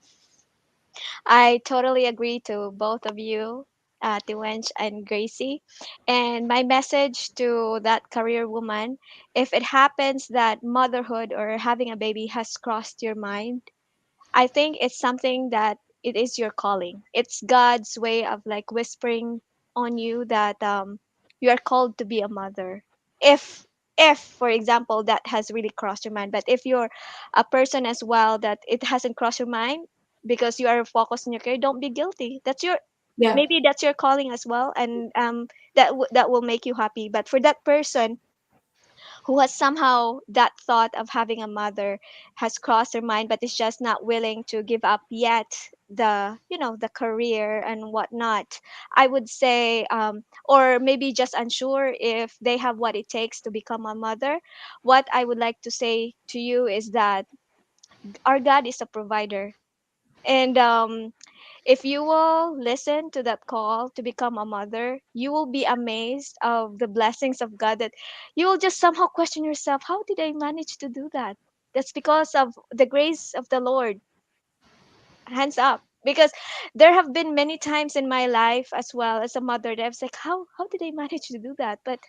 I totally agree to both of you, Tiwench and Gracie. And my message to that career woman, if it happens that motherhood or having a baby has crossed your mind, I think it's something that it is your calling. It's God's way of like whispering on you that you are called to be a mother. If if for example that has really crossed your mind, but if you're a person as well that it hasn't crossed your mind because you are focused on your career, don't be guilty. That's your, Yeah, maybe that's your calling as well, and that will make you happy. But for that person who has somehow that thought of having a mother has crossed their mind but is just not willing to give up yet the career and whatnot, I would say, or maybe just unsure if they have what it takes to become a mother, what I would like to say to you is that our God is a provider. And if you will listen to that call to become a mother, you will be amazed of the blessings of God that you will just somehow question yourself, how did I manage to do that? That's because of the grace of the Lord. Hands up. Because there have been many times in my life as well as a mother that I was like, how did I manage to do that? But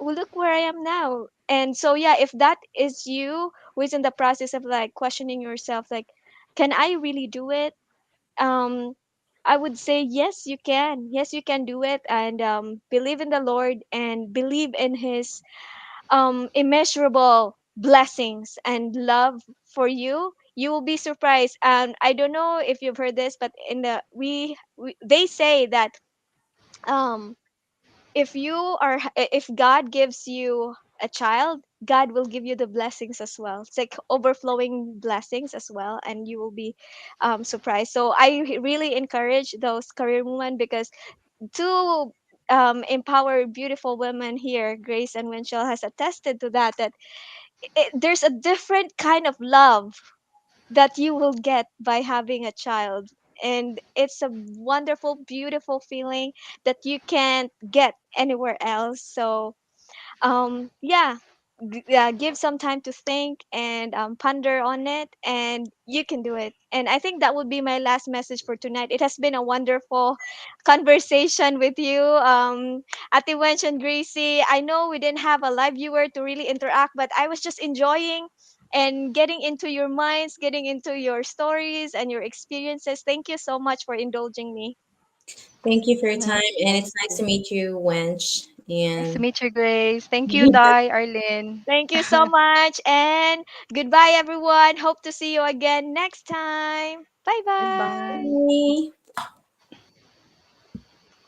well, look where I am now. And so yeah, if that is you who is in the process of like questioning yourself, like, can I really do it? um I would say yes, you can. Yes, you can do it, and believe in the Lord and believe in His immeasurable blessings and love for you. You will be surprised. And I don't know if you've heard this, but in the we they say that um if you are if God gives you a child, God will give you the blessings as well. It's like overflowing blessings as well, and you will be surprised. So I really encourage those career women, because two empowered beautiful women here, Grace and Winchell, has attested to that, that there's a different kind of love that you will get by having a child, and it's a wonderful, beautiful feeling that you can't get anywhere else. So yeah, give some time to think and ponder on it, and you can do it. And I think that would be my last message for tonight. It has been a wonderful conversation with you, Ate Wench and Gracie. I know we didn't have a live viewer to really interact, but I was just enjoying and getting into your minds, getting into your stories and your experiences. Thank you so much for indulging me. Thank you for your time, Yes, and thank it's nice to you. meet you, Wench. Nice to And meet you, Grace. Thank you, Di, Arlene. Thank you so much, and goodbye, everyone. Hope to see you again next time. Bye bye. Goodbye. bye.